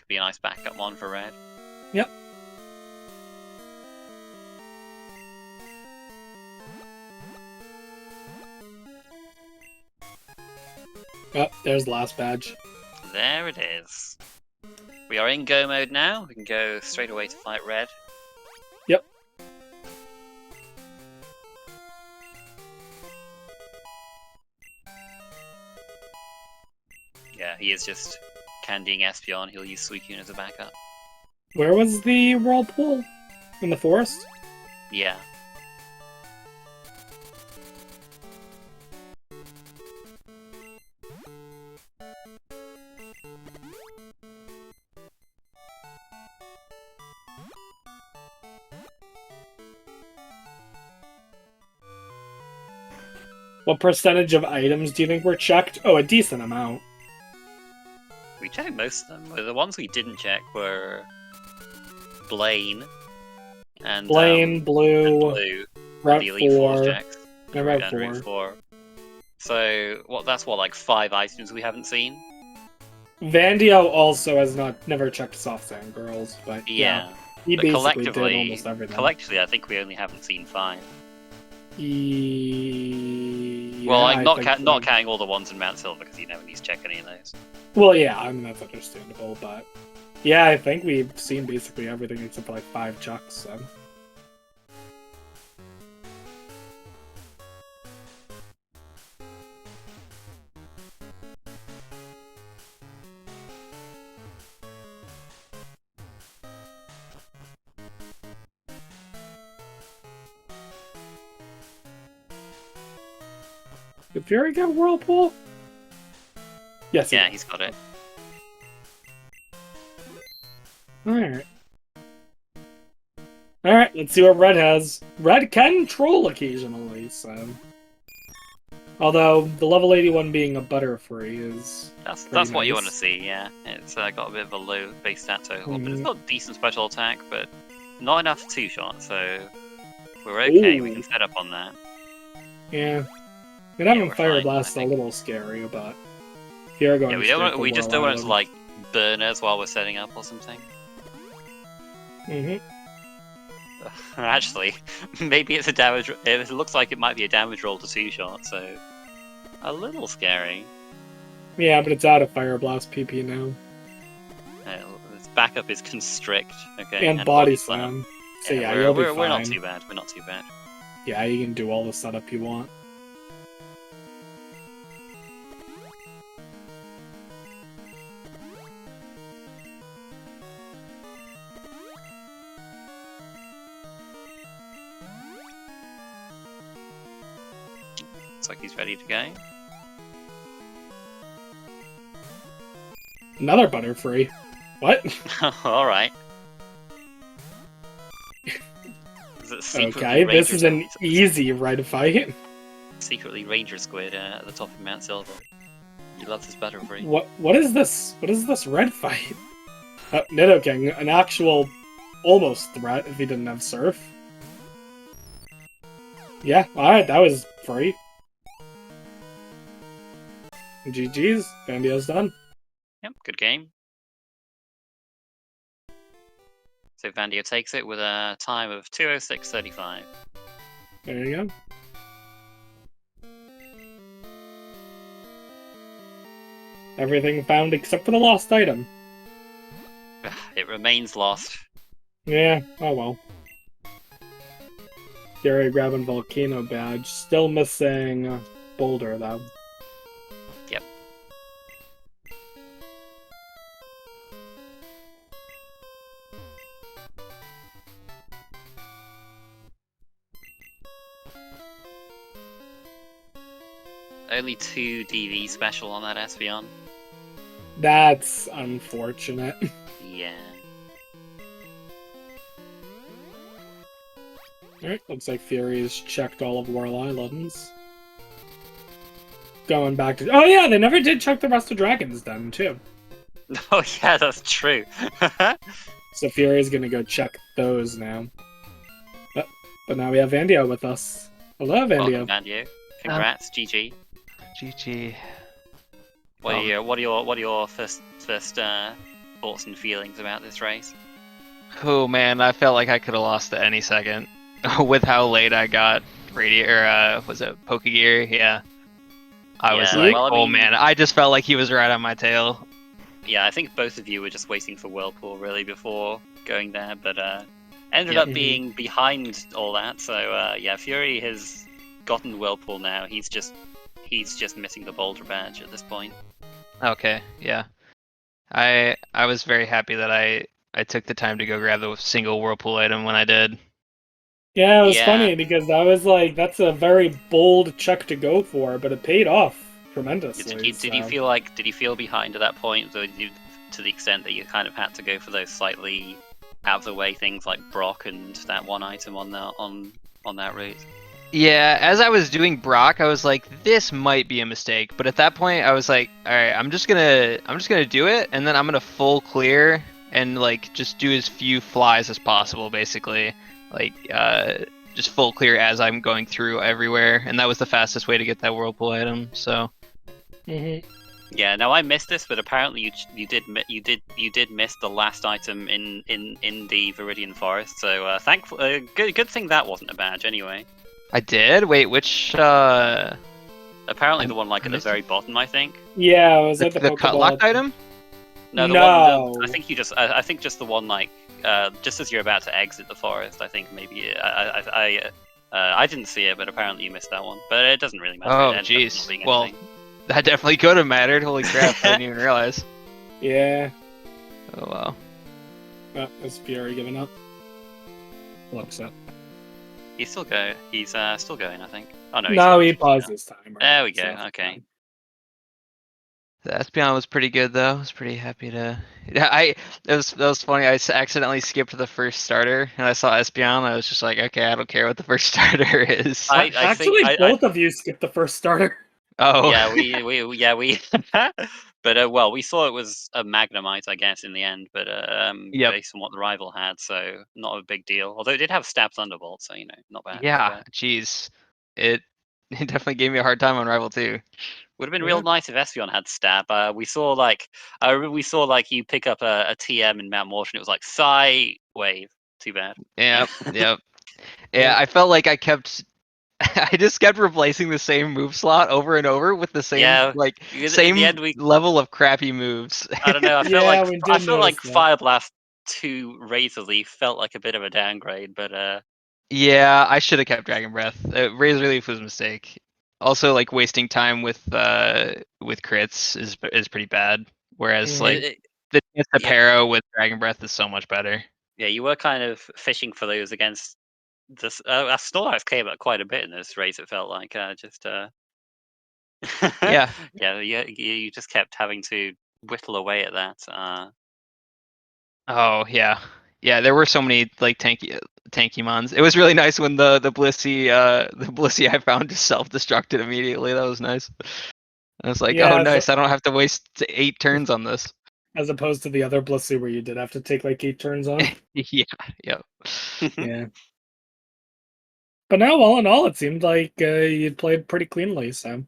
nice backup one for red. Yep. Oh, there's the last badge. There it is. We are in go mode now. We can go straight away to fight red. Yep. Yeah, he is just candying Espeon. He'll use Suicune as a backup. Where was the Whirlpool? In the forest? Yeah. What percentage of items do you think were checked? Oh, a decent amount. We checked most of them. The ones we didn't check were Blaine and Blue, Route the Elite 4, Four checks. and Route 4. So that's like 5 items we haven't seen. Vandio also has never checked Soft Sand Girls, but yeah, he but basically did almost everything. Collectively, I think we only haven't seen 5. Yeah, well, like not counting all the ones in Mount Silver, because you never need to check any of those. Well, yeah, I mean that's understandable, but yeah, I think we've seen basically everything except for like 5 chucks. So. Did Fury get Whirlpool? Yes. Yeah, he's got it. Alright. Alright, let's see what Red has. Red can troll occasionally, so. Although, the level 81 being a Butterfree is. That's what you want to see, yeah. It's got a bit of a low base stat total, but it's got a decent special attack, but not enough to 2-shot, so we're okay. Ooh. We can set up on that. Yeah. And having Fire Blast is a little scary, but. Here going Yeah, we straight don't want, for we just Whirl don't want it to Island. like burn us while we're setting up or something. Mhm. Actually, maybe it's a damage. It looks like it might be a damage roll to 2-shot, so a little scary. Yeah, but it's out of Fire Blast PP now. Its backup is constrict, okay, And Body Slam. So Yeah, yeah, you'll be we're not fine. too bad. We're not too bad. Yeah, you can do all the setup you want. Looks like he's ready to go. Another Butterfree. What? All right. Okay, this is an easy red fight. Secretly Ranger Squid at the top of Mount Silver. He loves his Butterfree. What is this? What is this red fight? Nidoking, an actual almost threat if he didn't have Surf. Yeah, alright, that was free. GG's, Vandio's done. Yep, good game. So Vandio takes it with a time of 2:06:35. There you go. Everything found except for the lost item. It remains lost. Yeah, oh well. Gary grabbing Volcano badge. Still missing Boulder, though. Yep. Only 2 DV special on that Espeon. That's unfortunate. Yeah. Alright, looks like Fury's checked all of Whirl Islands. Going back to... Oh yeah, they never did check the rest of Dragon's Den, too. Oh yeah, that's true. So Fury's gonna go check those now. But now we have Vandio with us. Hello, Vandio. Welcome, Vandio. Congrats, GG. GG. What are your first thoughts and feelings about this race? Oh man, I felt like I could have lost at any second with how late I got was it Pokegear? Yeah. I was like, well, I oh mean, man, I just felt like he was right on my tail. Yeah, I think both of you were just waiting for Whirlpool really before going there, but ended up being behind all that. So yeah, Fury has gotten Whirlpool now. He's just missing the Boulder badge at this point. Okay, yeah. I was very happy that I took the time to go grab the single Whirlpool item when I did. Yeah, it was funny because I was like, that's a very bold check to go for, but it paid off tremendously. Did you feel behind at that point, to the extent that you kind of had to go for those slightly out of the way things like Brock and that one item on that route? Yeah, as I was doing Brock, I was like, this might be a mistake. But at that point, I was like, all right, I'm just gonna do it, and then I'm gonna full clear and like just do as few flies as possible, basically, like just full clear as I'm going through everywhere, and that was the fastest way to get that Whirlpool item. So. Yeah, now I missed this, but apparently you did miss the last item in the Viridian Forest. So good thing that wasn't a badge anyway. I did? Wait, which Apparently the one like at the very bottom, I think. Yeah, was that the cut locked item? No, one. I think I think just the one like just as you're about to exit the forest. I think maybe I didn't see it, but apparently you missed that one. But it doesn't really matter. Oh, jeez. Well, that definitely could have mattered. Holy crap! I didn't even realize. Yeah. Oh wow. Is Fury giving up? Looks up. He's still going. He's still going, I think. Oh no. No, he paused this time. There we go. Okay. The Espeon was pretty good though. I was pretty happy to. Yeah, that was funny. I accidentally skipped the first starter, and I saw Espeon. I was just like, okay, I don't care what the first starter is. Actually, both of you skipped the first starter. Oh. Yeah, we. But well, we saw it was a Magnemite, I guess, in the end. But based on what the rival had, so not a big deal. Although it did have Stab Thunderbolt, so not bad. Yeah, jeez, it definitely gave me a hard time on rival too. Would have been Yeah. real nice if Espeon had stab. We saw I remember we saw you pick up a TM in Mount Morton. It was like Psy Wave. Too bad. Yep. Yeah, I felt like I just kept replacing the same move slot over and over with the same Yeah. Because at the same end level of crappy moves. I don't know. Yeah, we did I felt notice like that. Fire Blast 2 Razor Leaf felt like a bit of a downgrade, but Yeah, I should have kept Dragon Breath. Razor Leaf was a mistake. Also, like wasting time with crits is pretty bad. Whereas Mhm. the chance to Yeah. Paro with Dragon Breath is so much better. Yeah, you were kind of fishing for those against this. Snorlax came out quite a bit in this race. It felt like Yeah. yeah, you just kept having to whittle away at that. Oh yeah. Yeah, there were so many like tanky mons. It was really nice when the Blissey I found just self-destructed immediately. That was nice. I was like, oh Yeah, nice, I don't have to waste 8 turns on this. as opposed to the other Blissey where you did have to take like 8 turns on. Yeah, yeah. Yeah. But now, all in all, it seemed like you played pretty cleanly, so.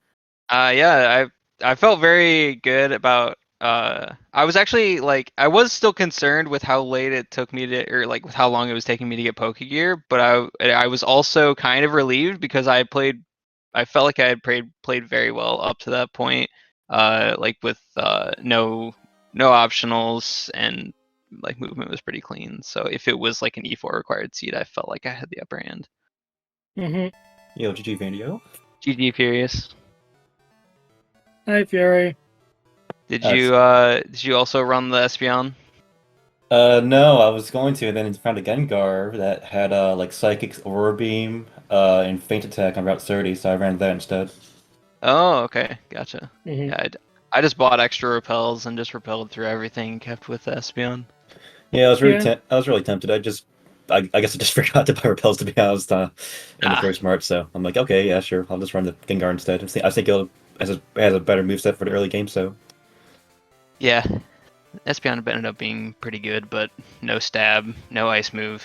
Yeah, I felt very good about I was actually like I was still concerned with how late it took me to or like with how long it was taking me to get Pokegear, but I was also kind of relieved because I felt like I had played very well up to that point. Like with no optionals and like movement was pretty clean. So if it was like an E4 required seed, I felt like I had the upper hand. Mm-hmm. Yo, GG Vandio. GG Furious. Hi, Fury. Did That's- you also run the Espeon? No, I was going to, and then found a Gengar that had like Psychics, Aurora Beam, and Faint Attack on Route 30, so I ran that instead. Oh, okay, gotcha. Mm-hmm. Yeah, I just bought extra repels and just repelled through everything and kept with Espeon. Yeah, I was really Yeah. I was really tempted. I guess I just forgot to buy repels to be honest in the first March, so I'm like, okay, yeah, sure, I'll just run the Gengar instead. I think it has a better moveset for the early game, so. Yeah, Espeon ended up being pretty good, but no stab, no ice move.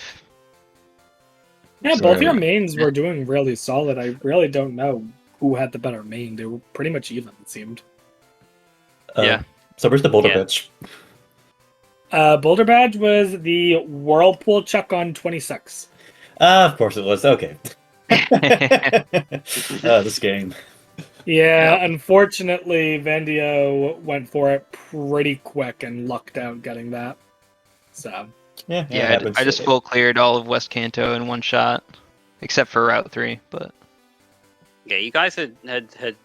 Yeah, So- both your mains were doing really solid. I really don't know who had the better main. They were pretty much even, it seemed. Yeah. So where's the Boulder Yeah. bitch? Boulder Badge was the Whirlpool check on 26. Of course it was. Okay. This game. Yeah, Yep. unfortunately, Vandio went for it pretty quick and lucked out getting that. So, Yeah, it Yeah, happens. I just full cleared all of West Kanto in one shot, except for Route 3. But Yeah, you guys had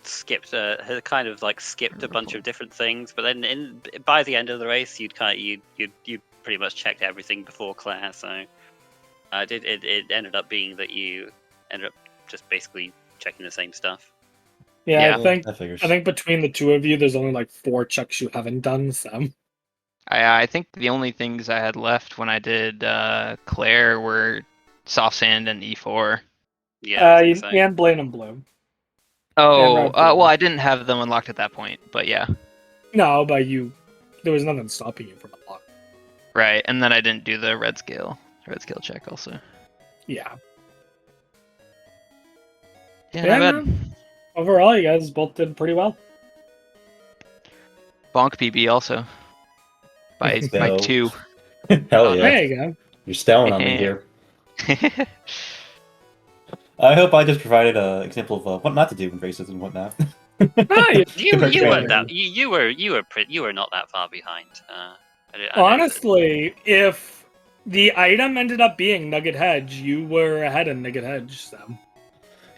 skipped had kind of skipped a bunch of different things, but then by the end of the race, you'd pretty much checked everything before Claire. So it ended up being that you ended up just basically checking the same stuff. yeah, Yeah. That figures. I think between the two of you, there's only like 4 checks you haven't done. So, I think the only things I had left when I did Claire were Soft Sand and E4. Yeah, I was gonna say. and Blaine and Blue. Oh, Route 4. well, I didn't have them unlocked at that point, but yeah. No, but there was nothing stopping you from unlocking. Right, and then I didn't do the red scale check also. Yeah. Yeah, Yeah, not bad. man. Overall, you guys both did pretty well. Bonk PB also. By Let's by go. 2. Hell yeah. There you go. You're stelling on me here. I hope I just provided an example of what not to do in races and whatnot. You Compared weren't to- that you were not that far behind. I know that- Honestly, if the item ended up being Nugget Hedge, you were ahead in Nugget Hedge. So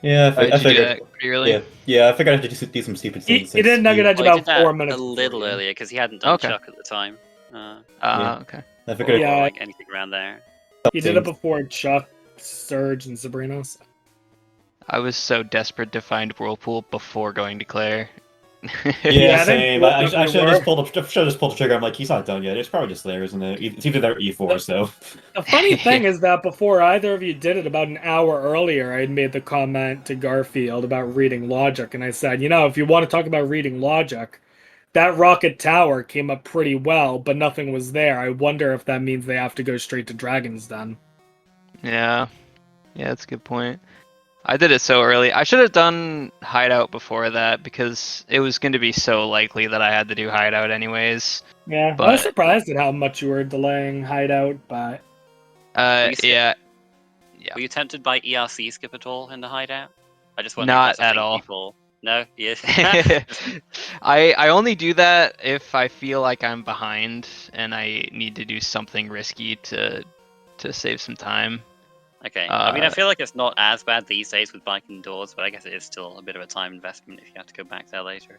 Yeah, I Did you do figured. that pretty early? Yeah, I figured I had to do some stupid he, things. he did since Nugget you- Hedge Well, he about did that 4 minutes a little before you. earlier because he hadn't done Okay. Chuck at the time. Yeah. Okay. I figured. Yeah. Or anything around there. He did it before Chuck, Surge, and Sabrina. So. I was so desperate to find Whirlpool before going to Claire. Yeah, I think same. both I of should you have were. just pulled the trigger. I'm like, he's not done yet. It's probably just there, isn't it? It's either there or E4. So. The funny thing is that before either of you did it, about an hour earlier, I had made the comment to Garfield about reading logic, and I said, if you want to talk about reading logic, that rocket tower came up pretty well, but nothing was there. I wonder if that means they have to go straight to Dragon's Den. Yeah. Yeah, that's a good point. I did it so early. I should have done hideout before that because it was going to be so likely that I had to do hideout anyways. Yeah, I was But surprised at how much you were delaying hideout, but yeah, Were you tempted by ERC skip at all in the hideout? I just wonder if not that's a at thing all. people. No, yeah. I only do that if I feel like I'm behind and I need to do something risky to save some time. Okay. I mean, I Uh, feel like it's not as bad these days with bike indoors, but I guess it is still a bit of a time investment if you have to go back there later.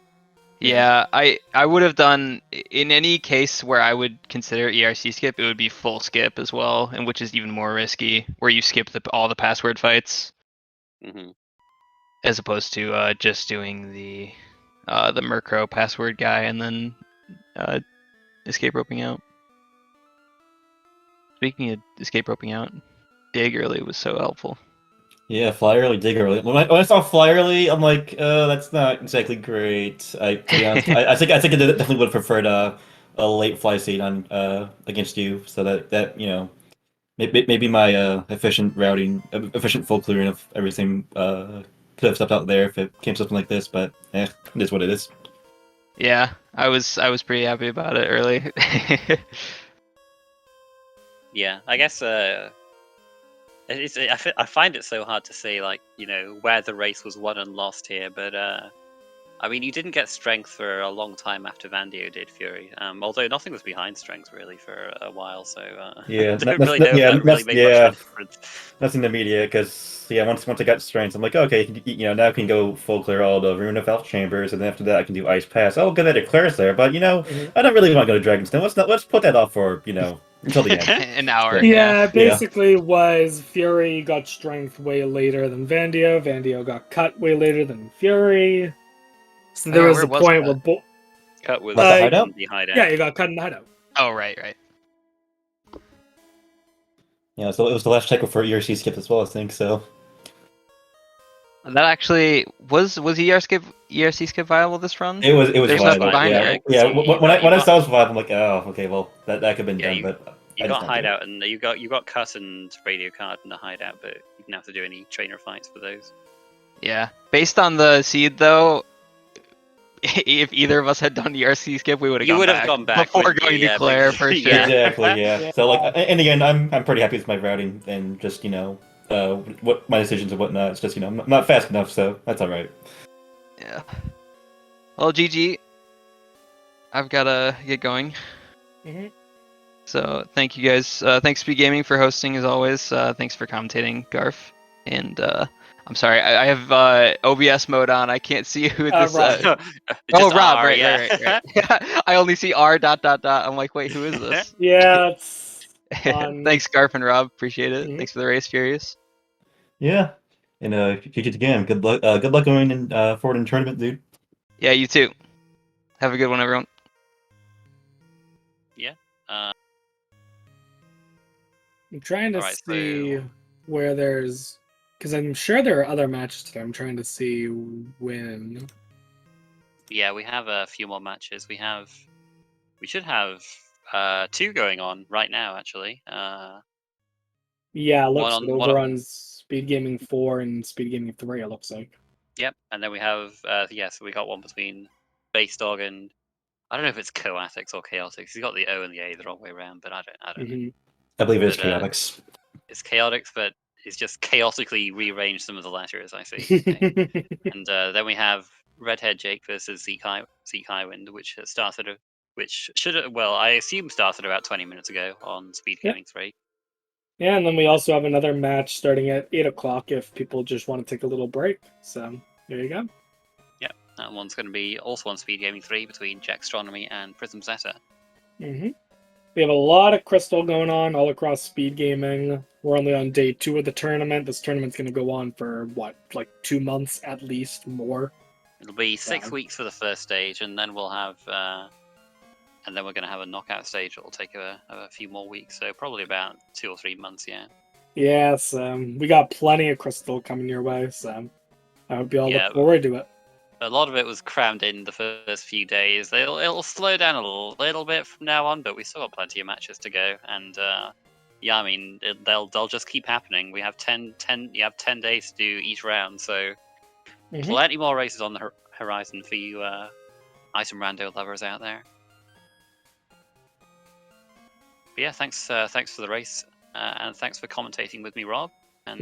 Yeah, I would have done in any case where I would consider ERC skip, it would be full skip as well, and which is even more risky, where you skip all the password fights Hmm. as opposed to just doing the Murkrow password guy and then escape roping out. Speaking of escape roping out, dig early was so helpful. Yeah, fly early, dig early. When I saw fly early, I'm like, that's not exactly great. To be honest, I think I definitely would have preferred a late fly seed on against you, so that maybe my efficient routing, efficient full clearing of everything could have stepped out there if it came to something like this. But it is what it is. Yeah, I was pretty happy about it early. Yeah, I guess I find it so hard to say, like, where the race was won and lost here, but I mean, you didn't get strength for a long time after Vandio did Fury, although nothing was behind strength really for a while, so Yeah, I don't really know if that really made much of a difference. Nothing immediate because once I got strength, I'm like, okay, now I can go full clear all the Rune of Elf chambers, and then after that I can do Ice Pass. Oh, good that it clears there, but I don't really want to go to Dragon's Den. Let's put that off for until the end. An hour. yeah, basically was Fury got strength way later than Vandio. Vandio got cut way later than Fury. So there was a point where Cut was the hideout? in the hideout. Yeah, you got cut in the hideout. Oh, right. Yeah, so it was the last check before ERC skip as well, I think. So That actually was ERC skip viable this run? it was There's viable. nothing behind Yeah, it, right? yeah. So When I saw it was viable, I'm like, oh, okay, well that could have been done, but you I just got don't do it. hideout and you got cut and radio card in the hideout, but you didn't have to do any trainer fights for those. Yeah. Based on the seed, though, if either of us had done the ERC skip, we would have gone back before wouldn't you? going Yeah, to Claire for because- sure. yeah. Exactly, yeah. So like, in the end, I'm pretty happy with my routing and just what my decisions and whatnot. It's just I'm not fast enough, so that's all right. Yeah. Well, GG. I've gotta get going. Mhm. So thank you guys. Thanks SpeedGaming for hosting as always. Thanks for commentating, Garf. And I'm sorry, I have OBS mode on. I can't see who this. Rob. Just Rob, R, right. I only see R ... I'm like, wait, who is this? Yeah, it's on. Thanks, Garf and Rob. Appreciate it. Mhm. Thanks for the race, Furious. Yeah, and GG again. Good luck. Good luck going in forward in the tournament, dude. Yeah, you too. Have a good one, everyone. I'm trying to Alright, see so- where there's, because I'm sure there are other matches today. I'm trying to see when. Yeah, we have a few more matches. We should have 2 going on right now, actually. Yeah, it looks One like on- one over on- on Speed Gaming 4 and Speed Gaming 3. It looks like. Yep, and then we have so we got one between Base Dog and I don't know if it's Coatix or Chaotix. He's got the O and the A the wrong way around, but I don't know. Mhm. I believe it's But, chaotics. It's Chaotix, but he's just chaotically rearranged some of the letters, I see. Okay. And then we have Redhead Jake versus Zeke Highwind, which I assume started about 20 minutes ago on Speed Yep. Gaming 3. Yeah, and then we also have another match starting at 8 o'clock if people just want to take a little break. So there you go. That one's going to be also on Speed Gaming 3 between Jackstronomy and Prism Zeta. We have a lot of Crystal going on all across Speed Gaming. We're only on day 2 of the tournament. This tournament's going to go on for, like 2 months at least, more. It'll be 6 Wow. weeks for the first stage, and then we'll have, and then we're going to have a knockout stage. It'll take a few more weeks, so probably about 2 or 3 months. Yeah. Yes, we got plenty of Crystal coming your way, so I hope you all Yeah, look forward to it. A lot of it was crammed in the first few days. It'll slow down a little bit from now on, but we still got plenty of matches to go. And yeah, I mean, they'll just keep happening. We have 10 days to do each round, so plenty more races on the horizon for you Ice and Rando lovers out there. But yeah, thanks for the race, and thanks for commentating with me, Rob. And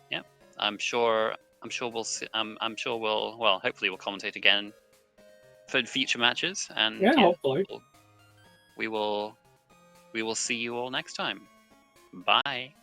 yeah, I'm sure we'll hopefully we'll commentate again for future matches, and yeah, hopefully we will see you all next time. Bye.